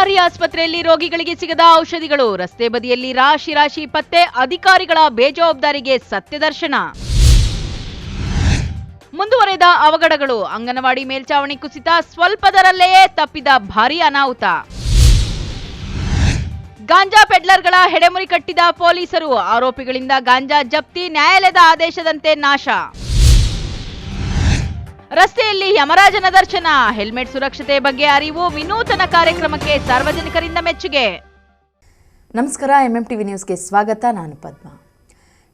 ಸರ್ಕಾರಿ ಆಸ್ಪತ್ರೆಯಲ್ಲಿ ರೋಗಿಗಳಿಗೆ ಸಿಗದ ಔಷಧಿಗಳು, ರಸ್ತೆ ಬದಿಯಲ್ಲಿ ರಾಶಿ ರಾಶಿ ಪತ್ತೆ, ಅಧಿಕಾರಿಗಳ ಬೇಜವಾಬ್ದಾರಿಗೆ ಸತ್ಯದರ್ಶನ. ಮುಂದುವರೆದ ಅವಘಡಗಳು, ಅಂಗನವಾಡಿ ಮೇಲ್ಚಾವಣಿ ಕುಸಿತ, ಸ್ವಲ್ಪದರಲ್ಲೆಯೇ ತಪ್ಪಿದ ಭಾರೀ ಅನಾಹುತ. ಗಾಂಜಾ ಪೆಡ್ಲರ್ಗಳ ಹೆಡೆಮುರಿ ಕಟ್ಟಿದ ಪೊಲೀಸರು, ಆರೋಪಿಗಳಿಂದ ಗಾಂಜಾ ಜಪ್ತಿ, ನ್ಯಾಯಾಲಯದ ಆದೇಶದಂತೆ ನಾಶ. ರಸ್ತೆಯಲ್ಲಿ ಯಮರಾಜನ ದರ್ಶನ, ಹೆಲ್ಮೆಟ್ ಸುರಕ್ಷತೆ ಬಗ್ಗೆ ಅರಿವು, ವಿನೂತನ ಕಾರ್ಯಕ್ರಮಕ್ಕೆ ಸಾರ್ವಜನಿಕರಿಂದ ಮೆಚ್ಚುಗೆ. ನಮಸ್ಕಾರ, ಎಂಎಂಟಿವಿ ನ್ಯೂಸ್ಗೆ ಸ್ವಾಗತ. ನಾನು ಪದ್ಮ.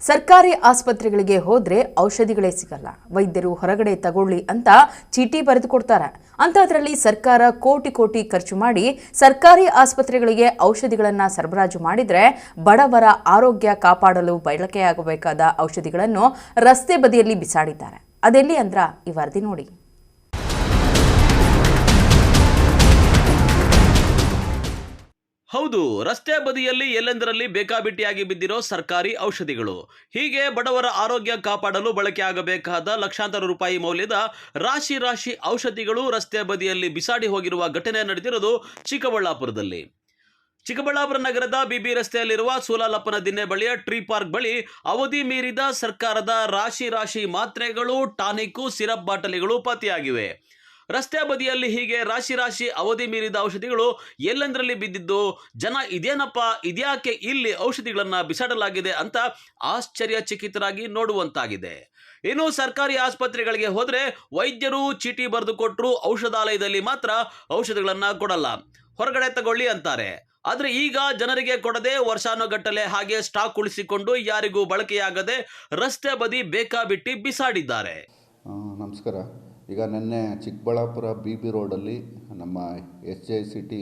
ಸರ್ಕಾರಿ ಆಸ್ಪತ್ರೆಗಳಿಗೆ ಹೋದ್ರೆ ಔಷಧಿಗಳೇ ಸಿಗಲ್ಲ. ವೈದ್ಯರು ಹೊರಗಡೆ ತಗೊಳ್ಳಿ ಅಂತ ಚೀಟಿ ಬರೆದು ಕೊಡ್ತಾರೆ. ಅಂಥದ್ರಲ್ಲಿ ಸರ್ಕಾರ ಕೋಟಿ ಕೋಟಿ ಖರ್ಚು ಮಾಡಿ ಸರ್ಕಾರಿ ಆಸ್ಪತ್ರೆಗಳಿಗೆ ಔಷಧಿಗಳನ್ನು ಸರಬರಾಜು ಮಾಡಿದರೆ ಬಡವರ ಆರೋಗ್ಯ ಕಾಪಾಡಲು ಬಳಕೆಯಾಗಬೇಕಾದ ಔಷಧಿಗಳನ್ನು ರಸ್ತೆ ಬದಿಯಲ್ಲಿ ಬಿಸಾಡಿದ್ದಾರೆ. ಅದೆಲ್ಲಿ ಅಂದ್ರ ಈ ವರದಿ ನೋಡಿ. ಹೌದು, ರಸ್ತೆ ಬದಿಯಲ್ಲಿ ಎಲ್ಲೆಂದರಲ್ಲಿ ಬೇಕಾಬಿಟ್ಟಿಯಾಗಿ ಬಿದ್ದಿರೋ ಸರ್ಕಾರಿ ಔಷಧಿಗಳು. ಹೀಗೆ ಬಡವರ ಆರೋಗ್ಯ ಕಾಪಾಡಲು ಬಳಕೆಯಾಗಬೇಕಾದ ಲಕ್ಷಾಂತರ ರೂಪಾಯಿ ಮೌಲ್ಯದ ರಾಶಿ ರಾಶಿ ಔಷಧಿಗಳು ರಸ್ತೆ ಬದಿಯಲ್ಲಿ ಬಿಸಾಡಿ ಹೋಗಿರುವ ಘಟನೆ ನಡೆದಿರೋದು ಚಿಕ್ಕಬಳ್ಳಾಪುರದಲ್ಲಿ. ಚಿಕ್ಕಬಳ್ಳಾಪುರ ನಗರದ ಬಿಬಿ ರಸ್ತೆಯಲ್ಲಿರುವ ಸೂಲಾಲಪ್ಪನ ದಿನ್ನೆ ಬಳಿಯ ಟ್ರೀ ಪಾರ್ಕ್ ಬಳಿ ಅವಧಿ ಮೀರಿದ ಸರ್ಕಾರದ ರಾಶಿ ರಾಶಿ ಮಾತ್ರೆಗಳು, ಟಾನಿಕ್ಕು, ಸಿರಪ್ ಬಾಟಲಿಗಳು ಪತ್ತೆಯಾಗಿವೆ. ರಸ್ತೆ ಬದಿಯಲ್ಲಿ ಹೀಗೆ ರಾಶಿ ರಾಶಿ ಅವಧಿ ಮೀರಿದ ಔಷಧಿಗಳು ಎಲ್ಲೆಂದರಲ್ಲಿ ಬಿದ್ದಿದ್ದು ಜನ ಇದೇನಪ್ಪ, ಇದ್ಯಾಕೆ ಇಲ್ಲಿ ಔಷಧಿಗಳನ್ನ ಬಿಸಾಡಲಾಗಿದೆ ಅಂತ ಆಶ್ಚರ್ಯಚಕಿತರಾಗಿ ನೋಡುವಂತಾಗಿದೆ. ಇನ್ನು ಸರ್ಕಾರಿ ಆಸ್ಪತ್ರೆಗಳಿಗೆ ಹೋದ್ರೆ ವೈದ್ಯರು ಚೀಟಿ ಬರೆದು ಕೊಟ್ಟರು ಔಷಧಾಲಯದಲ್ಲಿ ಮಾತ್ರ ಔಷಧಿಗಳನ್ನ ಕೊಡಲ್ಲ, ಹೊರಗಡೆ ತಗೊಳ್ಳಿ ಅಂತಾರೆ. ಆದ್ರೆ ಈಗ ಜನರಿಗೆ ಕೊಡದೆ ವರ್ಷಾನುಗಟ್ಟಲೆ ಹಾಗೆ ಸ್ಟಾಕ್ ಉಳಿಸಿಕೊಂಡು ಯಾರಿಗೂ ಬಳಕೆಯಾಗದೆ ರಸ್ತೆ ಬದಿ ಬೇಕಾಬಿಟ್ಟಿ ಬಿಸಾಡಿದ್ದಾರೆ. ನಮಸ್ಕಾರ. ಈಗ ನಿನ್ನೆ ಚಿಕ್ಕಬಳ್ಳಾಪುರ BB ರೋಡಲ್ಲಿ ನಮ್ಮ SJCT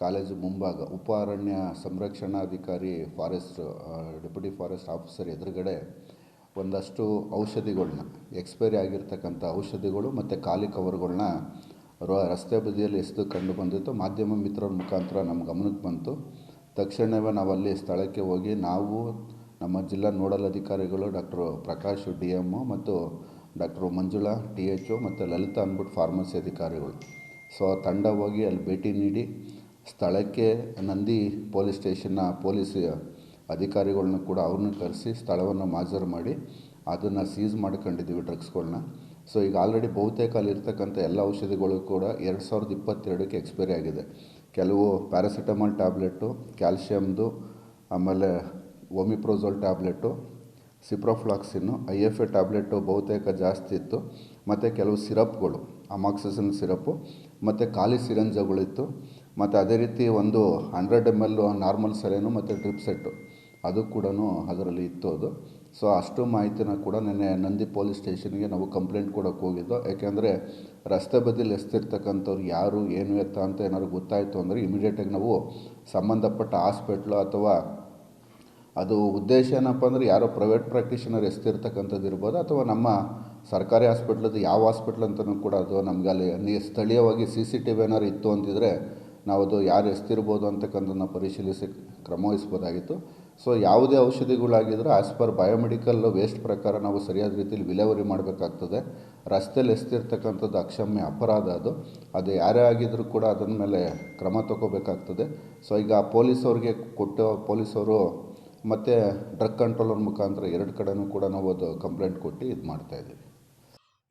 ಕಾಲೇಜು ಮುಂಭಾಗ ಉಪ ಅರಣ್ಯ ಸಂರಕ್ಷಣಾಧಿಕಾರಿ ಡೆಪ್ಯೂಟಿ ಫಾರೆಸ್ಟ್ ಆಫೀಸರ್ ಎದುರುಗಡೆ ಒಂದಷ್ಟು ಔಷಧಿಗಳನ್ನ, ಎಕ್ಸ್ಪೈರಿ ಆಗಿರ್ತಕ್ಕಂಥ ಔಷಧಿಗಳು ಮತ್ತು ಖಾಲಿ ಕವರ್ಗಳನ್ನ ರಸ್ತೆ ಬದಿಯಲ್ಲಿ ಎಸೆದು ಕಂಡು ಬಂದಿತ್ತು. ಮಾಧ್ಯಮ ಮಿತ್ರರ ಮುಖಾಂತರ ನಮ್ಮ ಗಮನಕ್ಕೆ ಬಂತು. ತಕ್ಷಣವೇ ನಾವು ಅಲ್ಲಿ ಸ್ಥಳಕ್ಕೆ ಹೋಗಿ ನಾವು, ನಮ್ಮ ಜಿಲ್ಲಾ ನೋಡಲ್ ಅಧಿಕಾರಿಗಳು ಡಾಕ್ಟರ್ ಪ್ರಕಾಶ್ DM ಮತ್ತು ಡಾಕ್ಟರ್ ಮಂಜುಳಾ THO ಮತ್ತು ಲಲಿತಾ ಅಂದ್ಬಿಟ್ಟು ಫಾರ್ಮಸಿ ಅಧಿಕಾರಿಗಳು, ತಂಡ ಹೋಗಿ ಅಲ್ಲಿ ಭೇಟಿ ನೀಡಿ ಸ್ಥಳಕ್ಕೆ ನಂದಿ ಪೊಲೀಸ್ ಸ್ಟೇಷನ್ನ ಪೊಲೀಸ್ ಅಧಿಕಾರಿಗಳನ್ನ ಕೂಡ ಅವ್ರನ್ನ ಕರೆಸಿ ಸ್ಥಳವನ್ನು ಮಾಜರು ಮಾಡಿ ಅದನ್ನು ಸೀಸ್ ಮಾಡ್ಕೊಂಡಿದ್ದೀವಿ ಡ್ರಗ್ಸ್ಗಳನ್ನ. ಈಗ ಆಲ್ರೆಡಿ ಬಹುತೇಕ ಅಲ್ಲಿರ್ತಕ್ಕಂಥ ಎಲ್ಲ ಔಷಧಿಗಳು ಕೂಡ 2022ಕ್ಕೆ ಎಕ್ಸ್ಪೈರಿ ಆಗಿದೆ. ಕೆಲವು ಪ್ಯಾರಾಸಿಟಮಾಲ್ ಟ್ಯಾಬ್ಲೆಟು, ಕ್ಯಾಲ್ಶಿಯಮ್ದು, ಆಮೇಲೆ ಒಮಿಪ್ರೋಝೋಲ್ ಟ್ಯಾಬ್ಲೆಟು, ಸಿಪ್ರೋಫ್ಲಾಕ್ಸಿನ್ನು, IFA ಟ್ಯಾಬ್ಲೆಟು ಬಹುತೇಕ ಜಾಸ್ತಿ ಇತ್ತು. ಮತ್ತು ಕೆಲವು ಸಿರಪ್ಗಳು, ಅಮಾಕ್ಸಿಸಿನ್ ಸಿರಪ್ಪು ಮತ್ತು ಖಾಲಿ ಸಿರಂಜಗಳಿತ್ತು. ಮತ್ತು ಅದೇ ರೀತಿ ಒಂದು 100 ml ನಾರ್ಮಲ್ ಸೆಲೆನು ಮತ್ತು ಡ್ರಿಪ್ ಸೆಟ್ಟು ಅದು ಕೂಡ ಅದರಲ್ಲಿ ಇತ್ತು. ಅದು ಅಷ್ಟು ಮಾಹಿತಿನ ಕೂಡ ನಿನ್ನೆ ನಂದಿ ಪೊಲೀಸ್ ಸ್ಟೇಷನ್ಗೆ ನಾವು ಕಂಪ್ಲೇಂಟ್ ಕೊಡೋಕ್ಕೆ ಹೋಗಿದ್ದು. ಯಾಕೆಂದರೆ ರಸ್ತೆ ಬದಿಯಲ್ಲಿ ಎಸ್ತಿರ್ತಕ್ಕಂಥವ್ರು ಯಾರು ಏನು ಎತ್ತ ಅಂತ ಏನಾದ್ರು ಗೊತ್ತಾಯಿತು ಅಂದರೆ ಇಮಿಡಿಯೇಟಾಗಿ ನಾವು ಸಂಬಂಧಪಟ್ಟ ಹಾಸ್ಪಿಟ್ಲು ಅಥವಾ ಅದು ಉದ್ದೇಶ ಏನಪ್ಪ ಅಂದರೆ ಯಾರೋ ಪ್ರೈವೇಟ್ ಪ್ರಾಕ್ಟೀಷನರ್ ಎಸ್ತಿರ್ತಕ್ಕಂಥದ್ದು ಇರ್ಬೋದು, ಅಥವಾ ನಮ್ಮ ಸರ್ಕಾರಿ ಹಾಸ್ಪಿಟ್ಲದ್ದು ಯಾವ ಹಾಸ್ಪಿಟ್ಲ್ ಅಂತಲೂ ಕೂಡ ಅದು ನಮಗೆ ಅಲ್ಲಿ ಸ್ಥಳೀಯವಾಗಿ CCTV ಏನಾದ್ರು ಇತ್ತು ಅಂತಿದ್ರೆ ನಾವು ಅದು ಯಾರು ಎಸ್ತಿರ್ಬೋದು ಅಂತಕ್ಕಂಥದ್ದನ್ನ ಪರಿಶೀಲಿಸಿ ಕ್ರಮ ವಹಿಸ್ಬೋದಾಗಿತ್ತು. ಯಾವುದೇ ಔಷಧಿಗಳಾಗಿದ್ದರೂ ಆ್ಯಸ್ ಪರ್ ಬಯೋಮೆಡಿಕಲ್ ವೇಸ್ಟ್ ಪ್ರಕಾರ ನಾವು ಸರಿಯಾದ ರೀತಿಯಲ್ಲಿ ವಿಲೇವಾರಿ ಮಾಡಬೇಕಾಗ್ತದೆ. ರಸ್ತೆಯಲ್ಲಿ ಎಸ್ತಿರ್ತಕ್ಕಂಥದ್ದು ಅಕ್ಷಮ್ಯ ಅಪರಾಧ. ಅದು ಯಾರೇ ಆಗಿದ್ದರೂ ಕೂಡ ಅದರ ಮೇಲೆ ಕ್ರಮ ತಗೋಬೇಕಾಗ್ತದೆ. ಈಗ ಪೊಲೀಸವ್ರಿಗೆ ಕೊಟ್ಟು ಪೊಲೀಸವರು ಮತ್ತು ಡ್ರಗ್ ಕಂಟ್ರೋಲರ್ ಮುಖಾಂತರ 2 ಕಡೆನೂ ಕೂಡ ನಾವು ಅದು ಕಂಪ್ಲೇಂಟ್ ಕೊಟ್ಟು ಇದು ಮಾಡ್ತಾಯಿದ್ದೀವಿ.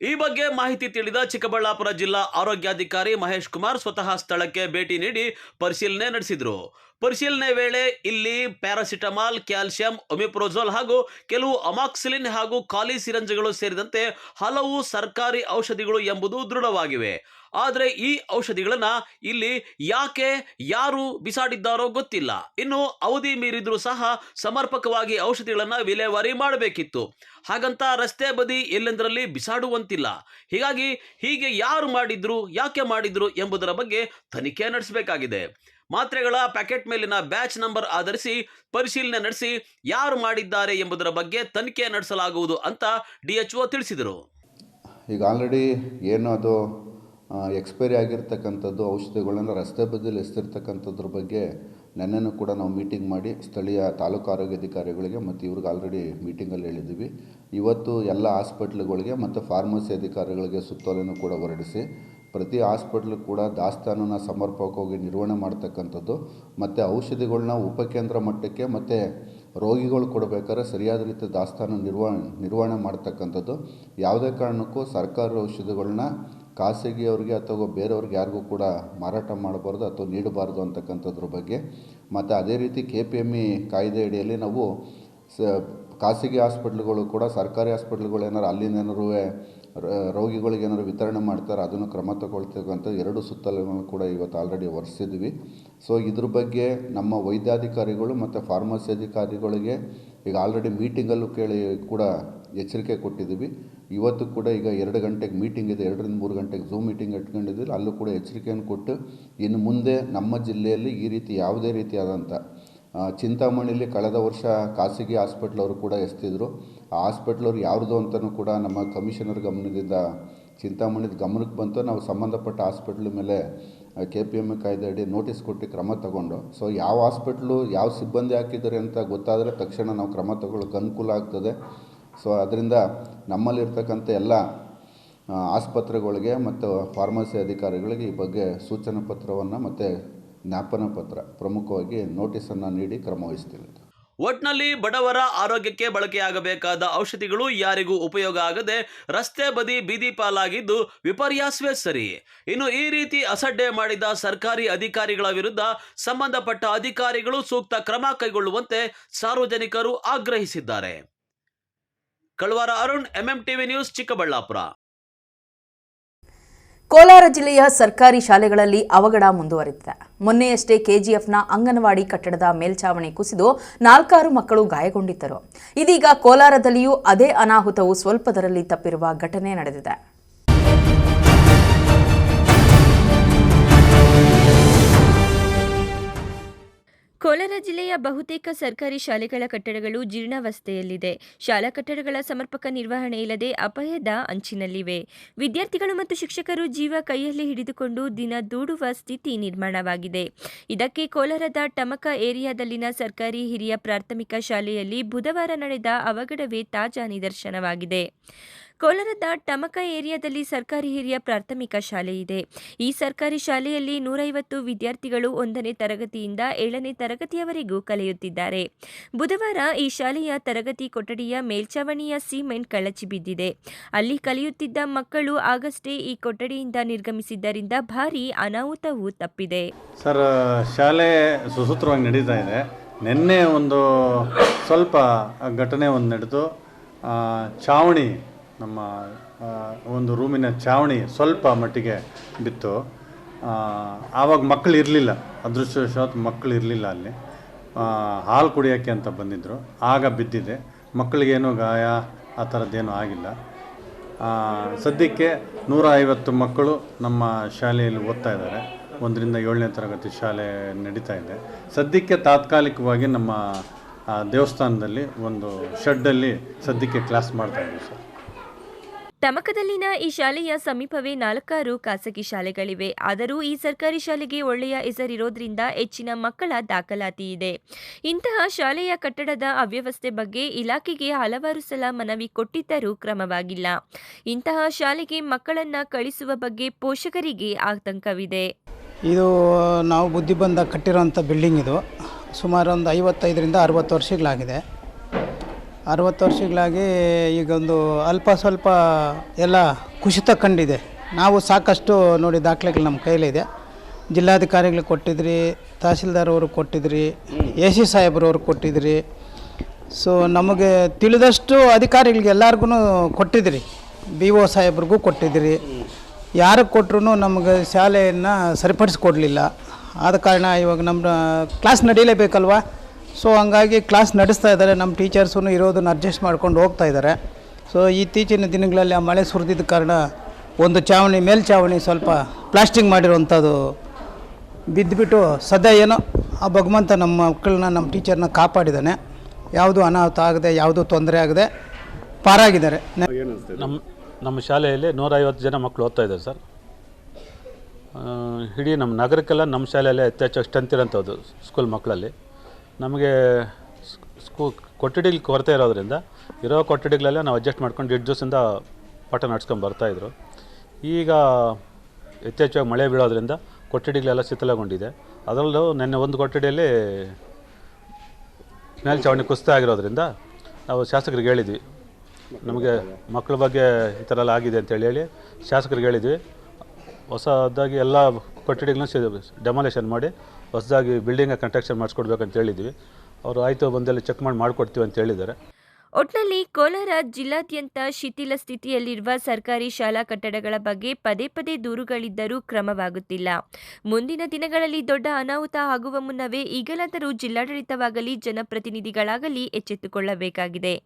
ಈ ಬಗ್ಗೆ ಮಾಹಿತಿ ತಿಳಿದ ಚಿಕ್ಕಬಳ್ಳಾಪುರ ಜಿಲ್ಲಾ ಆರೋಗ್ಯಾಧಿಕಾರಿ ಮಹೇಶ್ ಕುಮಾರ್ ಸ್ವತಃ ಸ್ಥಳಕ್ಕೆ ಭೇಟಿ ನೀಡಿ ಪರಿಶೀಲನೆ ನಡೆಸಿದರು. ಪರಿಶೀಲನೆ ವೇಳೆ ಇಲ್ಲಿ ಪ್ಯಾರಾಸಿಟಮಾಲ್, ಕ್ಯಾಲ್ಸಿಯಂ, ಒಮಿಪ್ರೋಝೋಲ್ ಹಾಗೂ ಕೆಲವು ಅಮಾಕ್ಸಿಲಿನ್ ಹಾಗೂ ಖಾಲಿ ಸಿರಂಜ್ಗಳು ಸೇರಿದಂತೆ ಹಲವು ಸರ್ಕಾರಿ ಔಷಧಿಗಳು ಎಂಬುದು ದೃಢವಾಗಿವೆ. ಆದರೆ ಈ ಔಷಧಿಗಳನ್ನ ಇಲ್ಲಿ ಯಾಕೆ ಯಾರು ಬಿಸಾಡಿದ್ದಾರೋ ಗೊತ್ತಿಲ್ಲ. ಇನ್ನು ಅವಧಿ ಮೀರಿದ್ರೂ ಸಹ ಸಮರ್ಪಕವಾಗಿ ಔಷಧಿಗಳನ್ನ ವಿಲೇವಾರಿ ಮಾಡಬೇಕಿತ್ತು. ಹಾಗಂತ ರಸ್ತೆ ಬದಿ ಎಲ್ಲೆಂದರಲ್ಲಿ ಬಿಸಾಡುವಂತಿಲ್ಲ. ಹೀಗೆ ಯಾರು ಮಾಡಿದ್ರು, ಯಾಕೆ ಮಾಡಿದ್ರು ಎಂಬುದರ ಬಗ್ಗೆ ತನಿಖೆ ನಡೆಸಬೇಕಾಗಿದೆ. ಮಾತ್ರೆಗಳ ಪ್ಯಾಕೆಟ್ ಮೇಲಿನ ಬ್ಯಾಚ್ ನಂಬರ್ ಆಧರಿಸಿ ಪರಿಶೀಲನೆ ನಡೆಸಿ ಯಾರು ಮಾಡಿದ್ದಾರೆ ಎಂಬುದರ ಬಗ್ಗೆ ತನಿಖೆ ನಡೆಸಲಾಗುವುದು ಅಂತ DHO ತಿಳಿಸಿದರು. ಈಗ ಆಲ್ರೆಡಿ ಏನು ಅದು ಎಕ್ಸ್ಪೈರಿ ಆಗಿರ್ತಕ್ಕಂಥದ್ದು ಔಷಧಿಗಳನ್ನು ರಸ್ತೆ ಬದಿಯಲ್ಲಿ ಎಸ್ತಿರ್ತಕ್ಕಂಥದ್ರ ಬಗ್ಗೆ ನೆನ್ನೆನೂ ಕೂಡ ನಾವು ಮೀಟಿಂಗ್ ಮಾಡಿ ಸ್ಥಳೀಯ ತಾಲೂಕು ಆರೋಗ್ಯಾಧಿಕಾರಿಗಳಿಗೆ ಮತ್ತು ಇವ್ರಿಗೆ ಆಲ್ರೆಡಿ ಮೀಟಿಂಗಲ್ಲಿ ಹೇಳಿದ್ದೀವಿ. ಇವತ್ತು ಎಲ್ಲ ಹಾಸ್ಪಿಟ್ಲ್ಗಳಿಗೆ ಮತ್ತು ಫಾರ್ಮಸಿ ಅಧಿಕಾರಿಗಳಿಗೆ ಸುತ್ತೋಲೆಯನ್ನು ಕೂಡ ಹೊರಡಿಸಿ ಪ್ರತಿ ಹಾಸ್ಪಿಟ್ಲು ಕೂಡ ದಾಸ್ತಾನನ್ನ ಸಮರ್ಪಕವಾಗಿ ನಿರ್ವಹಣೆ ಮಾಡ್ತಕ್ಕಂಥದ್ದು ಮತ್ತು ಔಷಧಿಗಳನ್ನ ಉಪಕೇಂದ್ರ ಮಟ್ಟಕ್ಕೆ ಮತ್ತು ರೋಗಿಗಳು ಕೊಡಬೇಕಾದ್ರೆ ಸರಿಯಾದ ರೀತಿ ದಾಸ್ತಾನು ನಿರ್ವಹಣೆ ಮಾಡ್ತಕ್ಕಂಥದ್ದು. ಯಾವುದೇ ಕಾರಣಕ್ಕೂ ಸರ್ಕಾರಿ ಔಷಧಿಗಳನ್ನ ಖಾಸಗಿಯವ್ರಿಗೆ ಅಥವಾ ಬೇರೆಯವ್ರಿಗೆ ಯಾರಿಗೂ ಕೂಡ ಮಾರಾಟ ಮಾಡಬಾರ್ದು ಅಥವಾ ನೀಡಬಾರ್ದು ಅಂತಕ್ಕಂಥದ್ರ ಬಗ್ಗೆ. ಮತ್ತು ಅದೇ ರೀತಿ KPME ಕಾಯ್ದೆ ಅಡಿಯಲ್ಲಿ ನಾವು ಖಾಸಗಿ ಹಾಸ್ಪಿಟ್ಲ್ಗಳು ಕೂಡ ಸರ್ಕಾರಿ ಹಾಸ್ಪಿಟ್ಲ್ಗಳು ಏನಾರು ಅಲ್ಲಿಂದ ಏನಾರು ರೋಗಿಗಳಿಗೆ ಏನಾದ್ರು ವಿತರಣೆ ಮಾಡ್ತಾರೆ ಅದನ್ನು ಕ್ರಮ ತಗೊಳ್ತಕ್ಕಂಥ 2 ಸುತ್ತೋಲೆಗಳನ್ನು ಕೂಡ ಇವತ್ತು ಆಲ್ರೆಡಿ ಹೊರಡಿಸಿದ್ವಿ. ಸೊ ಇದ್ರ ಬಗ್ಗೆ ನಮ್ಮ ವೈದ್ಯಾಧಿಕಾರಿಗಳು ಮತ್ತು ಫಾರ್ಮಸಿ ಅಧಿಕಾರಿಗಳಿಗೆ ಈಗ ಆಲ್ರೆಡಿ ಮೀಟಿಂಗಲ್ಲೂ ಕೂಡ ಎಚ್ಚರಿಕೆ ಕೊಟ್ಟಿದ್ದೀವಿ. ಇವತ್ತು ಕೂಡ ಈಗ 2 ಗಂಟೆಗೆ ಮೀಟಿಂಗ್ ಇದೆ, 2 ರಿಂದ 3 ಗಂಟೆಗೆ ಝೂಮ್ ಮೀಟಿಂಗ್ ಇಟ್ಕೊಂಡಿದ್ದೀವಿ. ಅಲ್ಲೂ ಕೂಡ ಎಚ್ಚರಿಕೆಯನ್ನು ಕೊಟ್ಟು ಇನ್ನು ಮುಂದೆ ನಮ್ಮ ಜಿಲ್ಲೆಯಲ್ಲಿ ಈ ರೀತಿ ಯಾವುದೇ ರೀತಿಯಾದಂಥ ಚಿಂತಾಮಣಿಲಿ ಕಳೆದ ವರ್ಷ ಖಾಸಗಿ ಹಾಸ್ಪಿಟ್ಲವರು ಕೂಡ ಎಸ್ತಿದ್ರು. ಆ ಹಾಸ್ಪಿಟ್ಲವ್ರು ಯಾರ್ದು ಅಂತಲೂ ಕೂಡ ನಮ್ಮ ಕಮಿಷನರ್ ಗಮನದಿಂದ ಚಿಂತಾಮಣಿದ ಗಮನಕ್ಕೆ ಬಂತು. ನಾವು ಸಂಬಂಧಪಟ್ಟ ಹಾಸ್ಪಿಟ್ಲ್ ಮೇಲೆ KPME ಕಾಯ್ದೆ ಅಡಿ ನೋಟಿಸ್ ಕೊಟ್ಟು ಕ್ರಮ ತಗೊಂಡು, ಸೊ ಯಾವ ಹಾಸ್ಪಿಟ್ಲು ಯಾವ ಸಿಬ್ಬಂದಿ ಹಾಕಿದ್ದಾರೆ ಅಂತ ಗೊತ್ತಾದರೆ ತಕ್ಷಣ ನಾವು ಕ್ರಮ ತಗೊಳ್ಳೋಕೆ ಅನುಕೂಲ ಆಗ್ತದೆ. ಸೊ ಅದರಿಂದ ನಮ್ಮಲ್ಲಿರ್ತಕ್ಕಂಥ ಎಲ್ಲ ಆಸ್ಪತ್ರೆಗಳಿಗೆ ಮತ್ತು ಫಾರ್ಮಸಿ ಅಧಿಕಾರಿಗಳಿಗೆ ಈ ಬಗ್ಗೆ ಸೂಚನಾ ಪತ್ರವನ್ನು ಮತ್ತು ಜ್ಞಾಪನ ಪತ್ರ ಪ್ರಮುಖವಾಗಿ ನೋಟಿಸನ್ನು ನೀಡಿ ಕ್ರಮ ವಹಿಸ್ತೀವಿ. ಒಟ್ನಲ್ಲಿ ಬಡವರ ಆರೋಗ್ಯಕ್ಕೆ ಬಳಕೆಯಾಗಬೇಕಾದ ಔಷಧಿಗಳು ಯಾರಿಗೂ ಉಪಯೋಗ ಆಗದೆ ರಸ್ತೆ ಬದಿ ಬೀದಿ ಪಾಲಾಗಿದ್ದು ವಿಪರ್ಯಾಸವೇ ಸರಿ. ಇನ್ನು ಈ ರೀತಿ ಅಸಡ್ಡೆ ಮಾಡಿದ ಸರ್ಕಾರಿ ಅಧಿಕಾರಿಗಳ ವಿರುದ್ಧ ಸಂಬಂಧಪಟ್ಟ ಅಧಿಕಾರಿಗಳು ಸೂಕ್ತ ಕ್ರಮ ಕೈಗೊಳ್ಳುವಂತೆ ಸಾರ್ವಜನಿಕರು ಆಗ್ರಹಿಸಿದ್ದಾರೆ. ಕಳ್ವಾರ ಅರುಣ್, MMTV ನ್ಯೂಸ್, ಚಿಕ್ಕಬಳ್ಳಾಪುರ. ಕೋಲಾರ ಜಿಲ್ಲೆಯ ಸರ್ಕಾರಿ ಶಾಲೆಗಳಲ್ಲಿ ಅವಘಡ ಮುಂದುವರಿದಿದೆ. ಮೊನ್ನೆಯಷ್ಟೇ KGFನ ಅಂಗನವಾಡಿ ಕಟ್ಟಡದ ಮೇಲ್ಛಾವಣಿ ಕುಸಿದು 4 ಮಕ್ಕಳು ಗಾಯಗೊಂಡಿದ್ದರು. ಇದೀಗ ಕೋಲಾರದಲ್ಲಿಯೂ ಅದೇ ಅನಾಹುತವು ಸ್ವಲ್ಪದರಲ್ಲಿ ತಪ್ಪಿರುವ ಘಟನೆ ನಡೆದಿದೆ. ಕೋಲಾರ ಜಿಲ್ಲೆಯ ಬಹುತೇಕ ಸರ್ಕಾರಿ ಶಾಲೆಗಳ ಕಟ್ಟಡಗಳು ಜೀರ್ಣಾವಸ್ಥೆಯಲ್ಲಿದೆ. ಶಾಲಾ ಕಟ್ಟಡಗಳ ಸಮರ್ಪಕ ನಿರ್ವಹಣೆ ಇಲ್ಲದೆ ಅಪಾಯದ ಅಂಚಿನಲ್ಲಿವೆ. ವಿದ್ಯಾರ್ಥಿಗಳು ಮತ್ತು ಶಿಕ್ಷಕರು ಜೀವ ಕೈಯಲ್ಲಿ ಹಿಡಿದುಕೊಂಡು ದಿನ ದೂಡುವ ಸ್ಥಿತಿ ನಿರ್ಮಾಣವಾಗಿದೆ. ಇದಕ್ಕೆ ಕೋಲಾರದ ಟಮಕ ಏರಿಯಾದಲ್ಲಿನ ಸರ್ಕಾರಿ ಹಿರಿಯ ಪ್ರಾಥಮಿಕ ಶಾಲೆಯಲ್ಲಿ ಬುಧವಾರ ನಡೆದ ಅವಘಡವೇ ತಾಜಾ ನಿದರ್ಶನವಾಗಿದೆ. ಕೋಲಾರದ ಟಮಕ ಏರಿಯಾದಲ್ಲಿ ಸರ್ಕಾರಿ ಹಿರಿಯ ಪ್ರಾಥಮಿಕ ಶಾಲೆ ಇದೆ. ಈ ಸರ್ಕಾರಿ ಶಾಲೆಯಲ್ಲಿ 150 ವಿದ್ಯಾರ್ಥಿಗಳು 1ನೇ ತರಗತಿಯಿಂದ 7ನೇ ತರಗತಿಯವರೆಗೂ ಕಲಿಯುತ್ತಿದ್ದಾರೆ. ಬುಧವಾರ ಈ ಶಾಲೆಯ ತರಗತಿ ಕೊಠಡಿಯ ಮೇಲ್ಛಾವಣಿಯ ಸಿಮೆಂಟ್ ಕಳಚಿ ಬಿದ್ದಿದೆ. ಅಲ್ಲಿ ಕಲಿಯುತ್ತಿದ್ದ ಮಕ್ಕಳು ಆಗಷ್ಟೇ ಈ ಕೊಠಡಿಯಿಂದ ನಿರ್ಗಮಿಸಿದ್ದರಿಂದ ಭಾರೀ ಅನಾಹುತವು ತಪ್ಪಿದೆ. ಸರ್, ಶಾಲೆ ಸುಸೂತ್ರವಾಗಿ ನಡೀತಾ ಇದೆ. ನಿನ್ನೆ ಒಂದು ಸ್ವಲ್ಪ ಘಟನೆ ನಡೆದು ಚಾವಣಿ, ನಮ್ಮ ಒಂದು ರೂಮಿನ ಚಾವಣಿ ಸ್ವಲ್ಪ ಮಟ್ಟಿಗೆ ಬಿತ್ತು. ಆವಾಗ ಮಕ್ಕಳು ಇರಲಿಲ್ಲ, ಅದೃಷ್ಟವಶಾತ್ ಮಕ್ಕಳು ಇರಲಿಲ್ಲ. ಅಲ್ಲಿ ಹಾಲು ಕುಡಿಯೋಕ್ಕೆ ಅಂತ ಬಂದಿದ್ದರು, ಆಗ ಬಿದ್ದಿದೆ. ಮಕ್ಕಳಿಗೇನು ಗಾಯ ಆ ಥರದ್ದೇನೂ ಆಗಿಲ್ಲ. ಸದ್ಯಕ್ಕೆ 150 ಮಕ್ಕಳು ನಮ್ಮ ಶಾಲೆಯಲ್ಲಿ ಓದ್ತಾ ಇದ್ದಾರೆ. 1ರಿಂದ 7ನೇ ತರಗತಿ ಶಾಲೆ ನಡೀತಾ ಇದೆ. ಸದ್ಯಕ್ಕೆ ತಾತ್ಕಾಲಿಕವಾಗಿ ನಮ್ಮ ದೇವಸ್ಥಾನದಲ್ಲಿ ಒಂದು ಶೆಡ್ಡಲ್ಲಿ ಸದ್ಯಕ್ಕೆ ಕ್ಲಾಸ್ ಮಾಡ್ತಾ ಇದ್ದೀವಿ ಸರ್. ಟಮಕದಲ್ಲಿನ ಈ ಶಾಲೆಯ ಸಮೀಪವೇ 4 ಖಾಸಗಿ ಶಾಲೆಗಳಿವೆ. ಆದರೂ ಈ ಸರ್ಕಾರಿ ಶಾಲೆಗೆ ಒಳ್ಳೆಯ ಹೆಸರಿರೋದ್ರಿಂದ ಹೆಚ್ಚಿನ ಮಕ್ಕಳ ದಾಖಲಾತಿ ಇದೆ. ಇಂತಹ ಶಾಲೆಯ ಕಟ್ಟಡದ ಅವ್ಯವಸ್ಥೆ ಬಗ್ಗೆ ಇಲಾಖೆಗೆ ಹಲವಾರು ಸಲ ಮನವಿ ಕೊಟ್ಟಿದ್ದರೂ ಕ್ರಮವಾಗಿಲ್ಲ. ಇಂತಹ ಶಾಲೆಗೆ ಮಕ್ಕಳನ್ನು ಕಳಿಸುವ ಬಗ್ಗೆ ಪೋಷಕರಿಗೆ ಆತಂಕವಿದೆ. ಇದು ನಾವು ಬುದ್ಧಿ ಬಂದ ಕಟ್ಟಿರೋಂಥ ಬಿಲ್ಡಿಂಗ್. ಇದು ಸುಮಾರು ಒಂದು 55ರಿಂದ 60 ವರ್ಷಗಳಾಗಿದೆ. 60 ವರ್ಷಗಳಾಗಿ ಈಗೊಂದು ಅಲ್ಪ ಸ್ವಲ್ಪ ಎಲ್ಲ ಕುಸಿತ ಕಂಡಿದೆ. ನಾವು ಸಾಕಷ್ಟು ನೋಡಿ ದಾಖಲೆಗಳು ನಮ್ಮ ಕೈಲಿದೆ. ಜಿಲ್ಲಾಧಿಕಾರಿಗಳಿಗೆ ಕೊಟ್ಟಿದ್ರಿ, ತಹಸೀಲ್ದಾರ್ ಅವ್ರಿಗೆ ಕೊಟ್ಟಿದ್ರಿ, AC ಸಾಹೇಬ್ರವ್ರಿಗೆ ಕೊಟ್ಟಿದ್ರಿ. ಸೊ ನಮಗೆ ತಿಳಿದಷ್ಟು ಅಧಿಕಾರಿಗಳಿಗೆ ಎಲ್ಲರಿಗೂ ಕೊಟ್ಟಿದ್ರಿ. BO ಸಾಹೇಬ್ರಿಗೂ ಕೊಟ್ಟಿದ್ರಿ. ಯಾರಿಗೆ ಕೊಟ್ಟರು ನಮಗೆ ಶಾಲೆಯನ್ನು ಸರಿಪಡಿಸ್ಕೊಡ್ಲಿಲ್ಲ. ಆದ ಕಾರಣ ಇವಾಗ ನಮ್ಮ ಕ್ಲಾಸ್ ನಡೀಲೇಬೇಕಲ್ವ. ಸೊ ಹಂಗಾಗಿ ಕ್ಲಾಸ್ ನಡೆಸ್ತಾ ಇದ್ದಾರೆ. ನಮ್ಮ ಟೀಚರ್ಸೂ ಇರೋದನ್ನು ಅಡ್ಜಸ್ಟ್ ಮಾಡ್ಕೊಂಡು ಹೋಗ್ತಾ ಇದ್ದಾರೆ. ಸೊ ಇತ್ತೀಚಿನ ದಿನಗಳಲ್ಲಿ ಆ ಮಳೆ ಸುರಿದಿದ್ದ ಕಾರಣ ಒಂದು ಚಾವಣಿ, ಮೇಲ್ಛಾವಣಿ ಸ್ವಲ್ಪ ಪ್ಲಾಸ್ಟಿಂಗ್ ಮಾಡಿರೋವಂಥದ್ದು ಬಿದ್ದುಬಿಟ್ಟು ಸದ್ಯ ಏನೋ ಆ ಭಗವಂತ ನಮ್ಮ ಮಕ್ಕಳನ್ನ, ನಮ್ಮ ಟೀಚರ್ನ ಕಾಪಾಡಿದ್ದಾನೆ. ಯಾವುದೂ ಅನಾಹುತ ಆಗದೆ, ಯಾವುದೂ ತೊಂದರೆ ಆಗದೆ ಪಾರಾಗಿದ್ದಾರೆ. ನಮ್ಮ ಶಾಲೆಯಲ್ಲಿ 150 ಜನ ಮಕ್ಕಳು ಓದ್ತಾ ಇದ್ದಾರೆ ಸರ್. ಇಡೀ ನಮ್ಮ ನಗರಕ್ಕೆಲ್ಲ ನಮ್ಮ ಶಾಲೆಯಲ್ಲೇ ಹೆಚ್ಚು ಸ್ಟ್ರೆಂತ್ ಇರೋಂಥದ್ದು ಸ್ಕೂಲ್ ಮಕ್ಕಳಲ್ಲಿ. ನಮಗೆ ಕೊಠಡಿಗೆ ಕೊರತೆ ಇರೋದ್ರಿಂದ ಇರೋ ಕೊಠಡಿಗಳೆಲ್ಲ ನಾವು ಅಡ್ಜಸ್ಟ್ ಮಾಡ್ಕೊಂಡು 2 ದಿವಸದಿಂದ ಪಾಠ ನಡ್ಸ್ಕೊಂಡು ಬರ್ತಾಯಿದ್ರು. ಈಗ ಯಥೇಚ್ಛವಾಗಿ ಮಳೆ ಬೀಳೋದ್ರಿಂದ ಕೊಠಡಿಗಳೆಲ್ಲ ಶಿಥಿಲಗೊಂಡಿದೆ. ಅದರಲ್ಲೂ ನಿನ್ನೆ ಒಂದು ಕೊಠಡಿಯಲ್ಲಿ ಮೇಲ್ಛಾವಣಿ ಕುಸಿತ ಆಗಿರೋದ್ರಿಂದ ನಾವು ಶಾಸಕರಿಗೆ ಹೇಳಿದ್ವಿ, ನಮಗೆ ಮಕ್ಕಳ ಬಗ್ಗೆ ಈ ಥರ ಎಲ್ಲ ಆಗಿದೆ ಅಂತೇಳಿ ಹೇಳಿ ಶಾಸಕರಿಗೆ ಹೇಳಿದ್ವಿ. ಹೊಸದಾಗಿ ಎಲ್ಲ ಕೊಠಡಿಗಳನ್ನ ಡೆಮಾಲೇಷನ್ ಮಾಡಿ ಹೊಸದಾಗಿ ಬಿಲ್ಡಿಂಗ್ ಕನ್ಸ್ಟ್ರಕ್ಷನ್ ಮಾಡಿಸ್ಕೊಡ್ಬೇಕಂತ ಹೇಳಿದ್ವಿ. ಅವರು ಆಯಿತು ಬಂದಲ್ಲಿ ಚೆಕ್ ಮಾಡಿಕೊಡ್ತೀವಿ ಅಂತ ಹೇಳಿದ್ದಾರೆ. ಒಟ್ನಲ್ಲಿ ಕೋಲಾರ ಜಿಲ್ಲಾದ್ಯಂತ ಶಿಥಿಲ ಸ್ಥಿತಿಯಲ್ಲಿರುವ ಸರ್ಕಾರಿ ಶಾಲಾ ಕಟ್ಟಡಗಳ ಬಗ್ಗೆ ಪದೇ ಪದೇ ದೂರುಗಳಿದ್ದರೂ ಕ್ರಮವಾಗುತ್ತಿಲ್ಲ. ಮುಂದಿನ ದಿನಗಳಲ್ಲಿ ದೊಡ್ಡ ಅನಾಹುತ ಆಗುವ ಮುನ್ನವೇ ಈಗಲಾದರೂ ಜಿಲ್ಲಾಡಳಿತವಾಗಲಿ ಜನಪ್ರತಿನಿಧಿಗಳಾಗಲಿ ಎಚ್ಚೆತ್ತುಕೊಳ್ಳಬೇಕಾಗಿದೆ.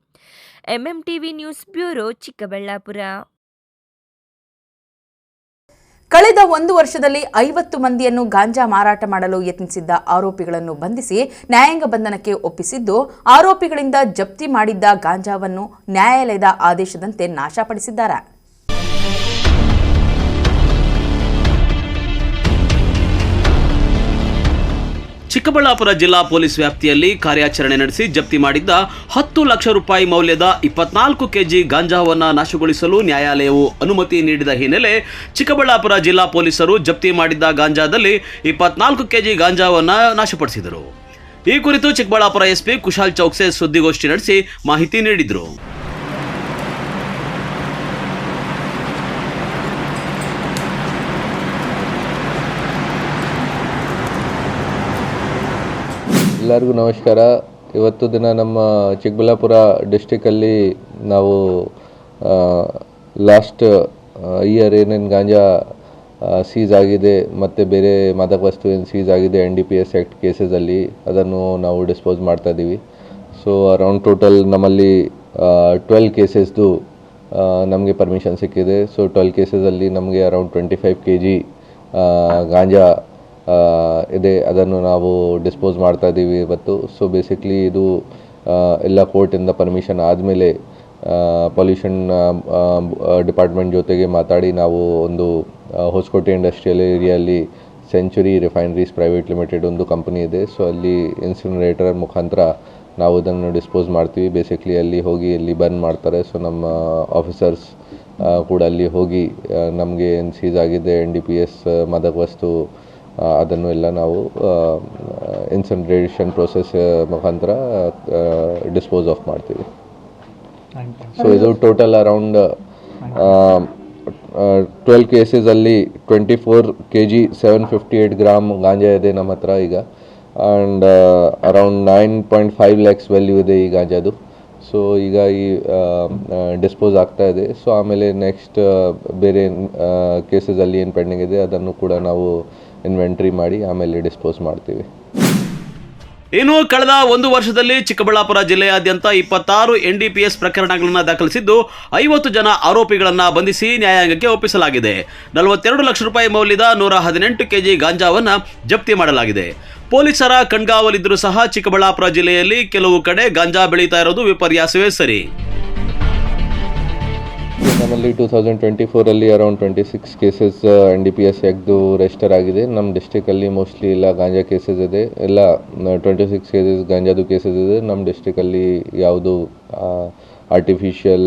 MMTV news bureau, Chikkaballapur. ಕಳೆದ 1 ವರ್ಷದಲ್ಲಿ 50 ಮಂದಿಯನ್ನು ಗಾಂಜಾ ಮಾರಾಟ ಮಾಡಲು ಯತ್ನಿಸಿದ್ದ ಆರೋಪಿಗಳನ್ನು ಬಂಧಿಸಿ ನ್ಯಾಯಾಂಗ ಬಂಧನಕ್ಕೆ ಒಪ್ಪಿಸಿದ್ದು, ಆರೋಪಿಗಳಿಂದ ಜಪ್ತಿ ಮಾಡಿದ್ದ ಗಾಂಜಾವನ್ನು ನ್ಯಾಯಾಲಯದ ಆದೇಶದಂತೆ ನಾಶಪಡಿಸಿದ್ದಾರೆ. ಚಿಕ್ಕಬಳ್ಳಾಪುರ ಜಿಲ್ಲಾ ಪೊಲೀಸ್ ವ್ಯಾಪ್ತಿಯಲ್ಲಿ ಕಾರ್ಯಾಚರಣೆ ನಡೆಸಿ ಜಪ್ತಿ ಮಾಡಿದ್ದ 10 ಲಕ್ಷ ರೂಪಾಯಿ ಮೌಲ್ಯದ 24 ಕೆಜಿ ಗಾಂಜಾವನ್ನು ನಾಶಗೊಳಿಸಲು ನ್ಯಾಯಾಲಯವು ಅನುಮತಿ ನೀಡಿದ ಹಿನ್ನೆಲೆ ಚಿಕ್ಕಬಳ್ಳಾಪುರ ಜಿಲ್ಲಾ ಪೊಲೀಸರು ಜಪ್ತಿ ಮಾಡಿದ್ದ ಗಾಂಜಾದಲ್ಲಿ 24 ಕೆಜಿ ಗಾಂಜಾವನ್ನು ನಾಶಪಡಿಸಿದರು. ಈ ಕುರಿತು ಚಿಕ್ಕಬಳ್ಳಾಪುರ ಎಸ್ಪಿ ಕುಶಾಲ್ ಚೌಕ್ಸೆ ಸುದ್ದಿಗೋಷ್ಠಿ ನಡೆಸಿ ಮಾಹಿತಿ ನೀಡಿದರು. ಎಲ್ಲರಿಗೂ ನಮಸ್ಕಾರ. ಇವತ್ತು ದಿನ ನಮ್ಮ ಚಿಕ್ಕಬಳ್ಳಾಪುರ ಡಿಸ್ಟಿಕಲ್ಲಿ ನಾವು ಲಾಸ್ಟ್ ಇಯರ್ ಏನೇನು ಗಾಂಜಾ ಸೀಸ್ ಆಗಿದೆ ಮತ್ತು ಬೇರೆ ಮಾದಕ ವಸ್ತು ಏನು ಸೀಸ್ ಆಗಿದೆ NDPS ಆ್ಯಕ್ಟ್ ಕೇಸಸಲ್ಲಿ ಅದನ್ನು ನಾವು ಡಿಸ್ಪೋಸ್ ಮಾಡ್ತಾಯಿದ್ದೀವಿ. ಸೊ ಅರೌಂಡ್ ಟೋಟಲ್ ನಮ್ಮಲ್ಲಿ 12 ಕೇಸಸ್ದು ನಮಗೆ ಪರ್ಮಿಷನ್ ಸಿಕ್ಕಿದೆ. ಸೊ 12 ಕೇಸಸಲ್ಲಿ ನಮಗೆ ಅರೌಂಡ್ 25 kg ಗಾಂಜಾ ಇದೆ, ಅದನ್ನು ನಾವು ಡಿಸ್ಪೋಸ್ ಮಾಡ್ತಾ ಇದ್ದೀವಿ ಇವತ್ತು. ಸೊ ಬೇಸಿಕ್ಲಿ ಇದು ಎಲ್ಲ ಕೋರ್ಟಿಂದ ಪರ್ಮಿಷನ್ ಆದಮೇಲೆ ಪೊಲ್ಯೂಷನ್ ಡಿಪಾರ್ಟ್ಮೆಂಟ್ ಜೊತೆಗೆ ಮಾತಾಡಿ ನಾವು ಒಂದು ಹೊಸಕೋಟೆ ಇಂಡಸ್ಟ್ರಿಯಲ್ ಏರಿಯಲ್ಲಿ ಸೆಂಚುರಿ ರಿಫೈನರೀಸ್ ಪ್ರೈವೇಟ್ ಲಿಮಿಟೆಡ್ ಒಂದು ಕಂಪನಿ ಇದೆ. ಸೊ ಅಲ್ಲಿ ಇನ್ಸಿನರೇಟರ್ ಮುಖಾಂತರ ನಾವು ಇದನ್ನು ಡಿಸ್ಪೋಸ್ ಮಾಡ್ತೀವಿ. ಬೇಸಿಕ್ಲಿ ಅಲ್ಲಿ ಹೋಗಿ ಅಲ್ಲಿ ಬರ್ನ್ ಮಾಡ್ತಾರೆ. ಸೊ ನಮ್ಮ ಆಫೀಸರ್ಸ್ ಕೂಡ ಅಲ್ಲಿ ಹೋಗಿ ನಮಗೆ ಏನು ಸೀಸ್ ಆಗಿದೆ NDPS ಮಾದಕ ವಸ್ತು ಅದನ್ನು ಎಲ್ಲ ನಾವು ಇನ್ಸಿನರೇಷನ್ ಪ್ರೊಸೆಸ್ ಮುಖಾಂತರ ಡಿಸ್ಪೋಸ್ ಆಫ್ ಮಾಡ್ತೀವಿ. ಸೊ ಇದು ಟೋಟಲ್ ಅರೌಂಡ್ 12 ಕೇಸಸಲ್ಲಿ 24 kg 758 ಗ್ರಾಮ್ ಗಾಂಜಾ ಇದೆ ನಮ್ಮ ಹತ್ರ ಈಗ. ಆ್ಯಂಡ್ ಅರೌಂಡ್ 9.5 lakhs ವ್ಯಾಲ್ಯೂ ಇದೆ ಈ ಗಾಂಜಾದು. ಸೊ ಈಗ ಈ ಡಿಸ್ಪೋಸ್ ಆಗ್ತಾ ಇದೆ. ಸೊ ಆಮೇಲೆ ನೆಕ್ಸ್ಟ್ ಬೇರೆ ಕೇಸಸಲ್ಲಿ ಏನು ಪೆಂಡಿಂಗ್ ಇದೆ ಅದನ್ನು ಕೂಡ ನಾವು ಇನ್ವೆಂಟ್ರಿ ಮಾಡಿ ಆಮೇಲೆ ಡಿಸ್ಪೋಸ್ ಮಾಡ್ತೀವಿ. ಇನ್ನು ಕಳೆದ 1 ವರ್ಷದಲ್ಲಿ ಚಿಕ್ಕಬಳ್ಳಾಪುರ ಜಿಲ್ಲೆಯಾದ್ಯಂತ 26 NDPS ಪ್ರಕರಣಗಳನ್ನು ದಾಖಲಿಸಿದ್ದು 50 ಜನ ಆರೋಪಿಗಳನ್ನು ಬಂಧಿಸಿ ನ್ಯಾಯಾಂಗಕ್ಕೆ ಒಪ್ಪಿಸಲಾಗಿದೆ. 42 ಲಕ್ಷ ರೂಪಾಯಿ ಮೌಲ್ಯದ 118 kg ಗಾಂಜಾವನ್ನು ಜಪ್ತಿ ಮಾಡಲಾಗಿದೆ. ಪೊಲೀಸರ ಕಣ್ಗಾವಲಿದ್ದರೂ ಸಹ ಚಿಕ್ಕಬಳ್ಳಾಪುರ ಜಿಲ್ಲೆಯಲ್ಲಿ ಕೆಲವು ಕಡೆ ಗಾಂಜಾ ಬೆಳೀತಾ ಇರೋದು ವಿಪರ್ಯಾಸವೇ ಸರಿ. ನಮ್ಮಲ್ಲಿ 2024ಅಲ್ಲಿ ಅರೌಂಡ್ 26 ಕೇಸಸ್ NDPS ಆ್ಯಕ್ಟ್ದು ರಿಜಿಸ್ಟರ್ ಆಗಿದೆ. ನಮ್ಮ ಡಿಸ್ಟ್ರಿಕಲ್ಲಿ ಮೋಸ್ಟ್ಲಿ ಎಲ್ಲ ಗಾಂಜಾ ಕೇಸಸ್ ಇದೆ, ಎಲ್ಲ 26 ಕೇಸಸ್ ಗಾಂಜಾದು ಕೇಸಸ್ ಇದೆ. ನಮ್ಮ ಡಿಸ್ಟ್ರಿಕಲ್ಲಿ ಯಾವುದು ಆರ್ಟಿಫಿಷಿಯಲ್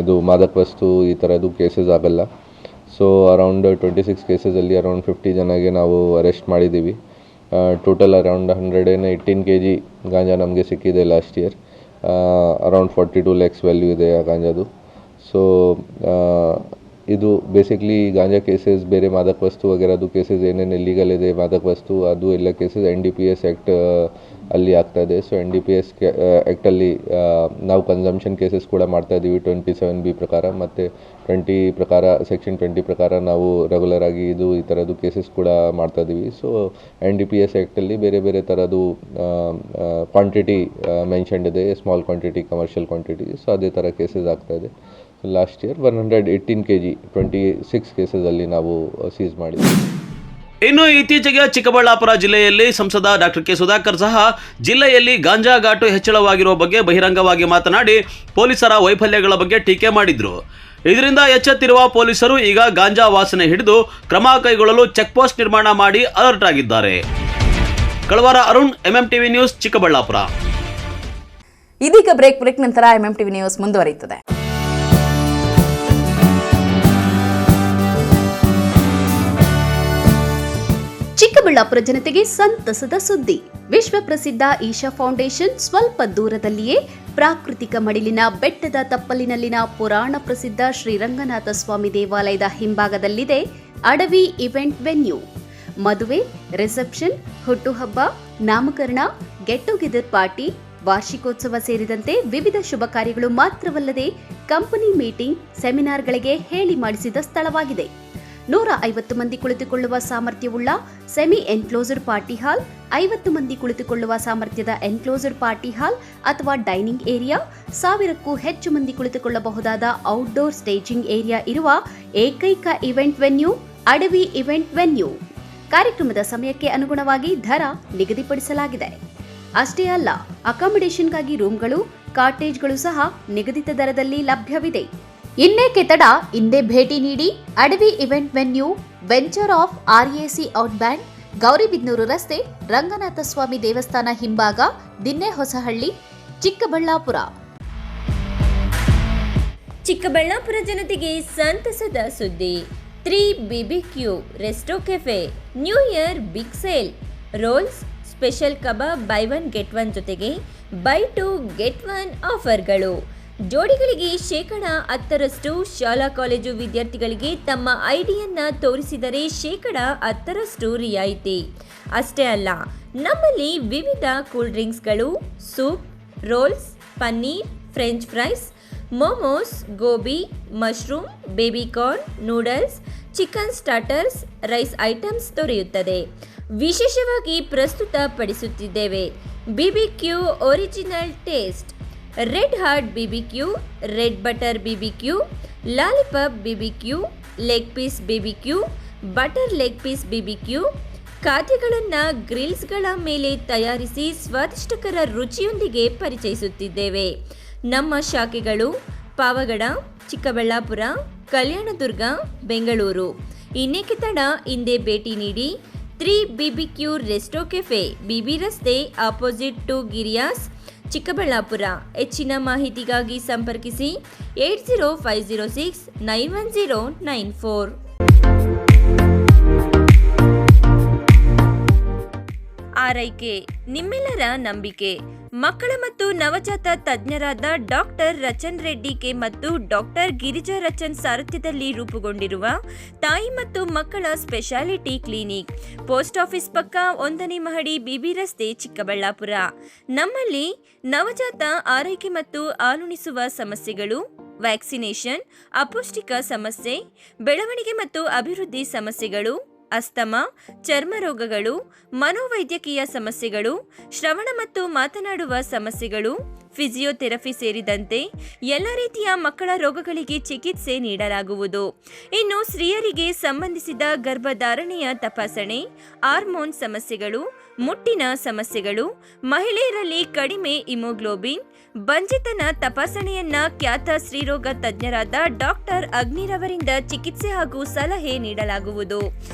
ಇದು ಮಾದಕ ವಸ್ತು ಈ ಥರದ್ದು ಕೇಸಸ್ ಆಗಲ್ಲ. ಸೊ ಅರೌಂಡ್ 26 ಕೇಸಸಲ್ಲಿ ಅರೌಂಡ್ 50 ಜನಗೆ ನಾವು ಅರೆಸ್ಟ್ ಮಾಡಿದ್ದೀವಿ. ಟೋಟಲ್ ಅರೌಂಡ್ 118 kg ಗಾಂಜಾ ನಮಗೆ ಸಿಕ್ಕಿದೆ last year. Around 42 lakhs value ಇದೆ ಆ ಗಾಂಜಾದು. ಸೊ ಇದು ಬೇಸಿಕ್ಲಿ ಗಾಂಜಾ ಕೇಸಸ್, ಬೇರೆ ಮಾದಕ ವಸ್ತು ವಗೇರದು ಕೇಸಸ್ ಏನೇನು ಇಲ್ಲೀಗಲ್ ಇದೆ ಮಾದಕ ವಸ್ತು ಅದು ಎಲ್ಲ ಕೇಸಸ್ NDPS ಆ್ಯಕ್ಟ್ ಅಲ್ಲಿ ಆಗ್ತಾಯಿದೆ. ಸೊ NDPS ಆ್ಯಕ್ಟಲ್ಲಿ ನಾವು ಕನ್ಸಂಪ್ಷನ್ ಕೇಸಸ್ ಕೂಡ ಮಾಡ್ತಾಯಿದ್ದೀವಿ 27B ಪ್ರಕಾರ, ಮತ್ತು 20 ಪ್ರಕಾರ ಸೆಕ್ಷನ್ 20 ಪ್ರಕಾರ ನಾವು ರೆಗ್ಯುಲರ್ ಆಗಿ ಇದು ಈ ಥರದ್ದು ಕೇಸಸ್ ಕೂಡ ಮಾಡ್ತಾಯಿದ್ದೀವಿ. ಸೊ NDPS ಆ್ಯಕ್ಟಲ್ಲಿ ಬೇರೆ ಬೇರೆ ಥರದ್ದು ಕ್ವಾಂಟಿಟಿ ಮೆನ್ಷನ್ಡ್ ಇದೆ, small quantity, commercial quantity. So ಅದೇ ಥರ ಕೇಸಸ್ ಆಗ್ತಾಯಿದೆ. ಲಾಸ್ಟ್ ಇಯರ್ 118 kg 26 ಕೇಸಸಲ್ಲಿ ನಾವು ಸೀಸ್ ಮಾಡಿದ್ವಿ. ಇನ್ನು ಇತ್ತೀಚೆಗೆ ಚಿಕ್ಕಬಳ್ಳಾಪುರ ಜಿಲ್ಲೆಯಲ್ಲಿ ಸಂಸದ ಡಾಕ್ಟರ್ ಕೆ ಸುಧಾಕರ್ ಸಹ ಜಿಲ್ಲೆಯಲ್ಲಿ ಗಾಂಜಾ ಘಾಟು ಹೆಚ್ಚಳವಾಗಿರುವ ಬಗ್ಗೆ ಬಹಿರಂಗವಾಗಿ ಮಾತನಾಡಿ ಪೊಲೀಸರ ವೈಫಲ್ಯಗಳ ಬಗ್ಗೆ ಟೀಕೆ ಮಾಡಿದ್ರು. ಇದರಿಂದ ಎಚ್ಚೆತ್ತಿರುವ ಪೊಲೀಸರು ಈಗ ಗಾಂಜಾ ವಾಸನೆ ಹಿಡಿದು ಕ್ರಮ ಕೈಗೊಳ್ಳಲು ಚೆಕ್ ಪೋಸ್ಟ್ ನಿರ್ಮಾಣ ಮಾಡಿ ಅಲರ್ಟ್ ಆಗಿದ್ದಾರೆ. ಕಳವಾರ ಅರುಣ್, MMTV ನ್ಯೂಸ್, ಚಿಕ್ಕಬಳ್ಳಾಪುರ. ಇದೀಗ ಬ್ರೇಕ್ ನಂತರ MMTV ನ್ಯೂಸ್ ಮುಂದುವರಿಯುತ್ತದೆ. ಚಿಕ್ಕಬಳ್ಳಾಪುರ ಜನತೆಗೆ ಸಂತಸದ ಸುದ್ದಿ. ವಿಶ್ವ ಪ್ರಸಿದ್ಧ ಈಶಾ ಫೌಂಡೇಶನ್ ಸ್ವಲ್ಪ ದೂರದಲ್ಲಿಯೇ ಪ್ರಾಕೃತಿಕ ಮಡಿಲಿನ ಬೆಟ್ಟದ ತಪ್ಪಲಿನಲ್ಲಿನ ಪುರಾಣ ಪ್ರಸಿದ್ಧ ಶ್ರೀರಂಗನಾಥ ಸ್ವಾಮಿ ದೇವಾಲಯದ ಹಿಂಭಾಗದಲ್ಲಿದೆ ಅಡವಿ ಇವೆಂಟ್ ವೆನ್ಯೂ. ಮದುವೆ, ರಿಸೆಪ್ಷನ್, ಹುಟ್ಟುಹಬ್ಬ, ನಾಮಕರಣ, ಗೆಟ್ ಟುಗೆದರ್ ಪಾರ್ಟಿ, ವಾರ್ಷಿಕೋತ್ಸವ ಸೇರಿದಂತೆ ವಿವಿಧ ಶುಭ ಕಾರ್ಯಗಳು ಮಾತ್ರವಲ್ಲದೆ ಕಂಪನಿ ಮೀಟಿಂಗ್, ಸೆಮಿನಾರ್ಗಳಿಗೆ ಹೇಳಿ ಮಾಡಿಸಿದ ಸ್ಥಳವಾಗಿದೆ. 150 ಮಂದಿ ಕುಳಿತುಕೊಳ್ಳುವ ಸಾಮರ್ಥ್ಯವುಳ್ಳ ಸೆಮಿ ಎನ್ಕ್ಲೋಸ್ಡ್ ಪಾರ್ಟಿ ಹಾಲ್, 50 ಮಂದಿ ಕುಳಿತುಕೊಳ್ಳುವ ಸಾಮರ್ಥ್ಯದ ಎನ್ಕ್ಲೋಸ್ಡ್ ಪಾರ್ಟಿ ಹಾಲ್ ಅಥವಾ ಡೈನಿಂಗ್ ಏರಿಯಾ, 1000ಕ್ಕೂ ಹೆಚ್ಚು ಮಂದಿ ಕುಳಿತುಕೊಳ್ಳಬಹುದಾದ ಔಟ್ಡೋರ್ ಸ್ಟೇಜಿಂಗ್ ಏರಿಯಾ ಇರುವ ಏಕೈಕ ಇವೆಂಟ್ ವೆನ್ಯೂ ಅಡವಿ ಇವೆಂಟ್ ವೆನ್ಯೂ. ಕಾರ್ಯಕ್ರಮದ ಸಮಯಕ್ಕೆ ಅನುಗುಣವಾಗಿ ದರ ನಿಗದಿಪಡಿಸಲಾಗಿದೆ. ಅಷ್ಟೇ ಅಲ್ಲ, ಅಕಾಮಿಡೇಷನ್ಗಾಗಿ ರೂಮ್ಗಳು, ಕಾಟೇಜ್ಗಳು ಸಹ ನಿಗದಿತ ದರದಲ್ಲಿ ಲಭ್ಯವಿದೆ. ಇನ್ನೇಕೆ ತಡ, ಹಿಂದೆ ಭೇಟಿ ನೀಡಿ Adavi event venue, venture of RAC outbound, Gauribidanur ರಸ್ತೆ, ರಂಗನಾಥ ಸ್ವಾಮಿ ದೇವಸ್ಥಾನ ಹಿಂಭಾಗ, ದಿನ್ನೆಹೊಸಹಳ್ಳಿ, ಚಿಕ್ಕಬಳ್ಳಾಪುರ. ಚಿಕ್ಕಬಳ್ಳಾಪುರ ಜನತೆಗೆ ಸಂತಸದ ಸುದ್ದಿ. 3 BBQ resto cafe new year big sale. Rolls, special kebab buy 1 get 1 ಜೊತೆಗೆ ಬೈ 2 ಗೆಟ್ 1 ಆಫರ್ಗಳು. ಜೋಡಿಗಳಿಗೆ 10% ಶಾಲಾ ಕಾಲೇಜು ವಿದ್ಯಾರ್ಥಿಗಳಿಗೆ ತಮ್ಮ ಐಡಿಯನ್ನು ತೋರಿಸಿದರೆ 10% ರಿಯಾಯಿತಿ. ಅಷ್ಟೇ ಅಲ್ಲ, ನಮ್ಮಲ್ಲಿ ವಿವಿಧ ಕೂಲ್ ಡ್ರಿಂಕ್ಸ್ಗಳು, soup, rolls, paneer, french fries, momos, gobi, mushroom, baby corn, noodles, chicken starters, rice items ದೊರೆಯುತ್ತದೆ. ವಿಶೇಷವಾಗಿ ಪ್ರಸ್ತುತಪಡಿಸುತ್ತಿದ್ದೇವೆ BBQ original taste, red heart BBQ, red butter BBQ, lollipop BBQ, leg piece BBQ, butter leg piece BBQ. ಖಾದ್ಯಗಳನ್ನು ಗ್ರಿಲ್ಸ್ಗಳ ಮೇಲೆ ತಯಾರಿಸಿ ಸ್ವಾದಿಷ್ಟಕರ ರುಚಿಯೊಂದಿಗೆ ಪರಿಚಯಿಸುತ್ತಿದ್ದೇವೆ. ನಮ್ಮ ಶಾಖೆಗಳು ಪಾವಗಡ, ಚಿಕ್ಕಬಳ್ಳಾಪುರ, ಕಲ್ಯಾಣದುರ್ಗ, ಬೆಂಗಳೂರು. ಇನ್ನೇಕೆ ತಡ, ಹಿಂದೆ ಭೇಟಿ ನೀಡಿ. 3 BBQ ರೆಸ್ಟೋ ಕೆಫೆ, BB ರಸ್ತೆ, ಆಪೋಸಿಟ್ ಟು ಗಿರಿಯಾಸ್, ಚಿಕ್ಕಬಳ್ಳಾಪುರ. ಹೆಚ್ಚಿನ ಮಾಹಿತಿಗಾಗಿ ಸಂಪರ್ಕಿಸಿ 8050691094. ಆರೈಕೆ ನಿಮ್ಮೆಲ್ಲರ ನಂಬಿಕೆ. ಮಕ್ಕಳ ಮತ್ತು ನವಜಾತ ತಜ್ಞರಾದ ಡಾಕ್ಟರ್ ರಚನ್ ರೆಡ್ಡಿ ಕೆ ಮತ್ತು ಡಾಕ್ಟರ್ ಗಿರಿಜಾ ರಚನ್ ಸಾರಥ್ಯದಲ್ಲಿ ರೂಪುಗೊಂಡಿರುವ ತಾಯಿ ಮತ್ತು ಮಕ್ಕಳ ಸ್ಪೆಷಾಲಿಟಿ ಕ್ಲಿನಿಕ್, ಪೋಸ್ಟ್ ಆಫೀಸ್ ಪಕ್ಕ 1ನೇ ಮಹಡಿ, BB ರಸ್ತೆ, ಚಿಕ್ಕಬಳ್ಳಾಪುರ. ನಮ್ಮಲ್ಲಿ ನವಜಾತ ಆರೈಕೆ ಮತ್ತು ಹಾಲುಣಿಸುವ ಸಮಸ್ಯೆಗಳು, ವ್ಯಾಕ್ಸಿನೇಷನ್, ಅಪೌಷ್ಟಿಕ ಸಮಸ್ಯೆ, ಬೆಳವಣಿಗೆ ಮತ್ತು ಅಭಿವೃದ್ಧಿ ಸಮಸ್ಯೆಗಳು, ಅಸ್ತಮಾ, ಚರ್ಮ ರೋಗಗಳು, ಮನೋವೈದ್ಯಕೀಯ ಸಮಸ್ಯೆಗಳು, ಶ್ರವಣ ಮತ್ತು ಮಾತನಾಡುವ ಸಮಸ್ಯೆಗಳು, ಫಿಸಿಯೋಥೆರಪಿ ಸೇರಿದಂತೆ ಎಲ್ಲ ರೀತಿಯ ಮಕ್ಕಳ ರೋಗಗಳಿಗೆ ಚಿಕಿತ್ಸೆ ನೀಡಲಾಗುವುದು. ಇನ್ನು ಸ್ತ್ರೀಯರಿಗೆ ಸಂಬಂಧಿಸಿದ ಗರ್ಭಧಾರಣೆಯ ತಪಾಸಣೆ, ಹಾರ್ಮೋನ್ ಸಮಸ್ಯೆಗಳು, ಮುಟ್ಟಿನ ಸಮಸ್ಯೆಗಳು, ಮಹಿಳೆಯರಲ್ಲಿ ಕಡಿಮೆ ಹಿಮೋಗ್ಲೋಬಿನ್, ಬಂಜಿತನ ತಪಾಸಣೆಯನ್ನ ಖ್ಯಾತ ಸ್ತ್ರೀರೋಗ ತಜ್ಞರಾದ ಡಾಕ್ಟರ್ ಅಗ್ನಿರವರಿಂದ ಚಿಕಿತ್ಸೆ ಹಾಗೂ ಸಲಹೆ ನೀಡಲಾಗುವುದು.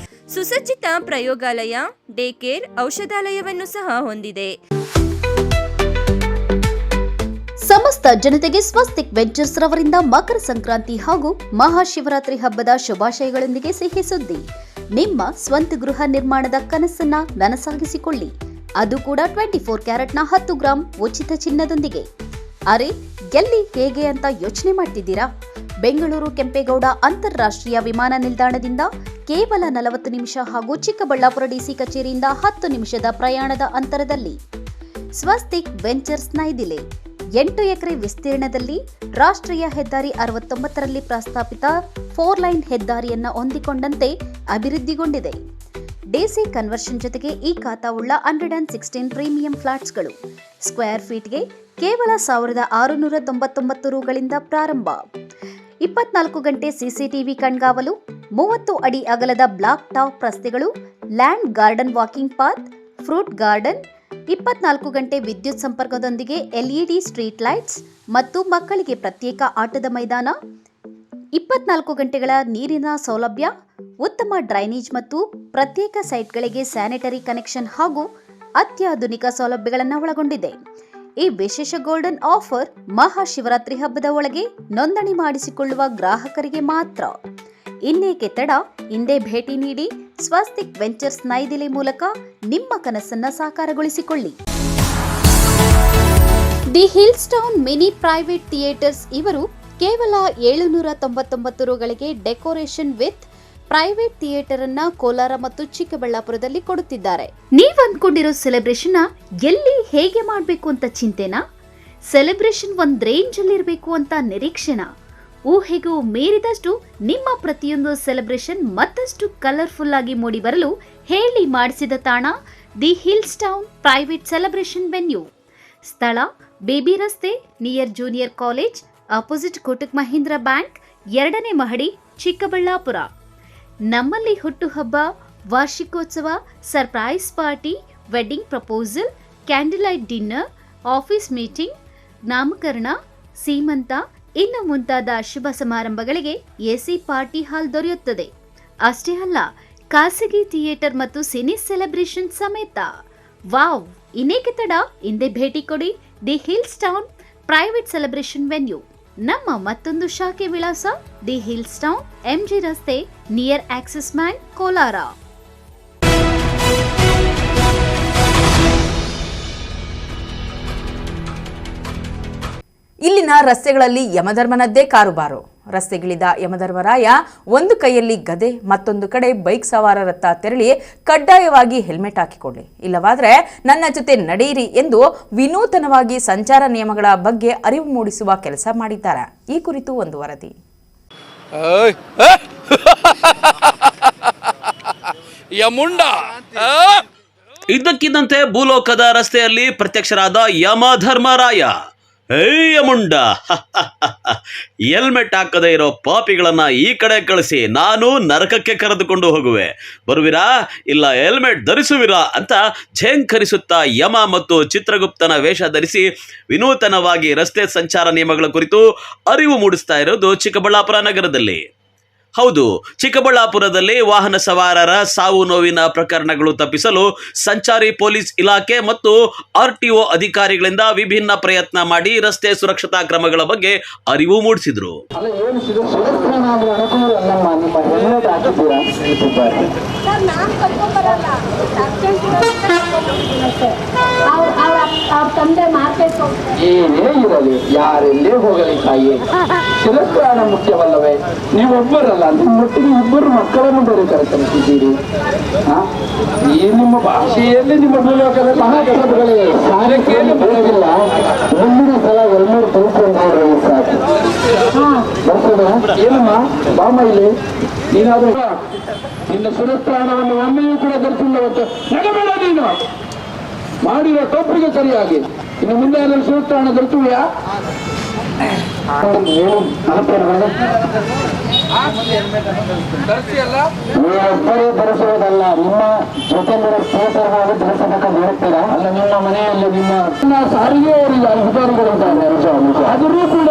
ಸುಸಜ್ಜಿತ ಪ್ರಯೋಗಾಲಯ, ಡೇ ಕೇರ್, ಔಷಧಾಲಯವನ್ನು ಸಹ ಹೊಂದಿದೆ. ಸಮಸ್ತ ಜನತೆಗೆ ಸ್ವಸ್ತಿಕ್ ವೆಂಚರ್ಸ್ ರವರಿಂದ ಮಕರ ಸಂಕ್ರಾಂತಿ ಹಾಗೂ ಮಹಾಶಿವರಾತ್ರಿ ಹಬ್ಬದ ಶುಭಾಶಯಗಳೊಂದಿಗೆ ಸಿಹಿ ಸುದ್ದಿ. ನಿಮ್ಮ ಸ್ವಂತ ಗೃಹ ನಿರ್ಮಾಣದ ಕನಸನ್ನ ನನಸಾಗಿಸಿಕೊಳ್ಳಿ, ಅದು ಕೂಡ 24 ಕ್ಯಾರೆಟ್ನ 10 ಗ್ರಾಂ ಉಚಿತ ಚಿನ್ನದೊಂದಿಗೆ. ಅರೆ, ಎಲ್ಲಿ ಹೇಗೆ ಅಂತ ಯೋಚನೆ ಮಾಡ್ತಿದ್ದೀರಾ? ಬೆಂಗಳೂರು ಕೆಂಪೇಗೌಡ ಅಂತಾರಾಷ್ಟ್ರೀಯ ವಿಮಾನ ನಿಲ್ದಾಣದಿಂದ ಕೇವಲ 40 ನಿಮಿಷ ಹಾಗೂ ಚಿಕ್ಕಬಳ್ಳಾಪುರ DC ಕಚೇರಿಯಿಂದ 10 ನಿಮಿಷದ ಪ್ರಯಾಣದ ಅಂತರದಲ್ಲಿ ಸ್ವಸ್ತಿಕ್ ವೆಂಚರ್ಸ್ ನೈದಿಲೆ 8 ಎಕರೆ ವಿಸ್ತೀರ್ಣದಲ್ಲಿ ರಾಷ್ಟ್ರೀಯ ಹೆದ್ದಾರಿ 69ರಲ್ಲಿ ಪ್ರಸ್ತಾಪಿತ 4 ಲೈನ್ ಹೆದ್ದಾರಿಯನ್ನು ಹೊಂದಿಕೊಂಡಂತೆ ಅಭಿವೃದ್ಧಿಗೊಂಡಿದೆ. DC ಕನ್ವರ್ಷನ್ ಜೊತೆಗೆ ಈ ಖಾತಾವುಳ್ಳ 116 ಪ್ರೀಮಿಯಂ ಫ್ಲಾಟ್ಸ್ಗಳು ಸ್ಕ್ವೇರ್ ಫೀಟ್ಗೆ ಕೇವಲ 1699 ರೂಗಳಿಂದ ಪ್ರಾರಂಭ. 24 ಗಂಟೆ CCTV ಕಣ್ಗಾವಲು, 30 ಅಡಿ ಅಗಲದ ಬ್ಲಾಕ್ ಟಾಪ್ ರಸ್ತೆಗಳು, land garden walking path, fruit garden, 24 ಗಂಟೆ ವಿದ್ಯುತ್ ಸಂಪರ್ಕದೊಂದಿಗೆ LED ಸ್ಟ್ರೀಟ್ ಲೈಟ್ಸ್ ಮತ್ತು ಮಕ್ಕಳಿಗೆ ಪ್ರತ್ಯೇಕ ಆಟದ ಮೈದಾನ, 24 ಗಂಟೆಗಳ ನೀರಿನ ಸೌಲಭ್ಯ, ಉತ್ತಮ ಡ್ರೈನೇಜ್ ಮತ್ತು ಪ್ರತ್ಯೇಕ ಸೈಟ್ಗಳಿಗೆ ಸ್ಯಾನಿಟರಿ ಕನೆಕ್ಷನ್ ಹಾಗೂ ಅತ್ಯಾಧುನಿಕ ಸೌಲಭ್ಯಗಳನ್ನು ಒಳಗೊಂಡಿದೆ. ಈ ವಿಶೇಷ ಗೋಲ್ಡನ್ ಆಫರ್ ಮಹಾಶಿವರಾತ್ರಿ ಹಬ್ಬದ ಒಳಗೆ ನೋಂದಣಿ ಮಾಡಿಸಿಕೊಳ್ಳುವ ಗ್ರಾಹಕರಿಗೆ ಮಾತ್ರ. ಇನ್ನೇಕೆ ತಡ, ಇಂದೇ ಭೇಟಿ ನೀಡಿ ಸ್ವಸ್ತಿಕ್ ವೆಂಚರ್ಸ್ ನೈದಿಲೆ ಮೂಲಕ ನಿಮ್ಮ ಕನಸನ್ನ ಸಾಕಾರಗೊಳಿಸಿಕೊಳ್ಳಿ. The hills town mini private theaters ಇವರು ಕೇವಲ 799 ರುಗಳಿಗೆ ಡೆಕೋರೇಷನ್ ವಿತ್ ಪ್ರೈವೇಟ್ ಥಿಯೇಟರ್ ಅನ್ನ ಕೋಲಾರ ಮತ್ತು ಚಿಕ್ಕಬಳ್ಳಾಪುರದಲ್ಲಿ ಕೊಡುತ್ತಿದ್ದಾರೆ. ನೀವ್ ಅಂದ್ಕೊಂಡಿರೋ ಸೆಲೆಬ್ರೇಷನ್ ಎಲ್ಲಿ ಹೇಗೆ ಮಾಡಬೇಕು ಅಂತ ಚಿಂತೆನಾ? ಸೆಲೆಬ್ರೇಷನ್ ಒಂದ್ ರೇಂಜ್ ಅಲ್ಲಿ ಇರಬೇಕು ಅಂತ ನಿರೀಕ್ಷೆನಾ? ಊಹೆಗೂ ಮೀರಿದಷ್ಟು ನಿಮ್ಮ ಪ್ರತಿಯೊಂದು ಸೆಲೆಬ್ರೇಷನ್ ಮತ್ತಷ್ಟು ಕಲರ್ಫುಲ್ ಆಗಿ ಮೂಡಿ ಬರಲು ಹೇಳಿ ಮಾಡಿಸಿದ ತಾಣ the hills town private celebration venue. ಸ್ಥಳ ಬೇಬಿ ರಸ್ತೆ near junior college, opposite Kotak Mahindra bank, 2ನೇ ಮಹಡಿ, ಚಿಕ್ಕಬಳ್ಳಾಪುರ. ನಮ್ಮಲ್ಲಿ ಹುಟ್ಟುಹಬ್ಬ, ವಾರ್ಷಿಕೋತ್ಸವ, surprise party, wedding proposal, candle light dinner, office meeting, ನಾಮಕರಣ, ಸೀಮಂತ ಇನ್ನು ಮುಂತಾದ ಶುಭ ಸಮಾರಂಭಗಳಿಗೆ ಎಸಿ ಪಾರ್ಟಿ ಹಾಲ್ ದೊರೆಯುತ್ತದೆ. ಅಷ್ಟೇ ಅಲ್ಲ, ಖಾಸಗಿ ಥಿಯೇಟರ್ ಮತ್ತು ಸಿನಿ ಸೆಲೆಬ್ರೇಷನ್ ಸಮೇತ. ವಾವ್! ಇನ್ನೇಕೆ ತಡ, ಹಿಂದೆ ಭೇಟಿ ಕೊಡಿ the hills town private celebration venue. ನಮ್ಮ ಮತ್ತೊಂದು ಶಾಖೆ ವಿಳಾಸ ದಿ ಹಿಲ್ಸ್ ಟೌನ್, ಎಂಜಿ ರಸ್ತೆ, ನಿಯರ್ ಆಕ್ಸಿಸ್ ಬ್ಯಾಂಕ್, ಕೋಲಾರ. ಇಲ್ಲಿನ ರಸ್ತೆಗಳಲ್ಲಿ ಯಮಧರ್ಮನದ್ದೇ ಕಾರುಬಾರು. ರಸ್ತೆಗಿಳಿದ ಯಮಧರ್ಮರಾಯ ಒಂದು ಕೈಯಲ್ಲಿ ಗದೆ, ಮತ್ತೊಂದು ಕಡೆ ಬೈಕ್ ಸವಾರರತ್ತ ತೆರಳಿ ಕಡ್ಡಾಯವಾಗಿ ಹೆಲ್ಮೆಟ್ ಹಾಕಿಕೊಳ್ಳಿ, ಇಲ್ಲವಾದರೆ ನನ್ನ ಜೊತೆ ನಡೆಯಿರಿ ಎಂದು ವಿನೂತನವಾಗಿ ಸಂಚಾರ ನಿಯಮಗಳ ಬಗ್ಗೆ ಅರಿವು ಮೂಡಿಸುವ ಕೆಲಸ ಮಾಡಿದ್ದಾರೆ. ಈ ಕುರಿತು ಒಂದು ವರದಿ. ಇದ್ದಕ್ಕಿದ್ದಂತೆ ಭೂಲೋಕದ ರಸ್ತೆಯಲ್ಲಿ ಪ್ರತ್ಯಕ್ಷರಾದ ಯಮಧರ್ಮರಾಯ. ಮುಂಡ ಹೆಲ್ಮೆಟ್ ಹಾಕದೇ ಇರೋ ಪಾಪಿಗಳನ್ನ ಈ ಕಡೆ ಕಳಿಸಿ ನಾನು ನರಕಕ್ಕೆ ಕರೆದುಕೊಂಡು ಹೋಗುವೆ, ಬರುವಿರಾ ಇಲ್ಲ ಹೆಲ್ಮೆಟ್ ಧರಿಸುವಿರಾ ಅಂತ ಝೇಂಕರಿಸುತ್ತಾ ಯಮ ಮತ್ತು ಚಿತ್ರಗುಪ್ತನ ವೇಷ ಧರಿಸಿ ವಿನೂತನವಾಗಿ ರಸ್ತೆ ಸಂಚಾರ ನಿಯಮಗಳ ಕುರಿತು ಅರಿವು ಮೂಡಿಸ್ತಾ ಇರೋದು ಚಿಕ್ಕಬಳ್ಳಾಪುರ ನಗರದಲ್ಲಿ. ಹೌದು, ಚಿಕ್ಕಬಳ್ಳಾಪುರದಲ್ಲಿ ವಾಹನ ಸವಾರರ ಸಾವು ನೋವಿನ ಪ್ರಕರಣಗಳು ತಪ್ಪಿಸಲು ಸಂಚಾರಿ ಪೊಲೀಸ್ ಇಲಾಖೆ ಮತ್ತು RTO ಅಧಿಕಾರಿಗಳಿಂದ ವಿಭಿನ್ನ ಪ್ರಯತ್ನ ಮಾಡಿ ರಸ್ತೆ ಸುರಕ್ಷತಾ ಕ್ರಮಗಳ ಬಗ್ಗೆ ಅರಿವು ಮೂಡಿಸಿದ್ರು. ಏನೇ ಇರಲಿ, ಯಾರೆಲ್ಲೇ ಹೋಗಲಿ ತಾಯಿ, ಶಿರಸ್ತ್ರಾಣ ಮುಖ್ಯವಲ್ಲವೇ? ನೀವೊಬ್ಬರಲ್ಲ, ನಿಮ್ಮೊಟ್ಟಿಗೆ 2 ಮಕ್ಕಳನ್ನು ಬೇರೆ ಕರೆತರಿಸಿದ್ದೀರಿ. ಈ ನಿಮ್ಮ ಭಾಷೆಯಲ್ಲಿ ನಿಮ್ಮ ಮೂಲಕದ ಮಹಾಗಣಗಳೇ ಸಾರಕ್ಕೇನು ಬರೋದಿಲ್ಲ. ಮುಂದಿನ ಸಲ ಎಲ್ಲರೂ ತಿಳ್ಕೊಂಡು ಹೋಗ್ರಿ ಸಾಕು. ಬರ್ತದ ಏನಮ್ಮ, ಬಾಮ ಇಲ್ಲಿ ನೀನಾದ್ರೂ ನಿನ್ನ ಶಿರಸ್ತ್ರಾಣವನ್ನು ಒಮ್ಮೆಯೂ ಕೂಡ ಧರಿಸಿಲ್ಲವಂತೆ ನಗಬೇಡ. ನೀನು ಮಾಡಿರೋ ತಪ್ಪಿಗೆ ಸರಿಯಾಗಿ ಇನ್ನು ಮುಂದೆ ಎಲ್ಲ ಶಿರಸ್ತ್ರಾಣ ಧರಿಸುವೆಯಾ? ನೀವೊಬ್ಬರೇ ಧರಿಸುವುದಲ್ಲ, ನಿಮ್ಮ ಜೊತೆಲಿರೋ ಸ್ನೇಹಿತರಾಗಿ ಧರಿಸಬೇಕಂತ ಹೇಳ್ತೀರಾ? ಅಲ್ಲ, ನಿಮ್ಮ ಮನೆಯಲ್ಲಿ ನಿಮ್ಮ ಸಾರಿಗೆಯವರಿಗೆ ಅಧಿಕಾರಿಗಳಿದ್ದಾರೆ, ಆದರೂ ಕೂಡ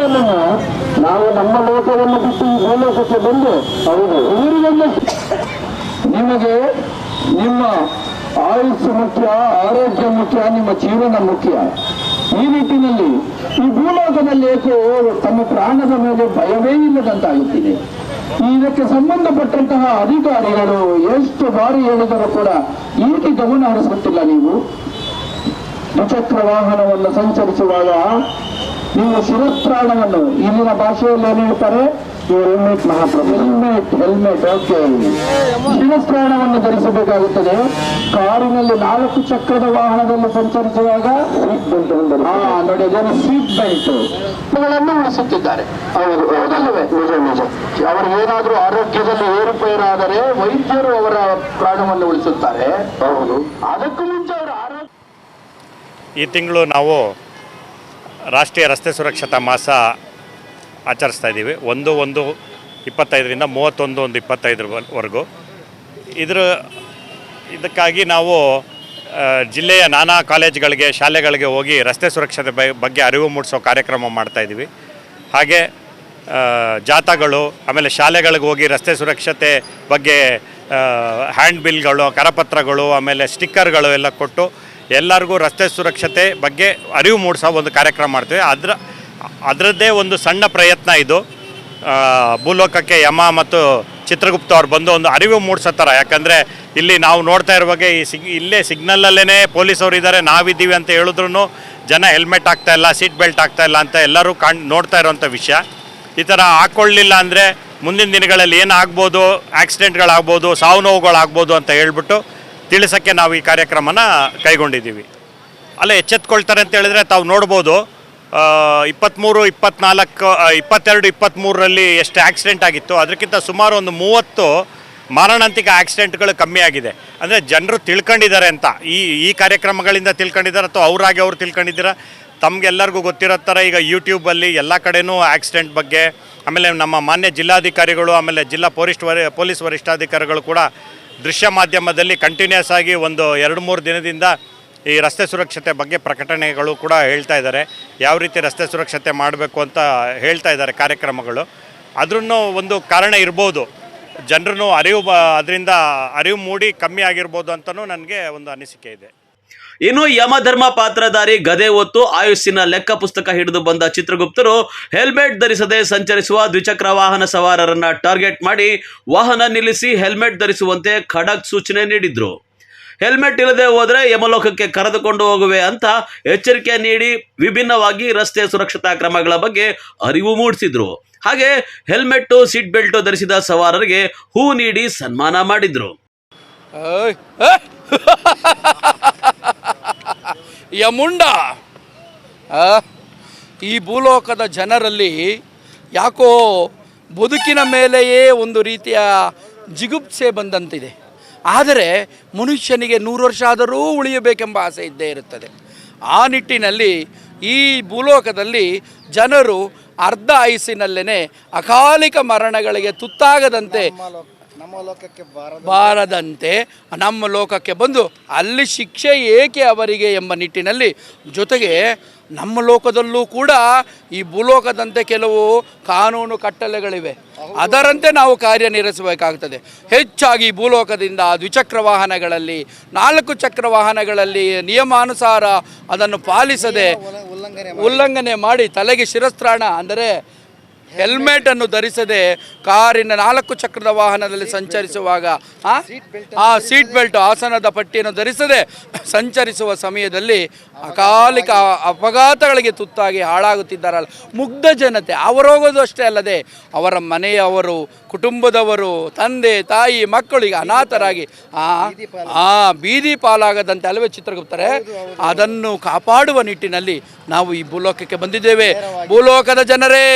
ನಾವು ನಮ್ಮ ಲೋಕವನ್ನು ಬಿಟ್ಟು ಈ ಭೂಲೋಕಕ್ಕೆ ಬಂದು ಹೌದು ಇವರಿಗೆಲ್ಲ ನಿಮಗೆ ನಿಮ್ಮ ಆಯುಷ್ಯ ಮುಖ್ಯ, ಆರೋಗ್ಯ ಮುಖ್ಯ, ನಿಮ್ಮ ಜೀವನ ಮುಖ್ಯ. ಈ ನಿಟ್ಟಿನಲ್ಲಿ ಈ ಭೂಲೋಕದಲ್ಲಿ ಏಕೋ ತಮ್ಮ ಪ್ರಾಣದ ಮೇಲೆ ಭಯವೇ ಇಲ್ಲದಂತಾಗುತ್ತಿದೆ. ಇದಕ್ಕೆ ಸಂಬಂಧಪಟ್ಟಂತಹ ಅಧಿಕಾರಿಗಳು ಎಷ್ಟು ಬಾರಿ ಹೇಳಿದರೂ ಕೂಡ ಏಕೆ ಗಮನ ಹರಿಸುತ್ತಿಲ್ಲ? ನೀವು ದ್ವಿಚಕ್ರ ವಾಹನವನ್ನು ಸಂಚರಿಸುವಾಗ ನೀವು ಶಿರಸ್ತ್ರಾಣವನ್ನು ಇಲ್ಲಿನ ಭಾಷೆಯಲ್ಲಿ ಏನು ಹೇಳ್ತಾರೆ? ಹೆಲ್ಮೆಟ್ ಮಹಾಪ್ರಭು, ಹೆಲ್ಮೆಟ್ ಓಕೆ, ಶಿರಸ್ತ್ರಾಣವನ್ನು ಧರಿಸಬೇಕಾಗುತ್ತದೆ. ಕಾರಿನಲ್ಲಿ 4 ಚಕ್ರದ ವಾಹನದಲ್ಲಿ ಸಂಚರಿಸುವಾಗ ಸೀಟ್ ಬೆಲ್ಟ್ ನೋಡಿ, ಅದನ್ನು ಸೀಟ್ ಬೆಲ್ಟ್ ಗಳನ್ನು ಉಳಿಸುತ್ತಿದ್ದಾರೆ. ಅವರು ಹೌದಲ್ಲವೇ? ನಿಜ ನಿಜ. ಅವರಿಗೆ ಏನಾದರೂ ಆರೋಗ್ಯದಲ್ಲಿ ಏರುಪೇರಾದರೆ ವೈದ್ಯರು ಅವರ ಪ್ರಾಣವನ್ನು ಉಳಿಸುತ್ತಾರೆ. ಹೌದು, ಅದಕ್ಕೂ ಮುಂಚೆ ಅವರ ಆರೋಗ್ಯ. ಈ ತಿಂಗಳು ನಾವು ರಾಷ್ಟ್ರೀಯ ರಸ್ತೆ ಸುರಕ್ಷತಾ ಮಾಸ ಆಚರಿಸ್ತಾ ಇದ್ದೀವಿ. 1/1/25ರಿಂದ 31/1/25ವರೆಗೂ. ಇದಕ್ಕಾಗಿ ನಾವು ಜಿಲ್ಲೆಯ ನಾನಾ ಕಾಲೇಜುಗಳಿಗೆ, ಶಾಲೆಗಳಿಗೆ ಹೋಗಿ ರಸ್ತೆ ಸುರಕ್ಷತೆ ಬಗ್ಗೆ ಅರಿವು ಮೂಡಿಸೋ ಕಾರ್ಯಕ್ರಮ ಮಾಡ್ತಾಯಿದ್ದೀವಿ. ಹಾಗೆ ಜಾಥಾಗಳು, ಆಮೇಲೆ ಶಾಲೆಗಳಿಗೆ ಹೋಗಿ ರಸ್ತೆ ಸುರಕ್ಷತೆ ಬಗ್ಗೆ ಹ್ಯಾಂಡ್ ಬಿಲ್ಗಳು, ಕರಪತ್ರಗಳು, ಆಮೇಲೆ ಸ್ಟಿಕ್ಕರ್ಗಳು ಎಲ್ಲ ಕೊಟ್ಟು ಎಲ್ಲರಿಗೂ ರಸ್ತೆ ಸುರಕ್ಷತೆ ಬಗ್ಗೆ ಅರಿವು ಮೂಡಿಸೋ ಒಂದು ಕಾರ್ಯಕ್ರಮ ಮಾಡ್ತೀವಿ. ಅದರದ್ದೇ ಒಂದು ಸಣ್ಣ ಪ್ರಯತ್ನ ಇದು. ಭೂಲೋಕಕ್ಕೆ ಯಮ ಮತ್ತು ಚಿತ್ರಗುಪ್ತ ಅವ್ರು ಬಂದು ಒಂದು ಅರಿವು ಮೂಡಿಸೋ ಥರ, ಯಾಕಂದರೆ ಇಲ್ಲಿ ನಾವು ನೋಡ್ತಾ ಇರುವಾಗ ಇಲ್ಲೇ ಸಿಗ್ನಲ್ಲಲ್ಲೇ ಪೊಲೀಸವ್ರು ಇದ್ದಾರೆ, ನಾವಿದ್ದೀವಿ ಅಂತ ಹೇಳಿದ್ರು ಜನ ಹೆಲ್ಮೆಟ್ ಆಗ್ತಾಯಿಲ್ಲ, ಸೀಟ್ ಬೆಲ್ಟ್ ಆಗ್ತಾಯಿಲ್ಲ ಅಂತ ಎಲ್ಲರೂ ನೋಡ್ತಾ ಇರೋವಂಥ ವಿಷಯ. ಈ ಥರ ಹಾಕ್ಕೊಳ್ಳಿಲ್ಲ ಅಂದರೆ ಮುಂದಿನ ದಿನಗಳಲ್ಲಿ ಏನಾಗ್ಬೋದು, ಆಕ್ಸಿಡೆಂಟ್ಗಳಾಗ್ಬೋದು, ಸಾವು ನೋವುಗಳಾಗ್ಬೋದು ಅಂತ ಹೇಳ್ಬಿಟ್ಟು ತಿಳಿಸೋಕ್ಕೆ ನಾವು ಈ ಕಾರ್ಯಕ್ರಮನ ಕೈಗೊಂಡಿದ್ದೀವಿ. ಅಲ್ಲೇ ಎಚ್ಚೆತ್ಕೊಳ್ತಾರೆ ಅಂತ ಹೇಳಿದ್ರೆ ತಾವು ನೋಡ್ಬೋದು, 23, 24, 22, 23ರಲ್ಲಿ ಎಷ್ಟು ಆಕ್ಸಿಡೆಂಟ್ ಆಗಿತ್ತು, ಅದಕ್ಕಿಂತ ಸುಮಾರು ಒಂದು 30 ಮಾರಣಾಂತಿಕ ಆಕ್ಸಿಡೆಂಟ್ಗಳು ಕಮ್ಮಿ ಆಗಿದೆ. ಅಂದರೆ ಜನರು ತಿಳ್ಕೊಂಡಿದ್ದಾರೆ ಅಂತ ಈ ಕಾರ್ಯಕ್ರಮಗಳಿಂದ ತಿಳ್ಕೊಂಡಿದ್ದಾರೆ, ಅಥವಾ ಅವರಾಗಿ ಅವ್ರು ತಿಳ್ಕೊಂಡಿದ್ದೀರ. ತಮಗೆಲ್ಲರಿಗೂ ಗೊತ್ತಿರೋ ಥರ ಈಗ ಯೂಟ್ಯೂಬಲ್ಲಿ ಎಲ್ಲ ಕಡೆನೂ ಆಕ್ಸಿಡೆಂಟ್ ಬಗ್ಗೆ, ಆಮೇಲೆ ನಮ್ಮ ಮಾನ್ಯ ಜಿಲ್ಲಾಧಿಕಾರಿಗಳು, ಆಮೇಲೆ ಜಿಲ್ಲಾ ಪೊಲೀಸ್ ವರಿಷ್ಠಾಧಿಕಾರಿಗಳು ಕೂಡ ದೃಶ್ಯ ಮಾಧ್ಯಮದಲ್ಲಿ ಕಂಟಿನ್ಯೂಸ್ ಆಗಿ ಒಂದು 2-3 ದಿನದಿಂದ ಈ ರಸ್ತೆ ಸುರಕ್ಷತೆ ಬಗ್ಗೆ ಪ್ರಕಟಣೆಗಳು ಕೂಡ ಹೇಳ್ತಾ ಇದ್ದಾರೆ. ಯಾವ ರೀತಿ ರಸ್ತೆ ಸುರಕ್ಷತೆ ಮಾಡಬೇಕು ಅಂತ ಹೇಳ್ತಾ ಇದ್ದಾರೆ ಕಾರ್ಯಕ್ರಮಗಳು. ಅದ್ರೂ ಒಂದು ಕಾರಣ ಇರ್ಬೋದು, ಜನರನ್ನು ಅದರಿಂದ ಅರಿವು ಮೂಡಿ ಕಮ್ಮಿ ಆಗಿರ್ಬೋದು ಅಂತಲೂ ನನಗೆ ಒಂದು ಅನಿಸಿಕೆ ಇದೆ. ಇನ್ನು ಯಮಧರ್ಮ ಪಾತ್ರಧಾರಿ ಗದೆ ಹೊತ್ತು ಆಯುಸ್ಸಿನ ಲೆಕ್ಕ ಪುಸ್ತಕ ಹಿಡಿದು ಬಂದ ಚಿತ್ರಗುಪ್ತರು ಹೆಲ್ಮೆಟ್ ಧರಿಸದೆ ಸಂಚರಿಸುವ ದ್ವಿಚಕ್ರ ವಾಹನ ಸವಾರರನ್ನ ಟಾರ್ಗೆಟ್ ಮಾಡಿ ವಾಹನ ನಿಲ್ಲಿಸಿ ಹೆಲ್ಮೆಟ್ ಧರಿಸುವಂತೆ ಖಡಕ್ ಸೂಚನೆ ನೀಡಿದ್ರು. ಹೆಲ್ಮೆಟ್ ಇಲ್ಲದೆ ಹೋದರೆ ಯಮಲೋಕಕ್ಕೆ ಕರೆದುಕೊಂಡು ಹೋಗುವೆ ಅಂತ ಎಚ್ಚರಿಕೆ ನೀಡಿ ವಿಭಿನ್ನವಾಗಿ ರಸ್ತೆ ಸುರಕ್ಷತಾ ಕ್ರಮಗಳ ಬಗ್ಗೆ ಅರಿವು ಮೂಡಿಸಿದ್ರು. ಹಾಗೆ ಹೆಲ್ಮೆಟ್, ಸೀಟ್ ಬೆಲ್ಟ್ ಧರಿಸಿದ ಸವಾರರಿಗೆ ಹೂ ನೀಡಿ ಸನ್ಮಾನ ಮಾಡಿದ್ರು. ಯಮುಂಡ, ಈ ಭೂಲೋಕದ ಜನರಲ್ಲಿ ಯಾಕೋ ಬದುಕಿನ ಮೇಲೆಯೇ ಒಂದು ರೀತಿಯ ಜಿಗುಪ್ಸೆ ಬಂದಂತಿದೆ. ಆದರೆ ಮನುಷ್ಯನಿಗೆ 100 ವರ್ಷ ಆದರೂ ಉಳಿಯಬೇಕೆಂಬ ಆಸೆ ಇದ್ದೇ ಇರುತ್ತದೆ. ಆ ನಿಟ್ಟಿನಲ್ಲಿ ಈ ಭೂಲೋಕದಲ್ಲಿ ಜನರು ಅರ್ಧ ಆಯುಸ್ಸಿನಲ್ಲೇ ಅಕಾಲಿಕ ಮರಣಗಳಿಗೆ ತುತ್ತಾಗದಂತೆ, ಬಾರದಂತೆ ನಮ್ಮ ಲೋಕಕ್ಕೆ ಬಂದು ಅಲ್ಲಿ ಶಿಕ್ಷೆ ಏಕೆ ಅವರಿಗೆ ಎಂಬ ನಿಟ್ಟಿನಲ್ಲಿ, ಜೊತೆಗೆ ನಮ್ಮ ಲೋಕದಲ್ಲೂ ಕೂಡ ಈ ಭೂಲೋಕದಂತೆ ಕೆಲವು ಕಾನೂನು ಕಟ್ಟಳೆಗಳಿವೆ, ಅದರಂತೆ ನಾವು ಕಾರ್ಯನಿರ್ವಹಿಸಬೇಕಾಗ್ತದೆ. ಹೆಚ್ಚಾಗಿ ಭೂಲೋಕದಿಂದ ದ್ವಿಚಕ್ರ ವಾಹನಗಳಲ್ಲಿ, 4 ಚಕ್ರ ವಾಹನಗಳಲ್ಲಿ ನಿಯಮಾನುಸಾರ ಅದನ್ನು ಪಾಲಿಸದೆ ಉಲ್ಲಂಘನೆ ಮಾಡಿ ತಲೆಗೆ ಶಿರಸ್ತ್ರಾಣ ಅಂದರೆ ಹೆಲ್ಮೆಟನ್ನು ಧರಿಸದೆ ಕಾರಿನ 4 ಚಕ್ರದ ವಾಹನದಲ್ಲಿ ಸಂಚರಿಸುವಾಗ ಸೀಟ್ ಬೆಲ್ಟ್, ಆಸನದ ಪಟ್ಟಿಯನ್ನು ಧರಿಸದೆ ಸಂಚರಿಸುವ ಸಮಯದಲ್ಲಿ ಅಕಾಲಿಕ ಅಪಘಾತಗಳಿಗೆ ತುತ್ತಾಗಿ ಹಾಳಾಗುತ್ತಿದ್ದಾರಲ್ಲ ಮುಗ್ಧ ಜನತೆ. ಅವರೋಗೋದು ಅಷ್ಟೇ ಅಲ್ಲದೆ ಅವರ ಮನೆಯವರು, ಕುಟುಂಬದವರು, ತಂದೆ ತಾಯಿ, ಮಕ್ಕಳಿಗೆ ಅನಾಥರಾಗಿ ಬೀದಿ ಪಾಲಾಗದಂತೆ ಅಲ್ಲವೇ ಚಿತ್ರಗುಪ್ತರೆ, ಅದನ್ನು ಕಾಪಾಡುವ ನಿಟ್ಟಿನಲ್ಲಿ ನಾವು ಈ ಭೂಲೋಕಕ್ಕೆ ಬಂದಿದ್ದೇವೆ. ಭೂಲೋಕದ ಜನರೇ,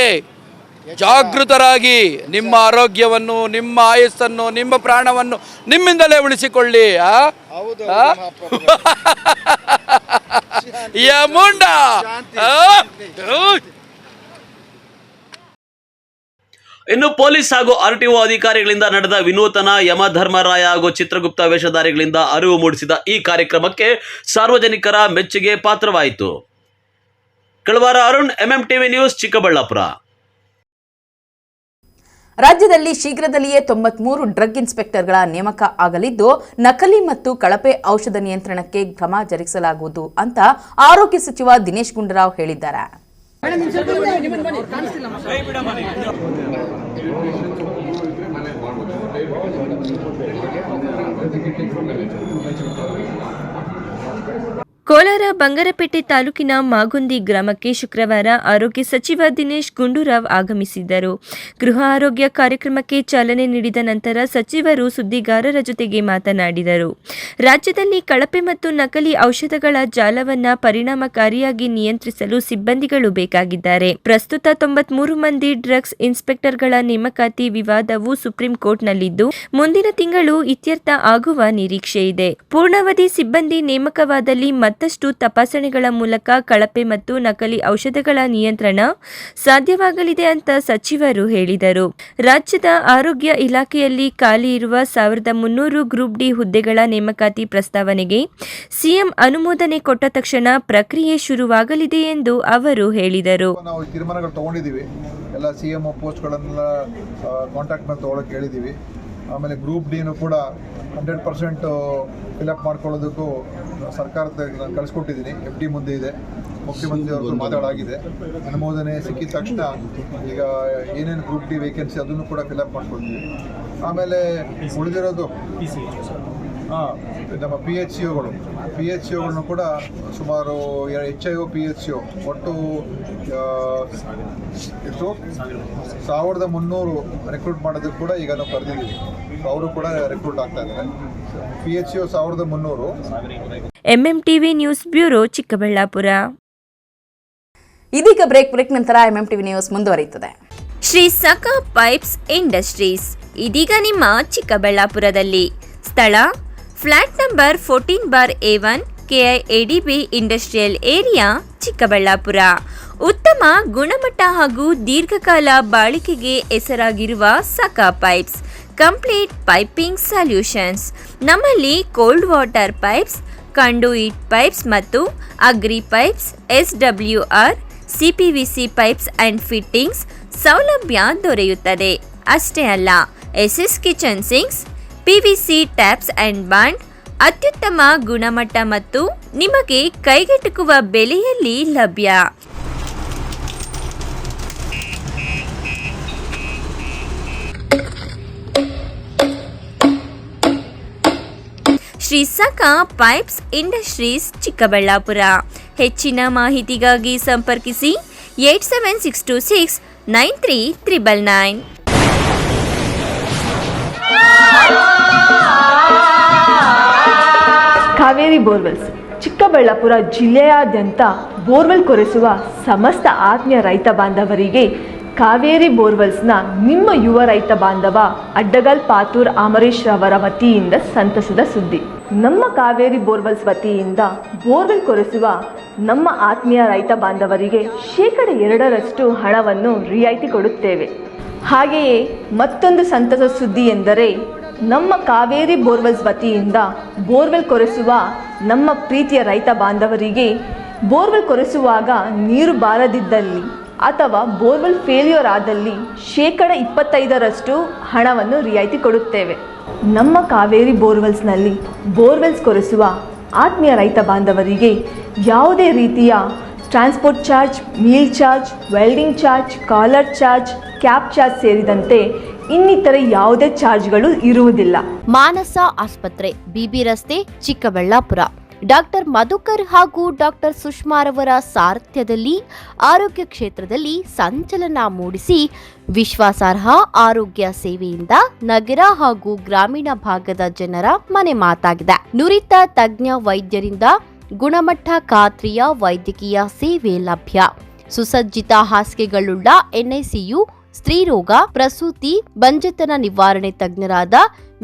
ಜಾಗೃತರಾಗಿ ನಿಮ್ಮ ಆರೋಗ್ಯವನ್ನು, ನಿಮ್ಮ ಆಯಸ್ಸನ್ನು, ನಿಮ್ಮ ಪ್ರಾಣವನ್ನು ನಿಮ್ಮಿಂದಲೇ ಉಳಿಸಿಕೊಳ್ಳಿ. ಯಮುಂಡ. ಇನ್ನು ಪೊಲೀಸ್ ಹಾಗೂ RTO ಅಧಿಕಾರಿಗಳಿಂದ ನಡೆದ ವಿನೂತನ ಯಮಧರ್ಮರಾಯ ಹಾಗೂ ಚಿತ್ರಗುಪ್ತ ವೇಷಧಾರಿಗಳಿಂದ ಅರಿವು ಮೂಡಿಸಿದ ಈ ಕಾರ್ಯಕ್ರಮಕ್ಕೆ ಸಾರ್ವಜನಿಕರ ಮೆಚ್ಚುಗೆ ಪಾತ್ರವಾಯಿತು. ಕಳವಾರ ಅರುಣ್, MMTV ನ್ಯೂಸ್, ಚಿಕ್ಕಬಳ್ಳಾಪುರ. ರಾಜ್ಯದಲ್ಲಿ ಶೀಘ್ರದಲ್ಲಿಯೇ 93 ಡ್ರಗ್ ಇನ್ಸ್ಪೆಕ್ಟರ್ಗಳ ನೇಮಕ ಆಗಲಿದ್ದು, ನಕಲಿ ಮತ್ತು ಕಳಪೆ ಔಷಧ ನಿಯಂತ್ರಣಕ್ಕೆ ಕ್ರಮ ಜರುಗಿಸಲಾಗುವುದು ಅಂತ ಆರೋಗ್ಯ ಸಚಿವ ದಿನೇಶ್ ಗುಂಡೂರಾವ್ ಹೇಳಿದ್ದಾರೆ. ಕೋಲಾರ ಬಂಗಾರಪೇಟೆ ತಾಲೂಕಿನ ಮಾಗುಂದಿ ಗ್ರಾಮಕ್ಕೆ ಶುಕ್ರವಾರ ಆರೋಗ್ಯ ಸಚಿವ ದಿನೇಶ್ ಗುಂಡೂರಾವ್ ಆಗಮಿಸಿದ್ದರು. ಗೃಹ ಆರೋಗ್ಯ ಕಾರ್ಯಕ್ರಮಕ್ಕೆ ಚಾಲನೆ ನೀಡಿದ ನಂತರ ಸಚಿವರು ಸುದ್ದಿಗಾರರ ಜೊತೆಗೆ ಮಾತನಾಡಿದರು. ರಾಜ್ಯದಲ್ಲಿ ಕಳಪೆ ಮತ್ತು ನಕಲಿ ಔಷಧಗಳ ಜಾಲವನ್ನು ಪರಿಣಾಮಕಾರಿಯಾಗಿ ನಿಯಂತ್ರಿಸಲು ಸಿಬ್ಬಂದಿಗಳು ಬೇಕಾಗಿದ್ದಾರೆ. ಪ್ರಸ್ತುತ 93 ಮಂದಿ ಡ್ರಗ್ಸ್ ಇನ್ಸ್ಪೆಕ್ಟರ್ಗಳ ನೇಮಕಾತಿ ವಿವಾದವು ಸುಪ್ರೀಂ ಕೋರ್ಟ್ನಲ್ಲಿದ್ದು, ಮುಂದಿನ ತಿಂಗಳು ಇತ್ಯರ್ಥ ಆಗುವ ನಿರೀಕ್ಷೆ ಇದೆ. ಪೂರ್ಣಾವಧಿ ಸಿಬ್ಬಂದಿ ನೇಮಕವಾದಲ್ಲಿ ಮತ್ತಷ್ಟು ತಪಾಸಣೆಗಳ ಮೂಲಕ ಕಳಪೆ ಮತ್ತು ನಕಲಿ ಔಷಧಗಳ ನಿಯಂತ್ರಣ ಸಾಧ್ಯವಾಗಲಿದೆ ಅಂತ ಸಚಿವರು ಹೇಳಿದರು. ರಾಜ್ಯದ ಆರೋಗ್ಯ ಇಲಾಖೆಯಲ್ಲಿ ಖಾಲಿ ಇರುವ 1300 ಗ್ರೂಪ್ ಡಿ ಹುದ್ದೆಗಳ ನೇಮಕಾತಿ ಪ್ರಸ್ತಾವನೆಗೆ ಸಿಎಂ ಅನುಮೋದನೆ ಕೊಟ್ಟ ತಕ್ಷಣ ಪ್ರಕ್ರಿಯೆ ಶುರುವಾಗಲಿದೆ ಎಂದು ಅವರು ಹೇಳಿದರು. ನಾವು ತೀರ್ಮಾನಗಳು ತಗೊಂಡಿದ್ದೀವಿ. ಎಲ್ಲ ಸಿಎಂ ಪೋಸ್ಟ್ಗಳನ್ನೆಲ್ಲ ಕಾಂಟ್ಯಾಕ್ಟ್ ಮೇಲೆ ತಗೊಳ್ಳೋಕೆ ಹೇಳಿದ್ದೀವಿ. ಆಮೇಲೆ ಗ್ರೂಪ್ ಡಿನೂ ಕೂಡ 100% ಫಿಲಪ್ ಮಾಡ್ಕೊಳ್ಳೋದಕ್ಕೂ ಸರ್ಕಾರದ ಕಳಿಸ್ಕೊಟ್ಟಿದ್ದೀನಿ. FD ಮುಂದೆ ಇದೆ, ಮುಖ್ಯಮಂತ್ರಿ ಅವ್ರಿಗೂ ಮಾತಾಡಾಗಿದೆ. ಅನುಮೋದನೆ ಸಿಕ್ಕಿದ ತಕ್ಷಣ ಈಗ ಏನೇನು ಗ್ರೂಪ್ ಡಿ ವೇಕೆನ್ಸಿ ಅದನ್ನು ಕೂಡ ಫಿಲಪ್ ಮಾಡ್ಕೊಳ್ತೀವಿ. ಆಮೇಲೆ ಉಳಿದಿರೋದು ನಮ್ಮ PHCOಗಳನ್ನು ಕೂಡ ಸುಮಾರು HIO PHCO ಒಟ್ಟು 1300 ರೆಕ್ರೂಟ್ ಮಾಡೋದಕ್ಕೆ ಕೂಡ ಈಗ ನಾವು ಕರೆದಿದ್ದೀವಿ. ಅವರು ಕೂಡ ರೆಕ್ರೂಟ್ ಆಗ್ತಾ ಇದ್ದಾರೆ. PHCO 1300. MMTV news bureau Chikkaballapur. ಇದೀಗ ಬ್ರೇಕ್ ನಂತರ MMTV ನ್ಯೂಸ್ ಮುಂದುವರಿಯುತ್ತದೆ. ಶ್ರೀ ಸಖಾ ಪೈಪ್ಸ್ ಇಂಡಸ್ಟ್ರೀಸ್ ಇದೀಗ ನಿಮ್ಮ ಚಿಕ್ಕಬಳ್ಳಾಪುರದಲ್ಲಿ. ಸ್ಥಳ flat number 14/A1 KIADB industrial area Chikkaballapur. ಉತ್ತಮ ಗುಣಮಟ್ಟ ಹಾಗೂ ದೀರ್ಘಕಾಲ ಬಾಳಿಕೆಗೆ ಹೆಸರಾಗಿರುವ Sakha pipes complete piping solutions. ನಮ್ಮಲ್ಲಿ cold water pipes, conduit pipes ಮತ್ತು agri pipes, SWR, CPVC pipes and fittings ಸೌಲಭ್ಯ ದೊರೆಯುತ್ತದೆ. ಅಷ್ಟೇ ಅಲ್ಲ, SS kitchen sinks, PVC taps and bond ಅತ್ಯುತ್ತಮ ಗುಣಮಟ್ಟ ಮತ್ತು ನಿಮಗೆ ಕೈಗೆಟುಕುವ ಬೆಲೆಯಲ್ಲಿ ಲಭ್ಯ. Shri Sakha pipes industries Chikkaballapur. ಹೆಚ್ಚಿನ ಮಾಹಿತಿಗಾಗಿ ಸಂಪರ್ಕಿಸಿ 8762693999. ಕಾವೇರಿ ಬೋರ್ವೆಲ್ಸ್ ಚಿಕ್ಕಬಳ್ಳಾಪುರ ಜಿಲ್ಲೆಯಾದ್ಯಂತ ಬೋರ್ವೆಲ್ ಕೊರೆಸುವ ಸಮಸ್ತ ಆತ್ಮೀಯ ರೈತ ಬಾಂಧವರಿಗೆ ಕಾವೇರಿ ಬೋರ್ವೆಲ್ಸ್ನ ನಿಮ್ಮ ಯುವ ರೈತ ಬಾಂಧವ ಅಡ್ಡಗಲ್ ಪಾತೂರ್ ಅಮರೀಶ್ ರವರ ವತಿಯಿಂದ ಸಂತಸದ ಸುದ್ದಿ. ನಮ್ಮ ಕಾವೇರಿ ಬೋರ್ವೆಲ್ಸ್ ವತಿಯಿಂದ ಬೋರ್ವೆಲ್ ಕೊರೆಸುವ ನಮ್ಮ ಆತ್ಮೀಯ ರೈತ ಬಾಂಧವರಿಗೆ 2% ಹಣವನ್ನು ರಿಯಾಯಿತಿ ಕೊಡುತ್ತೇವೆ. ಹಾಗೆಯೇ ಮತ್ತೊಂದು ಸಂತಸ ಸುದ್ದಿ ಎಂದರೆ ನಮ್ಮ ಕಾವೇರಿ ಬೋರ್ವೆಲ್ಸ್ ವತಿಯಿಂದ ಬೋರ್ವೆಲ್ ಕೊರೆಸುವ ನಮ್ಮ ಪ್ರೀತಿಯ ರೈತ ಬಾಂಧವರಿಗೆ ಬೋರ್ವೆಲ್ ಕೊರೆಸುವಾಗ ನೀರು ಬಾರದಿದ್ದಲ್ಲಿ ಅಥವಾ ಬೋರ್ವೆಲ್ ಫೇಲ್ಯೂರ್ ಆದಲ್ಲಿ 25% ಹಣವನ್ನು ರಿಯಾಯಿತಿ ಕೊಡುತ್ತೇವೆ. ನಮ್ಮ ಕಾವೇರಿ ಬೋರ್ವೆಲ್ಸ್ನಲ್ಲಿ ಬೋರ್ವೆಲ್ಸ್ ಕೊರೆಸುವ ಆತ್ಮೀಯ ರೈತ ಬಾಂಧವರಿಗೆ ಯಾವುದೇ ರೀತಿಯ transport charge, meal charge, welding charge, caller charge, cab charge ಸೇರಿದಂತೆ ಇನ್ನಿತರೆ ಯಾವುದೇ ಚಾರ್ಜ್ಗಳು ಇರುವುದಿಲ್ಲ. ಮಾನಸ ಆಸ್ಪತ್ರೆ, BB ರಸ್ತೆ, ಚಿಕ್ಕಬಳ್ಳಾಪುರ. ಡಾಕ್ಟರ್ ಮಧುಕರ್ ಹಾಗೂ ಡಾಕ್ಟರ್ ಸುಷ್ಮಾರವರ ಸಾರಥ್ಯದಲ್ಲಿ ಆರೋಗ್ಯ ಕ್ಷೇತ್ರದಲ್ಲಿ ಸಂಚಲನ ಮೂಡಿಸಿ ವಿಶ್ವಾಸಾರ್ಹ ಆರೋಗ್ಯ ಸೇವೆಯಿಂದ ನಗರ ಹಾಗೂ ಗ್ರಾಮೀಣ ಭಾಗದ ಜನರ ಮನೆ ಮಾತಾಗಿದೆ. ನುರಿತ ತಜ್ಞ ವೈದ್ಯರಿಂದ ಗುಣಮಟ್ಟ ಖಾತ್ರಿಯ ವೈದ್ಯಕೀಯ ಸೇವೆ ಲಭ್ಯ. ಸುಸಜ್ಜಿತ ಹಾಸಿಗೆಗಳುಳ್ಳ NICU, ಸ್ತ್ರೀರೋಗ, ಪ್ರಸೂತಿ, ಬಂಜೆತನ ನಿವಾರಣೆ ತಜ್ಞರಾದ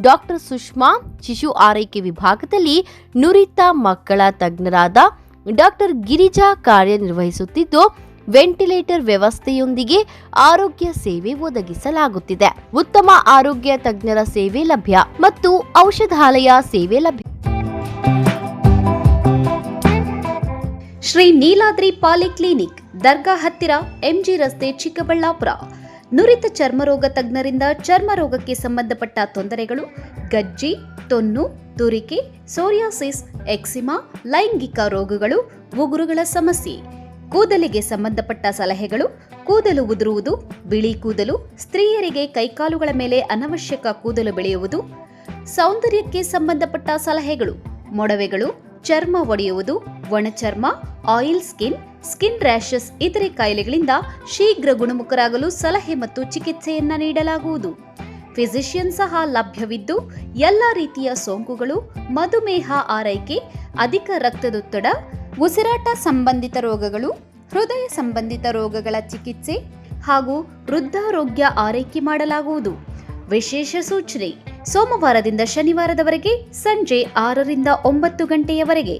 ಡಾಕ್ಟರ್ ಸುಷ್ಮಾ, ಶಿಶು ಆರೈಕೆ ವಿಭಾಗದಲ್ಲಿ ನುರಿತ ಮಕ್ಕಳ ತಜ್ಞರಾದ ಡಾಕ್ಟರ್ ಗಿರಿಜಾ ಕಾರ್ಯನಿರ್ವಹಿಸುತ್ತಿದ್ದು, ವೆಂಟಿಲೇಟರ್ ವ್ಯವಸ್ಥೆಯೊಂದಿಗೆ ಆರೋಗ್ಯ ಸೇವೆ ಒದಗಿಸಲಾಗುತ್ತಿದೆ. ಉತ್ತಮ ಆರೋಗ್ಯ ತಜ್ಞರ ಸೇವೆ ಲಭ್ಯ ಮತ್ತು ಔಷಧಾಲಯ ಸೇವೆ ಲಭ್ಯ. ಶ್ರೀ ನೀಲಾದ್ರಿ ಪಾಲಿಕ್ಲಿನಿಕ್, ದರ್ಗಾ ಹತ್ತಿರ, MG ರಸ್ತೆ, ಚಿಕ್ಕಬಳ್ಳಾಪುರ. ನುರಿತ ಚರ್ಮರೋಗ ತಜ್ಞರಿಂದ ಚರ್ಮರೋಗಕ್ಕೆ ಸಂಬಂಧಪಟ್ಟ ತೊಂದರೆಗಳು, ಗಜ್ಜಿ, ತೊನ್ನು, ತುರಿಕೆ, ಸೋರಿಯಾಸಿಸ್, ಎಕ್ಸಿಮಾ, ಲೈಂಗಿಕ ರೋಗಗಳು, ಉಗುರುಗಳ ಸಮಸ್ಯೆ, ಕೂದಲಿಗೆ ಸಂಬಂಧಪಟ್ಟ ಸಲಹೆಗಳು, ಕೂದಲು ಉದುರುವುದು, ಬಿಳಿ ಕೂದಲು, ಸ್ತ್ರೀಯರಿಗೆ ಕೈಕಾಲುಗಳ ಮೇಲೆ ಅನವಶ್ಯಕ ಕೂದಲು ಬೆಳೆಯುವುದು, ಸೌಂದರ್ಯಕ್ಕೆ ಸಂಬಂಧಪಟ್ಟ ಸಲಹೆಗಳು, ಮೊಡವೆಗಳು, ಚರ್ಮ ಒಡೆಯುವುದು, ಒಣಚರ್ಮ, ಆಯಿಲ್ ಸ್ಕಿನ್, ಸ್ಕಿನ್ ರ್ಯಾಷಸ್ ಇತರೆ ಕಾಯಿಲೆಗಳಿಂದ ಶೀಘ್ರ ಗುಣಮುಖರಾಗಲು ಸಲಹೆ ಮತ್ತು ಚಿಕಿತ್ಸೆಯನ್ನ ನೀಡಲಾಗುವುದು. ಫಿಸಿಷಿಯನ್ ಸಹ ಲಭ್ಯವಿದ್ದು ಎಲ್ಲ ರೀತಿಯ ಸೋಂಕುಗಳು, ಮಧುಮೇಹ ಆರೈಕೆ, ಅಧಿಕ ರಕ್ತದೊತ್ತಡ, ಉಸಿರಾಟ ಸಂಬಂಧಿತ ರೋಗಗಳು, ಹೃದಯ ಸಂಬಂಧಿತ ರೋಗಗಳ ಚಿಕಿತ್ಸೆ ಹಾಗೂ ವೃದ್ಧಾರೋಗ್ಯ ಆರೈಕೆ ಮಾಡಲಾಗುವುದು. ವಿಶೇಷ ಸೂಚನೆ: ಸೋಮವಾರದಿಂದ ಶನಿವಾರದವರೆಗೆ ಸಂಜೆ 6 ರಿಂದ 9 ಗಂಟೆಯವರೆಗೆ.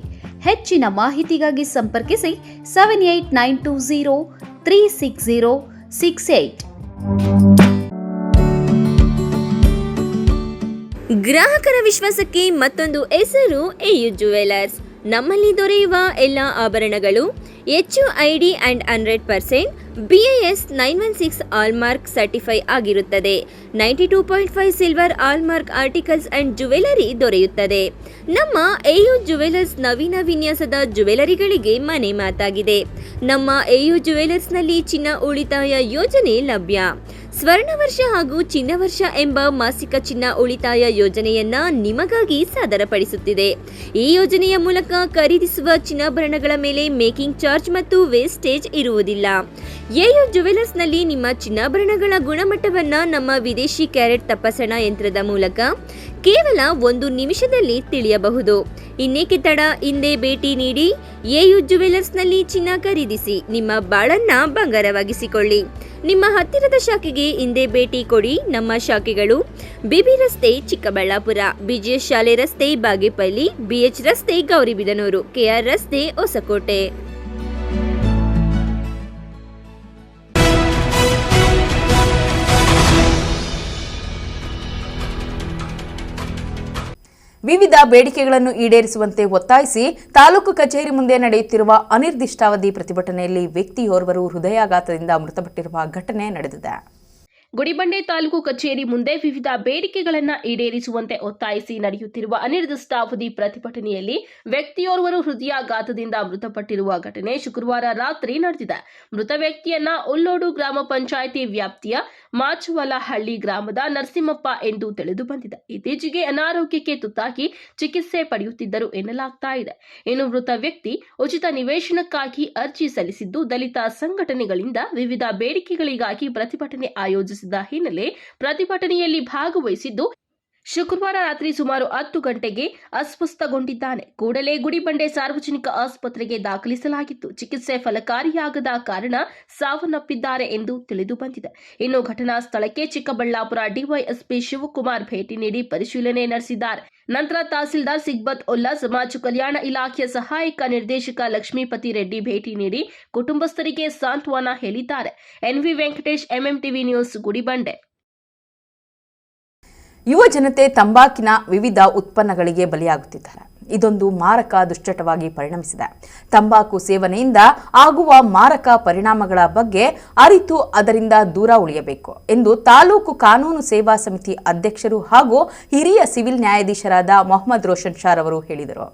ಹೆಚ್ಚಿನ ಮಾಹಿತಿಗಾಗಿ ಸಂಪರ್ಕಿಸಿ 7892036068. ಗ್ರಾಹಕರ ವಿಶ್ವಾಸಕ್ಕೆ ಮತ್ತೊಂದು ಹೆಸರು AU ಜುವೆಲರ್ಸ್. ನಮ್ಮಲ್ಲಿ ದೊರೆಯುವ ಎಲ್ಲ ಆಭರಣಗಳು HUID and 100% BIS 916 hallmark certify ಆಗಿರುತ್ತದೆ. 92.5 silver hallmark articles and jewellery ದೊರೆಯುತ್ತದೆ. ನಮ್ಮ AU ಜುವೆಲರ್ಸ್ ನವೀನ ವಿನ್ಯಾಸದ ಜುವೆಲರಿಗಳಿಗೆ ಮನೆ ಮಾತಾಗಿದೆ. ನಮ್ಮ AU ಜುವೆಲರ್ಸ್ನಲ್ಲಿ ಚಿನ್ನ ಉಳಿತಾಯ ಯೋಜನೆ ಲಭ್ಯ. ಸ್ವರ್ಣವರ್ಷ ಹಾಗೂ ಚಿನ್ನವರ್ಷ ಎಂಬ ಮಾಸಿಕ ಚಿನ್ನ ಉಳಿತಾಯ ಯೋಜನೆಯನ್ನ ನಿಮಗಾಗಿ ಸಾದರಪಡಿಸುತ್ತಿದೆ. ಈ ಯೋಜನೆಯ ಮೂಲಕ ಖರೀದಿಸುವ ಚಿನ್ನಾಭರಣಗಳ ಮೇಲೆ ಮೇಕಿಂಗ್ ಚಾರ್ಜ್ ಮತ್ತು ವೇಸ್ಟೇಜ್ ಇರುವುದಿಲ್ಲ. ಎಯು ಜುವೆಲರ್ಸ್ನಲ್ಲಿ ನಿಮ್ಮ ಚಿನ್ನಾಭರಣಗಳ ಗುಣಮಟ್ಟವನ್ನ ನಮ್ಮ ವಿದೇಶಿ ಕ್ಯಾರೆಟ್ ತಪಾಸಣಾ ಯಂತ್ರದ ಮೂಲಕ ಕೇವಲ 1 ನಿಮಿಷದಲ್ಲಿ ತಿಳಿಯಬಹುದು. ಇನ್ನೇಕೆ ತಡ, ಹಿಂದೆ ಭೇಟಿ ನೀಡಿ ಎಯು ಜುವೆಲರ್ಸ್ನಲ್ಲಿ ಚಿನ್ನ ಖರೀದಿಸಿ ನಿಮ್ಮ ಬಾಳನ್ನ ಬಂಗಾರವಾಗಿಸಿಕೊಳ್ಳಿ. ನಿಮ್ಮ ಹತ್ತಿರದ ಶಾಖೆಗೆ ಹಿಂದೆ ಭೇಟಿ ಕೊಡಿ. ನಮ್ಮ ಶಾಖೆಗಳು ಬಿಬಿ ರಸ್ತೆ ಚಿಕ್ಕಬಳ್ಳಾಪುರ, ಬಿಜಿಎಸ್ ಶಾಲೆ ರಸ್ತೆ ಬಾಗೇಪಲ್ಲಿ, ಬಿಎಚ್ ರಸ್ತೆ ಗೌರಿಬಿದನೂರು, ಕೆಆರ್ ರಸ್ತೆ ಹೊಸಕೋಟೆ. ವಿವಿಧ ಬೇಡಿಕೆಗಳನ್ನು ಈಡೇರಿಸುವಂತೆ ಒತ್ತಾಯಿಸಿ ತಾಲೂಕು ಕಚೇರಿ ಮುಂದೆ ನಡೆಯುತ್ತಿರುವ ಅನಿರ್ದಿಷ್ಟಾವಧಿ ಪ್ರತಿಭಟನೆಯಲ್ಲಿ ವ್ಯಕ್ತಿಯೋರ್ವರು ಹೃದಯಾಘಾತದಿಂದ ಮೃತಪಟ್ಟಿರುವ ಘಟನೆ ನಡೆದಿದೆ. ಗುಡಿಬಂಡೆ ತಾಲೂಕು ಕಚೇರಿ ಮುಂದೆ ವಿವಿಧ ಬೇಡಿಕೆಗಳನ್ನು ಈಡೇರಿಸುವಂತೆ ಒತ್ತಾಯಿಸಿ ನಡೆಯುತ್ತಿರುವ ಅನಿರ್ದಿಷ್ಟಾವಧಿ ಪ್ರತಿಭಟನೆಯಲ್ಲಿ ವ್ಯಕ್ತಿಯೋರ್ವರು ಹೃದಯಾಘಾತದಿಂದ ಮೃತಪಟ್ಟಿರುವ ಘಟನೆ ಶುಕ್ರವಾರ ರಾತ್ರಿ ನಡೆದಿದೆ. ಮೃತ ವ್ಯಕ್ತಿಯನ್ನ ಉಲ್ಲೋಡು ಗ್ರಾಮ ಪಂಚಾಯಿತಿ ವ್ಯಾಪ್ತಿಯ ಮಾಚವಲಹಳ್ಳಿ ಗ್ರಾಮದ ನರಸಿಂಹಪ್ಪ ಎಂದು ತಿಳಿದು ಬಂದಿದೆ. ಇತ್ತೀಚೆಗೆ ಅನಾರೋಗ್ಯಕ್ಕೆ ತುತ್ತಾಗಿ ಚಿಕಿತ್ಸೆ ಪಡೆಯುತ್ತಿದ್ದರು ಎನ್ನಲಾಗ್ತಾ ಇದೆ. ಇನ್ನು ಮೃತ ವ್ಯಕ್ತಿ ಉಚಿತ ನಿವೇಶನಕ್ಕಾಗಿ ಅರ್ಜಿ ಸಲ್ಲಿಸಿದ್ದು, ದಲಿತ ಸಂಘಟನೆಗಳಿಂದ ವಿವಿಧ ಬೇಡಿಕೆಗಳಿಗಾಗಿ ಪ್ರತಿಭಟನೆ ಆಯೋಜಿಸಿದ ಹಿನ್ನೆಲೆ ಪ್ರತಿಭಟನೆಯಲ್ಲಿ ಭಾಗವಹಿಸಿದ್ದು ಶುಕ್ರವಾರ ರಾತ್ರಿ ಸುಮಾರು 10 ಗಂಟೆಗೆ ಅಸ್ವಸ್ಥಗೊಂಡಿದ್ದಾನೆ. ಕೂಡಲೇ ಗುಡಿಬಂಡೆ ಸಾರ್ವಜನಿಕ ಆಸ್ಪತ್ರೆಗೆ ದಾಖಲಿಸಲಾಗಿತ್ತು. ಚಿಕಿತ್ಸೆ ಫಲಕಾರಿಯಾಗದ ಕಾರಣ ಸಾವನ್ನಪ್ಪಿದ್ದಾರೆ ಎಂದು ತಿಳಿದು ಬಂದಿದೆ. ಇನ್ನು ಘಟನಾ ಸ್ಥಳಕ್ಕೆ ಚಿಕ್ಕಬಳ್ಳಾಪುರ ಡಿವೈಎಸ್ಪಿ ಶಿವಕುಮಾರ್ ಭೇಟಿ ನೀಡಿ ಪರಿಶೀಲನೆ ನಡೆಸಿದ್ದಾರೆ. ನಂತರ ತಹಸೀಲ್ದಾರ್ ಸಿಗ್ಬತ್ ಉಲ್ಲಾ, ಸಮಾಜ ಕಲ್ಯಾಣ ಇಲಾಖೆಯ ಸಹಾಯಕ ನಿರ್ದೇಶಕ ಲಕ್ಷ್ಮೀಪತಿ ರೆಡ್ಡಿ ಭೇಟಿ ನೀಡಿ ಕುಟುಂಬಸ್ಥರಿಗೆ ಸಾಂತ್ವನ ಹೇಳಿದ್ದಾರೆ. N V Venkatesh, MMTV news, Gudibande. ಯುವ ಜನತೆ ತಂಬಾಕಿನ ವಿವಿಧ ಉತ್ಪನ್ನಗಳಿಗೆ ಬಲಿಯಾಗುತ್ತಿದ್ದಾರೆ. ಇದೊಂದು ಮಾರಕ ದುಶ್ಚಟವಾಗಿ ಪರಿಣಮಿಸಿದೆ. ತಂಬಾಕು ಸೇವನೆಯಿಂದ ಆಗುವ ಮಾರಕ ಪರಿಣಾಮಗಳ ಬಗ್ಗೆ ಅರಿತು ಅದರಿಂದ ದೂರ ಉಳಿಯಬೇಕು ಎಂದು ತಾಲೂಕು ಕಾನೂನು ಸೇವಾ ಸಮಿತಿ ಅಧ್ಯಕ್ಷರು ಹಾಗೂ ಹಿರಿಯ ಸಿವಿಲ್ ನ್ಯಾಯಾಧೀಶರಾದ ಮೊಹಮ್ಮದ್ ರೋಷನ್ ಶಾರ್ ಅವರು ಹೇಳಿದರು.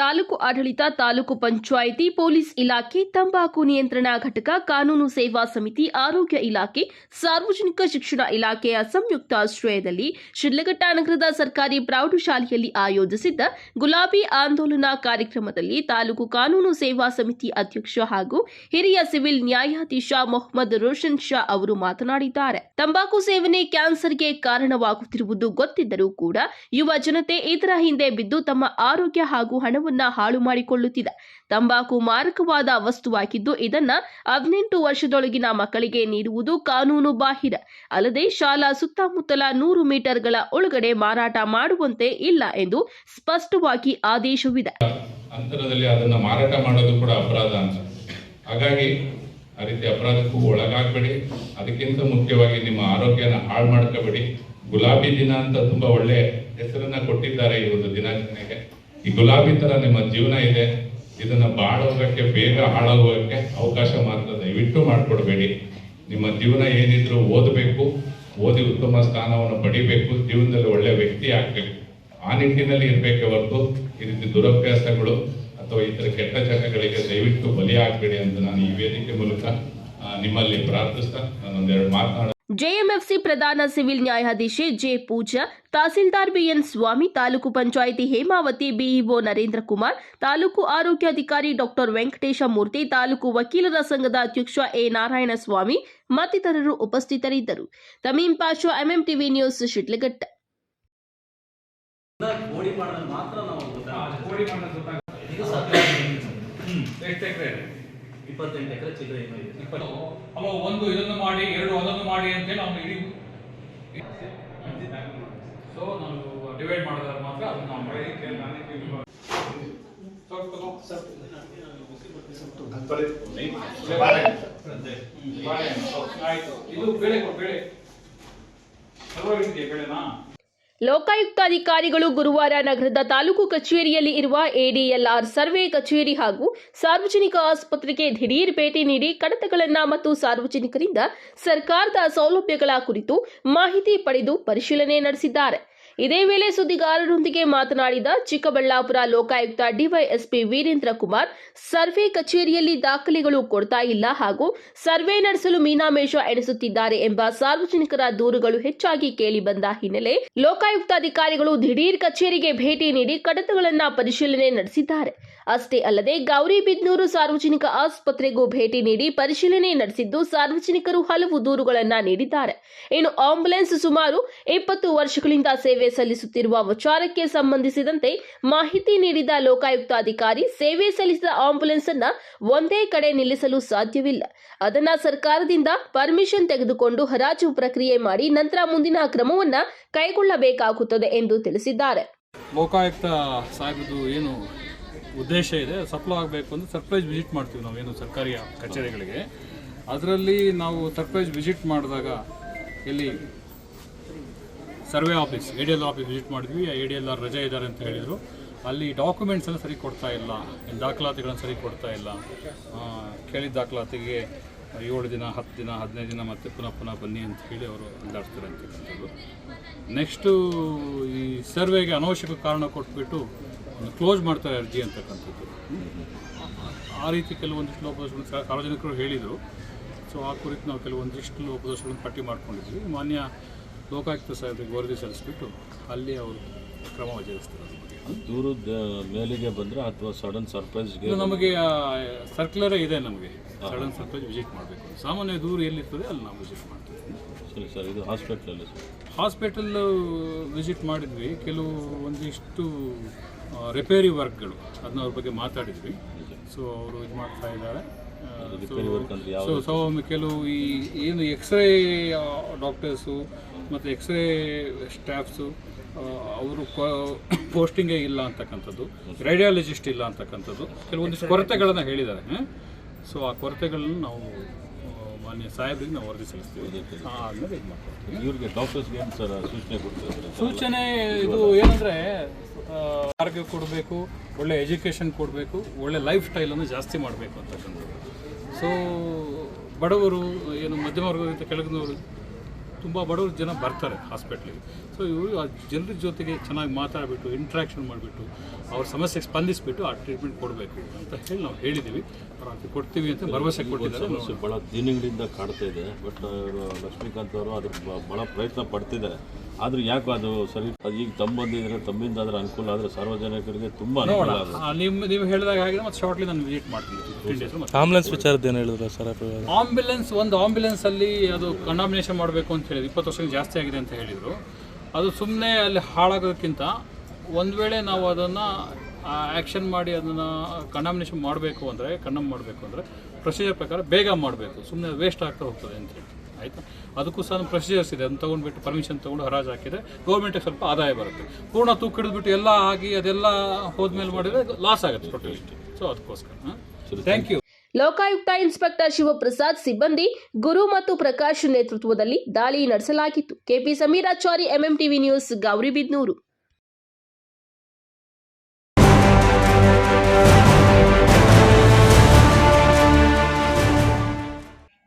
ತಾಲೂಕು ಆಡಳಿತ, ತಾಲೂಕು ಪಂಚಾಯಿತಿ, ಪೊಲೀಸ್ ಇಲಾಖೆ, ತಂಬಾಕು ನಿಯಂತ್ರಣ ಘಟಕ, ಕಾನೂನು ಸೇವಾ ಸಮಿತಿ, ಆರೋಗ್ಯ ಇಲಾಖೆ, ಸಾರ್ವಜನಿಕ ಶಿಕ್ಷಣ ಇಲಾಖೆಯ ಸಂಯುಕ್ತ ಆಶ್ರಯದಲ್ಲಿ ಶಿಡ್ಲಘಟ್ಟ ನಗರದ ಸರ್ಕಾರಿ ಪ್ರೌಢಶಾಲೆಯಲ್ಲಿ ಆಯೋಜಿಸಿದ್ದ ಗುಲಾಬಿ ಆಂದೋಲನ ಕಾರ್ಯಕ್ರಮದಲ್ಲಿ ತಾಲೂಕು ಕಾನೂನು ಸೇವಾ ಸಮಿತಿ ಅಧ್ಯಕ್ಷ ಹಾಗೂ ಹಿರಿಯ ಸಿವಿಲ್ ನ್ಯಾಯಾಧೀಶ ಮೊಹಮ್ಮದ್ ರೋಷನ್ ಶಾ ಅವರು ಮಾತನಾಡಿದ್ದಾರೆ. ತಂಬಾಕು ಸೇವನೆ ಕ್ಯಾನ್ಸರ್ಗೆ ಕಾರಣವಾಗುತ್ತಿರುವುದು ಗೊತ್ತಿದ್ದರೂ ಕೂಡ ಯುವ ಜನತೆ ಇದರ ಹಿಂದೆ ಬಿದ್ದು ತಮ್ಮ ಆರೋಗ್ಯ ಹಾಗೂ ಹಣವನ್ನು ಹಾಳು ಮಾಡಿಕೊಳ್ಳುತ್ತಿದೆ. ತಂಬಾಕು ಮಾರಕವಾದ ವಸ್ತುವಾಗಿದ್ದು ಇದನ್ನ 18 ವರ್ಷದೊಳಗಿನ ಮಕ್ಕಳಿಗೆ ನೀಡುವುದು ಕಾನೂನು ಬಾಹಿರ. ಅಲ್ಲದೆ ಶಾಲಾ ಸುತ್ತಮುತ್ತಲ 100 ಮೀಟರ್ಗಳ ಒಳಗಡೆ ಮಾರಾಟ ಮಾಡುವಂತೆ ಇಲ್ಲ ಎಂದು ಸ್ಪಷ್ಟವಾಗಿ ಆದೇಶವಿದೆ. ಅಂತರದಲ್ಲಿ ಅದನ್ನ ಮಾರಾಟ ಮಾಡೋದು ಕೂಡ ಅಪರಾಧ ಅಂತ. ಹಾಗಾಗಿ ಆ ರೀತಿ ಅಪರಾಧಕ್ಕೂ ಒಳಗಾಗಬೇಡಿ. ಅದಕ್ಕಿಂತ ಮುಖ್ಯವಾಗಿ ನಿಮ್ಮ ಆರೋಗ್ಯನ ಹಾಳು ಮಾಡ್ಕೋಬೇಡಿ. ಗುಲಾಬಿ ದಿನ ಅಂತ ತುಂಬಾ ಒಳ್ಳೆ ಹೆಸರನ್ನ ಕೊಟ್ಟಿದ್ದಾರೆ ಈ ಒಂದು ದಿನಾಚರಣೆಗೆ. ಈ ಗುಲಾಬಿ ತರ ನಿಮ್ಮ ಜೀವನ ಇದೆ, ಇದನ್ನ ಬಾಳೋಗಕ್ಕೆ, ಬೇಗ ಹಾಳಾಗೋಗಕ್ಕೆ ಅವಕಾಶ ಮಾತ್ರ ದಯವಿಟ್ಟು ಮಾಡಿಕೊಡ್ಬೇಡಿ. ನಿಮ್ಮ ಜೀವನ ಏನಿದ್ರು ಓದಬೇಕು, ಓದಿ ಉತ್ತಮ ಸ್ಥಾನವನ್ನು ಪಡಿಬೇಕು, ಜೀವನದಲ್ಲಿ ಒಳ್ಳೆ ವ್ಯಕ್ತಿ ಆಗ್ಬೇಕು, ಆ ನಿಟ್ಟಿನಲ್ಲಿ ಇರಬೇಕೆ ಹೊರತು ಈ ರೀತಿ ದುರಭ್ಯಾಸಗಳು ಅಥವಾ ಈ ತರ ಕೆಟ್ಟ ಚಟಗಳಿಗೆ ದಯವಿಟ್ಟು ಬಲಿ ಆಗಬೇಡಿ ಅಂತ ನಾನು ಈ ವೇದಿಕೆ ಮೂಲಕ ನಿಮ್ಮಲ್ಲಿ ಪ್ರಾರ್ಥಿಸ್ತಾ ನಾನೊಂದೆರಡು ಮಾತನಾಡ. ಜೆಎಂಎಫ್ಸಿ ಪ್ರಧಾನ ಸಿವಿಲ್ ನ್ಯಾಯಾಧೀಶೆ ಜೆ ಪೂಜಾ, ತಹಸೀಲ್ದಾರ್ ಬಿಎನ್ ಸ್ವಾಮಿ, ತಾಲೂಕು ಪಂಚಾಯಿತಿ ಹೇಮಾವತಿ ಬಿಇಒ ನರೇಂದ್ರ ಕುಮಾರ್, ತಾಲೂಕು ಆರೋಗ್ಯಾಧಿಕಾರಿ ಡಾಕ್ಟರ್ ವೆಂಕಟೇಶ ಮೂರ್ತಿ, ತಾಲೂಕು ವಕೀಲರ ಸಂಘದ ಅಧ್ಯಕ್ಷ ಎ ನಾರಾಯಣಸ್ವಾಮಿ ಮತ್ತಿತರರು ಉಪಸ್ಥಿತರಿದ್ದರು. ತಮೀಂ ಪಾಷಾ, ಎಂಎಂಟಿವಿ ನ್ಯೂಸ್, ಶಿಡ್ಲಘಟ್ಟ. ಒಂದು ಇದನ್ನು ಮಾಡಿ, 2 ಅದನ್ನು ಮಾಡಿ ಅಂತೇಳಿ ನಾವು ಇಡೀ ಸೊ ನಾವು ಡಿವೈಡ್ ಮಾಡಿದಾಗ ಮಾತ್ರ ಅದನ್ನು ನಾವು ಮಾಡಿ. ಆಯ್ತು, ಇದು ಬೇಳೆ ಬೇಳೆ ಸರ್ವ ಇದೆಯಾ ಬೇಳೆನಾ? ಲೋಕಾಯುಕ್ತ ಅಧಿಕಾರಿಗಳು ಗುರುವಾರ ನಗರದ ತಾಲೂಕು ಕಚೇರಿಯಲ್ಲಿ ಇರುವ ಎಡಿಎಲ್ಆರ್ ಸರ್ವೆ ಕಚೇರಿ ಹಾಗೂ ಸಾರ್ವಜನಿಕ ಆಸ್ಪತ್ರೆಗೆ ದಿಢೀರ್ ಭೇಟಿ ನೀಡಿ ಕಡತಗಳನ್ನು ಮತ್ತು ಸಾರ್ವಜನಿಕರಿಂದ ಸರ್ಕಾರದ ಸೌಲಭ್ಯಗಳ ಕುರಿತು ಮಾಹಿತಿ ಪಡೆದು ಪರಿಶೀಲನೆ ನಡೆಸಿದ್ದಾರೆ. ಇದೇ ವೇಳೆ ಸುದ್ದಿಗಾರರೊಂದಿಗೆ ಮಾತನಾಡಿದ ಚಿಕ್ಕಬಳ್ಳಾಪುರ ಲೋಕಾಯುಕ್ತ ಡಿವೈಎಸ್ಪಿ ವೀರೇಂದ್ರ ಕುಮಾರ್, ಸರ್ವೆ ಕಚೇರಿಯಲ್ಲಿ ದಾಖಲೆಗಳು ಕೊಡ್ತಾ ಇಲ್ಲ ಹಾಗೂ ಸರ್ವೆ ನಡೆಸಲು ಮೀನಾಮೇಷ ಎಣಿಸುತ್ತಿದ್ದಾರೆ ಎಂಬ ಸಾರ್ವಜನಿಕರ ದೂರುಗಳು ಹೆಚ್ಚಾಗಿ ಕೇಳಿ ಬಂದ ಹಿನ್ನೆಲೆ ಲೋಕಾಯುಕ್ತ ಅಧಿಕಾರಿಗಳು ದಿಢೀರ್ ಕಚೇರಿಗೆ ಭೇಟಿ ನೀಡಿ ಕಡತಗಳನ್ನು ಪರಿಶೀಲನೆ ನಡೆಸಿದ್ದಾರೆ. ಅಷ್ಟೇ ಅಲ್ಲದೆ ಗೌರಿಬಿದನೂರು ಸಾರ್ವಜನಿಕ ಆಸ್ಪತ್ರೆಗೂ ಭೇಟಿ ನೀಡಿ ಪರಿಶೀಲನೆ ನಡೆಸಿದ್ದು ಸಾರ್ವಜನಿಕರು ಹಲವು ದೂರುಗಳನ್ನು ನೀಡಿದ್ದಾರೆ. ಇನ್ನು ಆಂಬ್ಯುಲೆನ್ಸ್ ಸುಮಾರು 20 ವರ್ಷಗಳಿಂದ ಸೇವೆ ಸಲ್ಲಿಸುತ್ತಿರುವ ವಿಚಾರಕ್ಕೆ ಸಂಬಂಧಿಸಿದಂತೆ ಮಾಹಿತಿ ನೀಡಿದ ಲೋಕಾಯುಕ್ತ ಅಧಿಕಾರಿ, ಸೇವೆ ಸಲ್ಲಿಸಿದ ಆಂಬ್ಯುಲೆನ್ಸ್ ಅನ್ನ ಒಂದೇ ಕಡೆ ನಿಲ್ಲಿಸಲು ಸಾಧ್ಯವಿಲ್ಲ. ಅದನ್ನ ಸರ್ಕಾರದಿಂದ ಪರ್ಮಿಷನ್ ತೆಗೆದುಕೊಂಡು ಹರಾಜು ಪ್ರಕ್ರಿಯೆ ಮಾಡಿ ನಂತರ ಮುಂದಿನ ಕ್ರಮವನ್ನ ಕೈಗೊಳ್ಳಬೇಕಾಗುತ್ತದೆ ಎಂದು ತಿಳಿಸಿದ್ದಾರೆ. ಲೋಕಾಯುಕ್ತ ಸಾಹೇಬದು ಏನು ಉದ್ದೇಶ ಇದೆ, ಸಫಲವಾಗಬೇಕು ಅಂದರೆ ಸರ್ಪ್ರೈಸ್ ವಿಸಿಟ್ ಮಾಡ್ತೀವಿ ನಾವೇನು ಸರ್ಕಾರಿ ಕಚೇರಿಗಳಿಗೆ. ಅದರಲ್ಲಿ ನಾವು ಸರ್ಪ್ರೈಸ್ ವಿಸಿಟ್ ಮಾಡಿದಾಗ ಇಲ್ಲಿ survey office ADL office visit ಮಾಡಿದ್ವಿ. ADLR ರಜೆ ಇದ್ದಾರೆ ಅಂತ ಹೇಳಿದರು. ಅಲ್ಲಿ ಡಾಕ್ಯುಮೆಂಟ್ಸ್ ಎಲ್ಲ ಸರಿ ಕೊಡ್ತಾ ಇಲ್ಲ, ದಾಖಲಾತಿಗಳನ್ನು ಸರಿ ಕೊಡ್ತಾ ಇಲ್ಲ. ಕೇಳಿದ ದಾಖಲಾತಿಗೆ 7 ದಿನ 10 ದಿನ 15 ದಿನ ಮತ್ತೆ ಪುನಃ ಬನ್ನಿ ಅಂತ ಹೇಳಿ ಅವರು ಅಂದಾಡ್ತಾರೆ ಅಂತಕ್ಕಂಥದ್ದು. ನೆಕ್ಸ್ಟು ಈ ಸರ್ವೆಗೆ ಅನವಶ್ಯಕ ಕಾರಣ ಕೊಟ್ಬಿಟ್ಟು ಕ್ಲೋಸ್ ಮಾಡ್ತಾರೆ ಅರ್ಜಿ ಅಂತಕ್ಕಂಥದ್ದು. ಆ ರೀತಿ ಕೆಲವೊಂದಿಷ್ಟು ಲೋಪದೋಷಗಳು ಸಾರ್ವಜನಿಕರು ಹೇಳಿದರು. ಸೊ ಆ ಕುರಿತು ನಾವು ಕೆಲವೊಂದಿಷ್ಟು ಲೋಪದೋಷಗಳನ್ನು ಪಟ್ಟಿ ಮಾಡ್ಕೊಂಡಿದ್ವಿ. ಮಾನ್ಯ ಲೋಕಾಯುಕ್ತ ಸಾಹೇಬರಿಗೆ ವರದಿ ಸಲ್ಲಿಸ್ಬಿಟ್ಟು ಅಲ್ಲಿ ಅವರು ಕ್ರಮ ವಹಿಸ್ತಾರೆ. ದೂರದ ಮೇಲಿಗೆ ಬಂದರೆ ಅಥವಾ ಸಡನ್ ಸರ್ಪ್ರೈಸ್ಗೆ ನಮಗೆ ಸರ್ಕ್ಯುಲರೇ ಇದೆ. ನಮಗೆ ಸಡನ್ ಸರ್ಪ್ರೈಸ್ ವಿಸಿಟ್ ಮಾಡಬೇಕು. ಸಾಮಾನ್ಯ ದೂರು ಎಲ್ಲಿರ್ತದೆ ಅಲ್ಲಿ ನಾವು ವಿಸಿಟ್ ಮಾಡ್ತೀವಿ. ಸರಿ ಸರ್, ಇದು ಹಾಸ್ಪಿಟ್ಲಲ್ಲಿ ಹಾಸ್ಪಿಟಲ್ ವಿಸಿಟ್ ಮಾಡಿದ್ವಿ. ಕೆಲವು ಒಂದಿಷ್ಟು ರಿಪೇರಿ ವರ್ಕ್ಗಳು ಅದನ್ನ ಅವ್ರ ಬಗ್ಗೆ ಮಾತಾಡಿದ್ವಿ. ಸೊ ಅವರು ಇದು ಮಾಡ್ತಾ ಇದ್ದಾರೆ. ಸೊ ಕೆಲವು ಈ ಏನು ಎಕ್ಸ್ರೇ ಡಾಕ್ಟರ್ಸು ಮತ್ತು ಎಕ್ಸ್ರೇ ಸ್ಟಾಫ್ಸು ಅವರು ಪೋಸ್ಟಿಂಗೇ ಇಲ್ಲ ಅಂತಕ್ಕಂಥದ್ದು, ರೇಡಿಯಾಲಜಿಸ್ಟ್ ಇಲ್ಲ ಅಂತಕ್ಕಂಥದ್ದು, ಕೆಲವೊಂದಿಷ್ಟು ಕೊರತೆಗಳನ್ನು ಹೇಳಿದ್ದಾರೆ. ಸೊ ಆ ಕೊರತೆಗಳನ್ನು ನಾವು ಮಾನ್ಯ ಸಾಹೇಬರಿಗೆ ನಾವು ವರದಿ ಸಲ್ಲಿಸ್ತೀವಿ. ಆದಮೇಲೆ ಇದು ಮಾಡ್ಕೊಡ್ತೀವಿ. ಇವ್ರಿಗೆ ಡಾಕ್ಟರ್ಸ್ಗೆ ಏನು ಸರ್ ಸೂಚನೆ ಕೊಡ್ತೀವಿ? ಸೂಚನೆ ಇದು ಏನಂದರೆ ಆರೋಗ್ಯ ಕೊಡಬೇಕು, ಒಳ್ಳೆ ಎಜುಕೇಷನ್ ಕೊಡಬೇಕು, ಒಳ್ಳೆ ಲೈಫ್ ಸ್ಟೈಲನ್ನು ಜಾಸ್ತಿ ಮಾಡಬೇಕು ಅಂತಕ್ಕಂಥದ್ದು. ಸೊ ಬಡವರು ಏನು ಮಧ್ಯಮ ವರ್ಗದಿಂದ ಕೆಳಗಿನವರು ತುಂಬ ಬಡವರು ಜನ ಬರ್ತಾರೆ ಹಾಸ್ಪಿಟ್ಲಿಗೆ. ಸೊ ಇವರು ಆ ಜನರ ಜೊತೆಗೆ ಚೆನ್ನಾಗಿ ಮಾತಾಡಿಬಿಟ್ಟು ಇಂಟ್ರ್ಯಾಕ್ಷನ್ ಮಾಡಿಬಿಟ್ಟು ಅವ್ರ ಸಮಸ್ಯೆಗೆ ಸ್ಪಂದಿಸಿಬಿಟ್ಟು ಆ ಟ್ರೀಟ್ಮೆಂಟ್ ಕೊಡಬೇಕು ಅಂತ ಹೇಳಿ ನಾವು ಹೇಳಿದ್ದೀವಿ. ಅವ್ರು ಅದಕ್ಕೆ ಕೊಡ್ತೀವಿ ಅಂತ ಭರವಸೆ ಕೊಟ್ಟಿದ್ದಾರೆ. ಸಮಸ್ಯೆ ಭಾಳ ದಿನಗಳಿಂದ ಕಾಡ್ತಾ ಇದೆ. ಬಟ್ ಲಕ್ಷ್ಮೀಕಾಂತ್ ಅವರು ಅದ್ರ ಭಾಳ ಪ್ರಯತ್ನ ಪಡ್ತಿದ್ದಾರೆ. ಆದರೂ ಯಾಕೆ ಅದು ಸರಿ, ಅದು ಈಗ ಬಂದಿದ್ರೆ ತಮ್ಮಿಂದ ಅದರ ಅನುಕೂಲ ಆದರೆ ಸಾರ್ವಜನಿಕರಿಗೆ ತುಂಬ ಅನುಕೂಲ ಆಗುತ್ತೆ. ನೀವು ಹೇಳಿದಾಗ ಆಗಿದೆ. ಮತ್ತು ಶಾರ್ಟ್ಲಿ ನಾನು ವಿಸಿಟ್ ಮಾಡ್ತೀನಿ. 15 ಡೇಸ್. ಆಂಬುಲೆನ್ಸ್ ವಿಚಾರದ ಏನು ಹೇಳಿದ್ರು ಸರ್? ಒಂದು ಆಂಬ್ಯುಲೆನ್ಸಲ್ಲಿ ಅದು ಕಂಡಾಮಿನೇಷನ್ ಮಾಡಬೇಕು ಅಂತ ಹೇಳಿದ್ರು. 20 ವರ್ಷಕ್ಕೆ ಜಾಸ್ತಿ ಆಗಿದೆ ಅಂತ ಹೇಳಿದರು. ಅದು ಸುಮ್ಮನೆ ಅಲ್ಲಿ ಹಾಳಾಗೋದಕ್ಕಿಂತ ಒಂದು ವೇಳೆ ನಾವು ಅದನ್ನು ಆ್ಯಕ್ಷನ್ ಮಾಡಿ ಅದನ್ನು ಕಂಡಾಮಿನೇಷನ್ ಮಾಡಬೇಕು ಅಂದರೆ ಪ್ರೊಸೀಜರ್ ಪ್ರಕಾರ ಬೇಗ ಮಾಡಬೇಕು. ಸುಮ್ಮನೆ ವೇಸ್ಟ್ ಆಗ್ತಾ ಹೋಗ್ತದೆ ಅಂತೇಳಿ. ಆಯಿತಾ? ಅದಕ್ಕೂ ಸಹ ಪ್ರೊಸೀಜರ್ಸ್ ಇದೆ. ಅದನ್ನು ತೊಗೊಂಡ್ಬಿಟ್ಟು ಪರ್ಮಿಷನ್ ತೊಗೊಂಡು ಹರಾಜು ಹಾಕಿದರೆ ಗೌರ್ಮೆಂಟಿಗೆ ಸ್ವಲ್ಪ ಆದಾಯ ಬರುತ್ತೆ. ಪೂರ್ಣ ತೂಕ ಹಿಡಿದ್ಬಿಟ್ಟು ಎಲ್ಲ ಆಗಿ ಅದೆಲ್ಲ ಹೋದ್ಮೇಲೆ ಮಾಡಿದರೆ ಲಾಸ್ ಆಗುತ್ತೆ ಟೋಟಲಿ. ಸೊ ಅದಕ್ಕೋಸ್ಕರ thank you. Lokayukta inspector Shivaprasad, ಸಿಬ್ಬಂದಿ ಗುರು ಮತ್ತು ಪ್ರಕಾಶ್ ನೇತೃತ್ವದಲ್ಲಿ ದಾಳಿ ನಡೆಸಲಾಗಿತ್ತು. K P Sameerachari, MMTV news, Gauribidanur.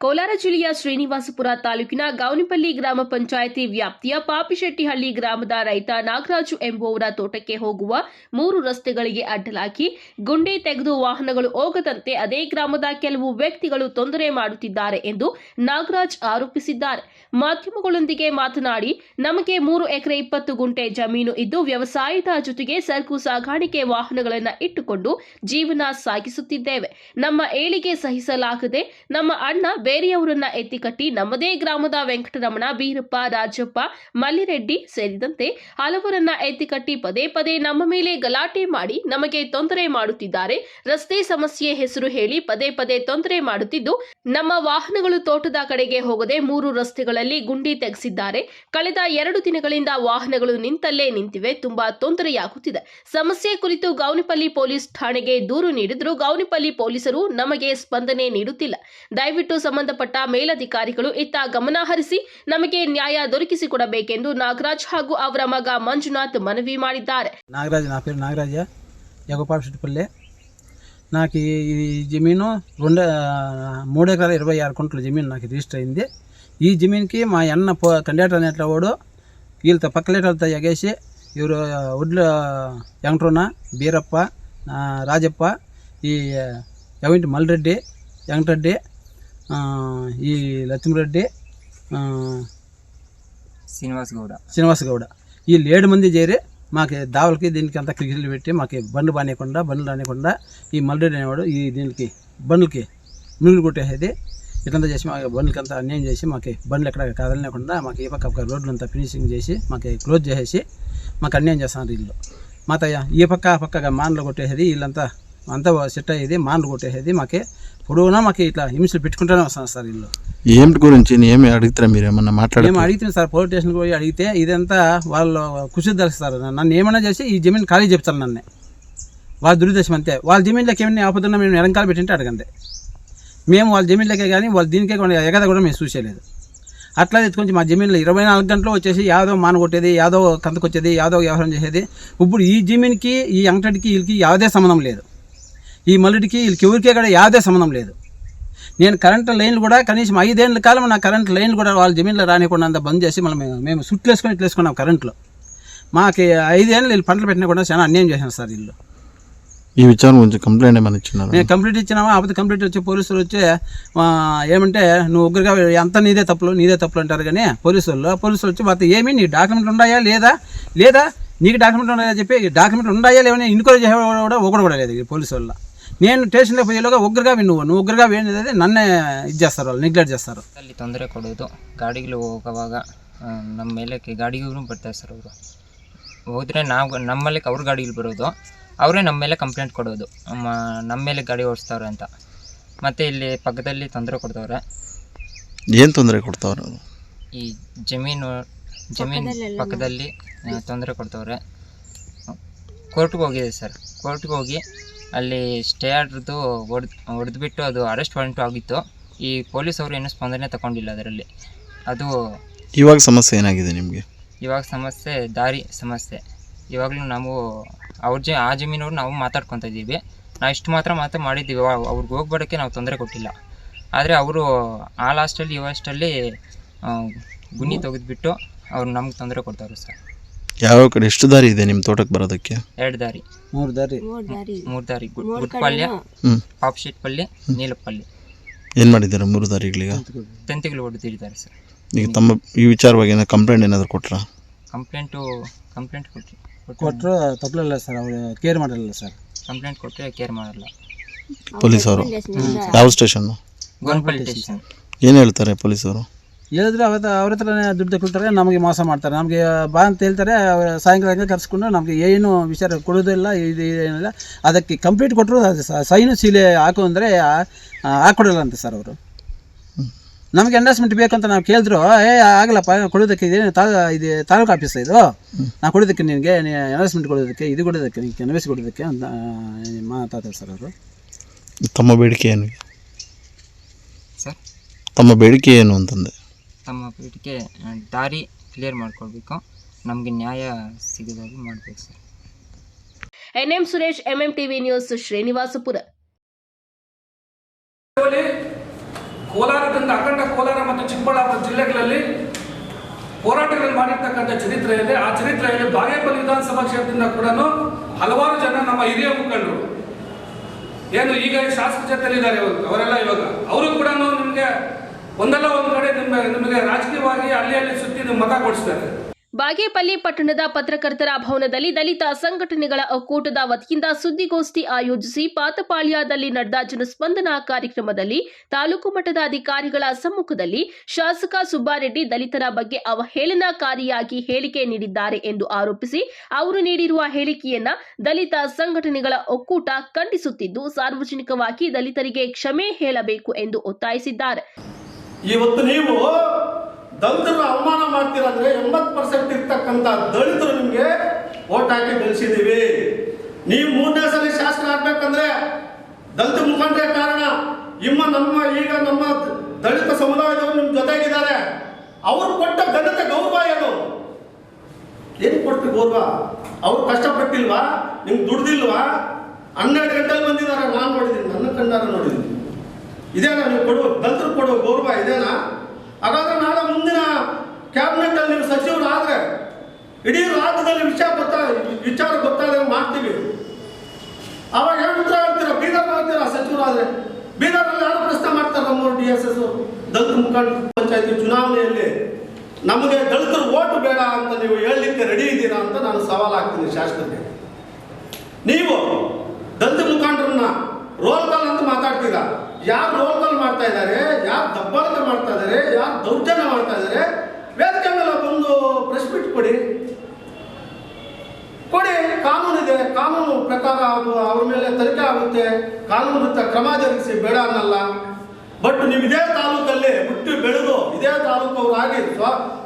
Kolar ಜಿಲ್ಲೆಯ ಶ್ರೀನಿವಾಸಪುರ ತಾಲೂಕಿನ ಗೌನಿಪಲ್ಲಿ ಗ್ರಾಮ ಪಂಚಾಯಿತಿ ವ್ಯಾಪ್ತಿಯ ಪಾಪಿಶೆಟ್ಟಿಹಳ್ಳಿ ಗ್ರಾಮದ ರೈತ ನಾಗರಾಜು ಎಂಬುವವರ ತೋಟಕ್ಕೆ ಹೋಗುವ 3 ರಸ್ತೆಗಳಿಗೆ ಅಡ್ಡಲಾಗಿ ಗುಂಡಿ ತೆಗೆದು ವಾಹನಗಳು ಹೋಗದಂತೆ ಅದೇ ಗ್ರಾಮದ ಕೆಲವು ವ್ಯಕ್ತಿಗಳು ತೊಂದರೆ ಮಾಡುತ್ತಿದ್ದಾರೆ ಎಂದು ನಾಗರಾಜ್ ಆರೋಪಿಸಿದ್ದಾರೆ. ಮಾಧ್ಯಮಗಳೊಂದಿಗೆ ಮಾತನಾಡಿ, ನಮಗೆ 3 ಎಕರೆ 20 ಗುಂಟೆ ಜಮೀನು ಇದ್ದು ವ್ಯವಸಾಯದ ಜೊತೆಗೆ ಸರಕು ಸಾಗಾಣಿಕೆ ವಾಹನಗಳನ್ನು ಇಟ್ಟುಕೊಂಡು ಜೀವನ ಸಾಗಿಸುತ್ತಿದ್ದೇವೆ. ನಮ್ಮ ಏಳಿಗೆ ಸಹಿಸಲಾಗದೆ ನಮ್ಮ ಅಣ್ಣ ಬೇರೆಯವರನ್ನ ಎತ್ತಿಕಟ್ಟಿ ನಮ್ಮದೇ ಗ್ರಾಮದ ವೆಂಕಟರಮಣ, ಬೀರಪ್ಪ, ರಾಜಪ್ಪ, ಮಲ್ಲಿರೆಡ್ಡಿ ಸೇರಿದಂತೆ ಹಲವರನ್ನ ಎತ್ತಿಕಟ್ಟಿ ಪದೇ ಪದೇ ನಮ್ಮ ಮೇಲೆ ಗಲಾಟೆ ಮಾಡಿ ನಮಗೆ ತೊಂದರೆ ಮಾಡುತ್ತಿದ್ದಾರೆ. ರಸ್ತೆ ಸಮಸ್ಯೆ ಹೆಸರು ಹೇಳಿ ಪದೇ ಪದೇ ತೊಂದರೆ ಮಾಡುತ್ತಿದ್ದು ನಮ್ಮ ವಾಹನಗಳು ತೋಟದ ಕಡೆಗೆ ಹೋಗದೆ 3 ರಸ್ತೆಗಳಲ್ಲಿ ಗುಂಡಿ ತೆಗೆಸಿದ್ದಾರೆ. ಕಳೆದ 2 ದಿನಗಳಿಂದ ವಾಹನಗಳು ನಿಂತಲ್ಲೇ ನಿಂತಿವೆ. ತುಂಬಾ ತೊಂದರೆಯಾಗುತ್ತಿದೆ. ಸಮಸ್ಯೆ ಕುರಿತು ಗೌನಿಪಲ್ಲಿ ಪೊಲೀಸ್ ಠಾಣೆಗೆ ದೂರು ನೀಡಿದ್ರು ಗೌನಿಪಲ್ಲಿ ಪೊಲೀಸರು ನಮಗೆ ಸ್ಪಂದನೆ ನೀಡುತ್ತಿಲ್ಲ. ದಯವಿಟ್ಟು ಸಂಬಂಧಪಟ್ಟ ಸಂಬಂಧಪಟ್ಟ ಮೇಲಧಿಕಾರಿಗಳು ಇತ್ತ ಗಮನ ಹರಿಸಿ ನಮಗೆ ನ್ಯಾಯ ದೊರಕಿಸಿಕೊಡಬೇಕೆಂದು ನಾಗರಾಜ್ ಹಾಗೂ ಅವರ ಮಗ ಮಂಜುನಾಥ್ ಮನವಿ ಮಾಡಿದ್ದಾರೆ. నాగరాజు నా పేరు నాగరాజ యగపాపశెట్టిపల్లి. నాకు ఈ జమీను 3 ఎకరాల 26 గుంటల జమీన్ నాకు రిజిస్టర్ అయింది. ఈ జమీన్కి మా అన్న కండక్టర్ అనేటవాడు వీళ్ళతో పక్కలేటలతో ఎగేసి ఇವರು ఒడ్ల వెంకటరమణ, బీరప్ప, రాజప్ప, ఈ ఎవంటి మల్రెడ్డి, వెంకటరెడ్డి, ఈ లక్ష్మరెడ్డి, శ్రీనివాస్ గౌడ వీళ్ళు 7 మంది చేరి మాకు దావలకి దీనికి అంతా క్రికెట్లు పెట్టి మాకు బండ్లు రానికుండా ఈ మల్రెడ్డి అనేవాడు ఈ దీనికి బండ్లకి మురుగులు కొట్టేసేది. ఇట్లంతా చేసి మాకు బండ్లకి అంతా అన్యాయం చేసి మాకు బండ్లు ఎక్కడ కదలలేకుండా మాకు ఈ పక్క రోడ్లంతా ఫినిషింగ్ చేసి మాకు క్లోజ్ చేసేసి మాకు అన్యాయం చేస్తున్నారు వీళ్ళు. మాత ఈ పక్క ఆ పక్కగా మాన్లు కొట్టేసేది, వీళ్ళంతా అంతా సెట్ అయ్యేది, మాన్లు కొట్టేసేది. మాకే పొడవునా మాకు ఇట్లా హింసలు పెట్టుకుంటూనే వస్తాను సార్ వీళ్ళు. ఏమిటి గురించి ఏమి అడుగుతారా మీరు? ఏమన్నా మేము అడుగుతున్నాం సార్, పోలీస్ స్టేషన్కి పోయి అడిగితే ఇదంతా వాళ్ళు కుషి ధరిస్తారు. నన్ను ఏమైనా చేసి ఈ జమీన్ ఖాళీ చెప్తారు నన్ను. వాళ్ళ దురుద్దేశం అంతే. వాళ్ళ జమీన్లోకి ఏమైనా ఆపుతున్నా మేము ఎడంకాలు పెట్టింటే అడగండి. మేము వాళ్ళ జమీన్లోకే కానీ వాళ్ళ దీనికే ఎగద కూడా మేము చూసేయలేదు. అట్లా కొంచెం మా జమీన్లో 24 గంటలు వచ్చేసి యాదో మాన కొట్టేది, యాదో కంతకొచ్చేది, యాదో వ్యవహారం చేసేది. ఇప్పుడు ఈ జమీన్కి ఈ అంగటికి వీళ్ళకి యాదే సంబంధం లేదు. ఈ మల్లుడికి వీళ్ళకి ఎవరికే కూడా యాదే సంబంధం లేదు. నేను కరెంటు లైన్లు కూడా కనీసం 5 ఏళ్ళ కాలం నా కరెంటు లైన్లు కూడా వాళ్ళ జమీన్లో రానికుండా అంతా బంద్ చేసి మళ్ళీ మేము సుట్లు వేసుకొని ఇట్లా వేసుకున్నాం కరెంట్లో. మాకు 5 ఏళ్ళు వీళ్ళు పంటలు పెట్టినా కూడా చాలా అన్యాయం చేశాను సార్ వీళ్ళు. ఈ విచారణ గురించి కంప్లైంట్ ఏమైనా ఇచ్చినారు? నేను కంప్లీట్ ఇచ్చినామా? అప్పుడు కంప్లీట్ వచ్చి పోలీసులు వచ్చి ఏమంటే నువ్వు ఉగ్రగా అంతా నీదే తప్పులు అంటారు. కానీ పోలీసులు వచ్చి వాళ్ళతో ఏమి నీ డాక్యుమెంట్లు ఉన్నాయా లేదా నీకు డాక్యుమెంట్లు ఉన్నాయా చెప్పి డాక్యుమెంట్లు ఉన్నాయా లేవని ఎంక్వైరీ చేసేవాడు కూడా లేదు పోలీసు వల్ల. నేను ಸ್ಟೇಷನ್ಗೆ ಹೋಗಿಲ್ಲೋಗ ಒಗ್ಗರ್ಗಾವಿ నువ్వు ಒಗ್ಗರ್ಗಾವಿ ಏನಿದೆ ನನ್ನೇ ಇದು చేస్తారు, వాళ్ళు ನೆಗ್ಲೆಕ್ಟ್ చేస్తారు. ಅಲ್ಲಿ ತೊಂದರೆ ಕೊಡೋದು, ಗಾಡಿಗಳು ಹೋಗುವಾಗ ನಮ್ಮ ಮೇಲೆ ಗಾಡಿಗೂ ಬರ್ತಾರೆ ಸರ್. ಅವರು ಹೋದರೆ ನಮ್ಮಲ್ಲಿ ಅವ್ರ ಗಾಡಿಗಳು ಬರೋದು, ಅವರೇ ನಮ್ಮ ಮೇಲೆ ಕಂಪ್ಲೇಂಟ್ ಕೊಡೋದು, ನಮ್ಮ ಮೇಲೆ ಗಾಡಿ ಓಡಿಸ್ತಾವ್ರೆ ಅಂತ. ಮತ್ತು ಇಲ್ಲಿ ಪಕ್ಕದಲ್ಲಿ ತೊಂದರೆ ಕೊಡ್ತವ್ರೆ. ಏನು ತೊಂದರೆ ಕೊಡ್ತಾವ್ರೆ? ಈ ಜಮೀನು ಪಕ್ಕದಲ್ಲಿ ತೊಂದರೆ ಕೊಡ್ತವ್ರೆ. ಕೋರ್ಟ್ಗೆ ಹೋಗಿದೆ ಸರ್. ಕೋರ್ಟ್ಗೆ ಹೋಗಿ ಅಲ್ಲಿ ಸ್ಟೇ ಆರ್ಡ್ರದ್ದು ಹೊಡೆದ್ಬಿಟ್ಟು ಅದು ಅರೆಸ್ಟ್ ವಾರೆಂಟು ಆಗಿತ್ತು. ಈ ಪೊಲೀಸ್ ಅವರು ಏನೂ ಸ್ಪಂದನೆ ತಗೊಂಡಿಲ್ಲ ಅದರಲ್ಲಿ. ಅದು ಇವಾಗ ಸಮಸ್ಯೆ ಏನಾಗಿದೆ ನಿಮಗೆ? ಇವಾಗ ಸಮಸ್ಯೆ ದಾರಿ ಸಮಸ್ಯೆ. ಇವಾಗಲೂ ನಾವು ಆ ಜಮೀನವ್ರು ನಾವು ಮಾತಾಡ್ಕೊತಾ ಇದ್ದೀವಿ. ನಾವು ಇಷ್ಟು ಮಾತ್ರ ಮಾಡಿದ್ದೀವಿ. ಅವ್ರಿಗೆ ಹೋಗ್ಬೇಡಕ್ಕೆ ನಾವು ತೊಂದರೆ ಕೊಟ್ಟಿಲ್ಲ. ಆದರೆ ಅವರು ಆ ಲಾಸ್ಟಲ್ಲಿ ಇವಷ್ಟಲ್ಲಿ ಗುಣಿ ತೆಗೆದುಬಿಟ್ಟು ಅವ್ರು ನಮ್ಗೆ ತೊಂದರೆ ಕೊಡ್ತಾರೆ ಸರ್. ಯಾವ ಕಡೆ ಎಷ್ಟು ದಾರಿ ಇದೆ ನಿಮ್ಮ ತೋಟಕ್ಕೆ ಬರೋದಕ್ಕೆ? 2 ದಾರಿ, 3 ದಾರಿ. ಗುಡ್ಪಲ್ಯ, ಪಾಪಶೆಟ್ಪಲ್ಲಿ, ನೀಲಪಲ್ಲಿ. ಏನು ಮಾಡಿದ್ದಾರೆ 3 ದಾರಿಗಳಿಗೆ? ತಂತಿಗಳು ಹೊಡೆದಿದ್ದಾರೆ ಸರ್. ಈಗ ತಮ್ಮ ಈ ವಿಚಾರವಾಗಿ ಕಂಪ್ಲೇಂಟ್ ಏನಾದರೂ ಕೊಟ್ರಾ? ಕಂಪ್ಲೇಂಟ್ ಕೊಟ್ಟರು ತಪ್ಪಲಿಲ್ಲ ಸರ್. ಅವರು ಕೇರ್ ಮಾಡಲಿಲ್ಲ ಸರ್. ಕಂಪ್ಲೇಂಟ್ ಕೊಟ್ಟರೆ ಕೇರ್ ಮಾಡಲ್ಲ ಪೊಲೀಸವರು. ಯಾವ ಸ್ಟೇಷನ್ನು? ಗೋನ್ಪಲ್ಲಿ ಸ್ಟೇಷನ್. ಏನು ಹೇಳ್ತಾರೆ ಪೊಲೀಸವರು? ಹೇಳಿದ್ರೆ ಅವ್ರ ಹತ್ರನೇ ದುಡ್ಡು ತಗೊಳ್ತಾರೆ, ನಮಗೆ ಮೋಸ ಮಾಡ್ತಾರೆ. ನಮಗೆ ಬಾ ಅಂತ ಹೇಳ್ತಾರೆ, ಸಾಯಂಕಾಲ ಕರೆಸ್ಕೊಂಡು ನಮಗೆ ಏನು ವಿಚಾರ ಕೊಡೋದಿಲ್ಲ, ಇದು ಏನಿಲ್ಲ. ಅದಕ್ಕೆ ಕಂಪ್ಲೀಟ್ ಕೊಟ್ಟರು ಸೈನು ಸೀಲೆ ಹಾಕು ಅಂದರೆ ಹಾಕ್ಕೊಡಲ್ಲ ಅಂತ ಸರ್ ಅವರು. ನಮಗೆ ಎಂಡಾಸ್ಮೆಂಟ್ ಬೇಕು ಅಂತ ನಾವು ಕೇಳಿದ್ರು, ಆಗಲ್ಲಪ್ಪ ಕೊಡೋದಕ್ಕೆ ಇದು ತಾಲೂಕು ಆಫೀಸ್ ಇದು, ನಾವು ಕೊಡೋದಕ್ಕೆ ನಿನಗೆ ಎಂಡಾಸ್ಮೆಂಟ್ ಕೊಡೋದಕ್ಕೆ ಇದು ಕೊಡೋದಕ್ಕೆ ನಿನಗೆ ಎನ್ವೆಸ್ ಕೊಡೋದಕ್ಕೆ ಅಂತ ಮಾತಾಡ್ತಾರೆ ಸರ್ ಅವರು. ತಮ್ಮ ಬೇಡಿಕೆ ಏನು ಸರ್? ತಮ್ಮ ಬೇಡಿಕೆ ಏನು ಅಂತಂದೆ? ತಮ್ಮ ಬೇಡಿಕೆ ದಾರಿ ಕ್ಲಿಯರ್ ಮಾಡ್ಕೊಳ್ಬೇಕು, ನಮಗೆ ನ್ಯಾಯ ಸಿಗೋದಾಗಿ ಮಾಡಬೇಕು sir. NM Suresh, MMTV news, Srinivasapura. ಕೋಲಾರದಿಂದ ಅಖಂಡ ಕೋಲಾರ ಮತ್ತು ಚಿಕ್ಕಬಳ್ಳಾಪುರ ಜಿಲ್ಲೆಗಳಲ್ಲಿ ಹೋರಾಟಗಳನ್ನು ಮಾಡಿರ್ತಕ್ಕಂಥ ಚರಿತ್ರೆ ಇದೆ. ಆ ಚರಿತ್ರೆಯಲ್ಲಿ ಬಾಗೇಪಲ್ಲಿ ವಿಧಾನಸಭಾ ಕ್ಷೇತ್ರದಿಂದ ಕೂಡ ಹಲವಾರು ಜನ ನಮ್ಮ ಹಿರಿಯ ಮುಖಂಡರು ಏನು ಈಗ ಶಾಸಕ ಜೊತೆಲಿದ್ದಾರೆ ಅವರೆಲ್ಲ ಇವಾಗ ಅವರು ಕೂಡ ನಿಮಗೆ ಒಂದಲ್ಲ ಒಂದು ಕಡೆ ನಿಮಗೆ ರಾಜಕೀಯವಾಗಿ ಅಲ್ಲಿ ಸುತ್ತಿ ಮತ ಕೊಡಿಸ್ತಾರೆ. ಬಾಗೇಪಲ್ಲಿ ಪಟ್ಟಣದ ಪತ್ರಕರ್ತರ ಭವನದಲ್ಲಿ ದಲಿತ ಸಂಘಟನೆಗಳ ಒಕ್ಕೂಟದ ವತಿಯಿಂದ ಸುದ್ದಿಗೋಷ್ಠಿ ಆಯೋಜಿಸಿ ಪಾತಪಾಳ್ಯದಲ್ಲಿ ನಡೆದ ಜನಸ್ಪಂದನಾ ಕಾರ್ಯಕ್ರಮದಲ್ಲಿ ತಾಲೂಕು ಮಟ್ಟದ ಅಧಿಕಾರಿಗಳ ಸಮ್ಮುಖದಲ್ಲಿ ಶಾಸಕ ಸುಬ್ಬಾರೆಡ್ಡಿ ದಲಿತರ ಬಗ್ಗೆ ಅವಹೇಳನಕಾರಿಯಾಗಿ ಹೇಳಿಕೆ ನೀಡಿದ್ದಾರೆ ಎಂದು ಆರೋಪಿಸಿ ಅವರು ನೀಡಿರುವ ಹೇಳಿಕೆಯನ್ನ ದಲಿತ ಸಂಘಟನೆಗಳ ಒಕ್ಕೂಟ ಖಂಡಿಸುತ್ತಿದ್ದು ಸಾರ್ವಜನಿಕವಾಗಿ ದಲಿತರಿಗೆ ಕ್ಷಮೆ ಹೇಳಬೇಕು ಎಂದು ಒತ್ತಾಯಿಸಿದ್ದಾರೆ. ಇವತ್ತು ನೀವು ದಲಿತರನ್ನ ಅವಮಾನ ಮಾಡ್ತೀರಂದ್ರೆ 80% ಇರ್ತಕ್ಕಂಥ ದಲಿತರು ನಿಮಗೆ ಓಟ್ ಹಾಕಿ ಗೆಲ್ಸಿದ್ದೀವಿ. ನೀವು 3ನೇ ಸಲ ಶಾಸಕ ಆಗ್ಬೇಕಂದ್ರೆ ದಲಿತ ಮುಖಂಡರೇ ಕಾರಣ. ಈಗ ನಮ್ಮ ದಲಿತ ಸಮುದಾಯದವರು ನಿಮ್ಮ ಜೊತೆಗಿದ್ದಾರೆ. ಅವರು ಕೊಟ್ಟ ಘನತೆ ಗೌರವ ಏನು ಕೊಟ್ಟು ಗೌರವ? ಅವ್ರು ಕಷ್ಟಪಟ್ಟಿಲ್ವಾ? ನಿಮ್ಗೆ ದುಡ್ದಿಲ್ವಾ? 12 ಗಂಟೆಲಿ ಬಂದಿದ್ದಾರೆ, ನಾನು ನೋಡಿದ್ದೀನಿ, ನನ್ನ ಕಣ್ಣಾರ ನೋಡಿದ್ದೀನಿ. ಇದೇನಾ ನೀವು ಕೊಡುವ ದಲಿತರು ಕೊಡುವ ಗೌರವ ಇದೇನಾ? ಹಾಗಾದ್ರೆ ನಾಳೆ ಮುಂದಿನ ಕ್ಯಾಬಿನೆಟಲ್ಲಿ ನೀವು ಸಚಿವರಾದರೆ ಇಡೀ ರಾಜ್ಯದಲ್ಲಿ ವಿಚಾರ ಗೊತ್ತಾದಾಗ ಮಾಡ್ತೀವಿ. ಅವಾಗ ಏನು ಉತ್ತರ ಹೇಳ್ತೀರಾ? ಬೀದರ್ ಹೋಗ್ತೀರಾ ಸಚಿವರಾದರೆ? ಬೀದರ್ನಲ್ಲಿ ಯಾರು ಪ್ರಶ್ನೆ ಮಾಡ್ತಾರೆ? ನಮ್ಮವರು DSS ದಲಿತ ಮುಖಂಡ ಪಂಚಾಯತಿ ಚುನಾವಣೆಯಲ್ಲಿ ನಮಗೆ ದಲಿತರು ಓಟು ಬೇಡ ಅಂತ ನೀವು ಹೇಳಲಿಕ್ಕೆ ರೆಡಿ ಇದ್ದೀರಾ ಅಂತ ನಾನು ಸವಾಲು ಹಾಕ್ತೀನಿ ಶಾಸಕರಿಗೆ. ನೀವು ದಲಿತ ಮುಖಂಡರನ್ನ ರೋಲ್ ಕಾಲ್ ಅಂತ ಮಾತಾಡ್ತೀರಾ. ಯಾರು ರೋಲ್ ಕಾಲ್ ಮಾಡ್ತಾ ಇದ್ದಾರೆ, ಯಾರು ದಬ್ಬಾಳಿಕೆ ಮಾಡ್ತಾ ಇದ್ದಾರೆ, ಯಾರು ದೌರ್ಜನ್ಯ ಮಾಡ್ತಾ ಇದ್ದಾರೆ, ವೇದಿಕೆ ಮೇಲೆ ಒಂದು ಪ್ರೆಸ್ ಮೀಟ್ ಕೊಡಿ. ಕಾನೂನಿದೆ, ಕಾನೂನು ಪ್ರಕಾರ ಅವ್ರ ಮೇಲೆ ತನಿಖೆ ಆಗುತ್ತೆ, ಕಾನೂನು ಕ್ರಮ ಜರುಗಿಸಿ, ಬೇಡ ಅನ್ನಲ್ಲ. ಬಟ್ ನೀವು ಇದೇ ತಾಲೂಕಲ್ಲಿ ಹುಟ್ಟಿ ಬೆಳೆದು ಇದೇ ತಾಲೂಕವರಾಗಿ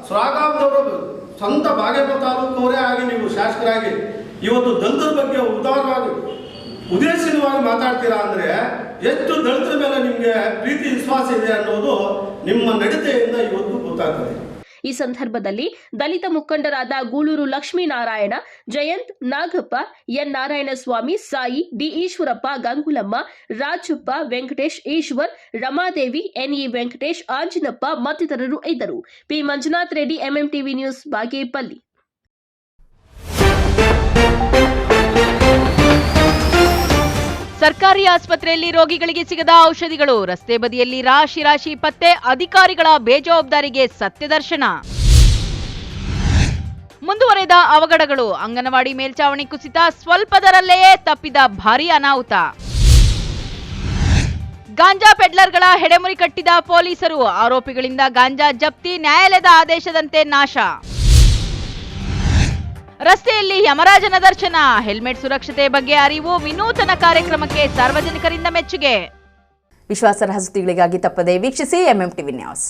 ಸ್ವಾಗಾಮದವರು ಸ್ವಂತ ಬಾಗೇಪುರ ತಾಲೂಕವರೇ ಆಗಿ ನೀವು ಶಾಸಕರಾಗಿ ಇವತ್ತು ದಲಿತರ ಬಗ್ಗೆ ಉದಾರವಾಗಿ ಉದ್ದೇಶಿತವಾಗಿ ಮಾತಾಡ್ತೀರಾ ಅಂದರೆ ಎಷ್ಟು ದಲಿತರ ಮೇಲೆ ನಿಮಗೆ ಪ್ರೀತಿ ವಿಶ್ವಾಸ ಇದೆ ಅನ್ನೋದು ನಿಮ್ಮ ನಡತೆಯಿಂದ ಇವತ್ತು ಗೊತ್ತಾಗ್ತದೆ. ಈ ಸಂದರ್ಭದಲ್ಲಿ ದಲಿತ ಮುಖಂಡರಾದ ಗೂಳೂರು ಲಕ್ಷ್ಮೀನಾರಾಯಣ, ಜಯಂತ್, ನಾಗಪ್ಪ, ಎನ್ ನಾರಾಯಣಸ್ವಾಮಿ, ಸಾಯಿ, ಡಿ ಈಶ್ವರಪ್ಪ, ಗಂಗುಲಮ್ಮ, ರಾಜಪ್ಪ, ವೆಂಕಟೇಶ್, ಈಶ್ವರ್, ರಮಾದೇವಿ, ಎನ್ಇ ವೆಂಕಟೇಶ್, ಆಂಜಿನಪ್ಪ ಮತ್ತಿತರರು ಇದ್ದರು. P Manjunath Reddy, MMTV news, Bagepalli. ಸರ್ಕಾರಿ ಆಸ್ಪತ್ರೆಯಲ್ಲಿ ರೋಗಿಗಳಿಗೆ ಸಿಗದ ಔಷಧಿಗಳು, ರಸ್ತೆ ಬದಿಯಲ್ಲಿ ರಾಶಿ ರಾಶಿ ಪತ್ತೆ, ಅಧಿಕಾರಿಗಳ ಬೇಜವಾಬ್ದಾರಿಗೆ ಸತ್ಯದರ್ಶನ. ಮುಂದುವರೆದ ಅವಘಡಗಳು, ಅಂಗನವಾಡಿ ಮೇಲ್ಚಾವಣಿ ಕುಸಿತ, ಸ್ವಲ್ಪದರಲ್ಲೆಯೇ ತಪ್ಪಿದ ಭಾರೀ ಅನಾಹುತ. ಗಾಂಜಾ ಪೆಡ್ಲರ್ಗಳ ಹೆಡೆಮುರಿ ಕಟ್ಟಿದ ಪೊಲೀಸರು, ಆರೋಪಿಗಳಿಂದ ಗಾಂಜಾ ಜಪ್ತಿ, ನ್ಯಾಯಾಲಯದ ಆದೇಶದಂತೆ ನಾಶ. ರಸ್ತೆಯಲ್ಲಿ ಯಮರಾಜನ ದರ್ಶನ, ಹೆಲ್ಮೆಟ್ ಸುರಕ್ಷತೆ ಬಗ್ಗೆ ಅರಿವು, ವಿನೂತನ ಕಾರ್ಯಕ್ರಮಕ್ಕೆ ಸಾರ್ವಜನಿಕರಿಂದ ಮೆಚ್ಚುಗೆ. ವಿಶ್ವಾಸಾರ್ಹ ಸುದ್ದಿಗಳಿಗಾಗಿ ತಪ್ಪದೇ ವೀಕ್ಷಿಸಿ MMTV ನ್ಯೂಸ್.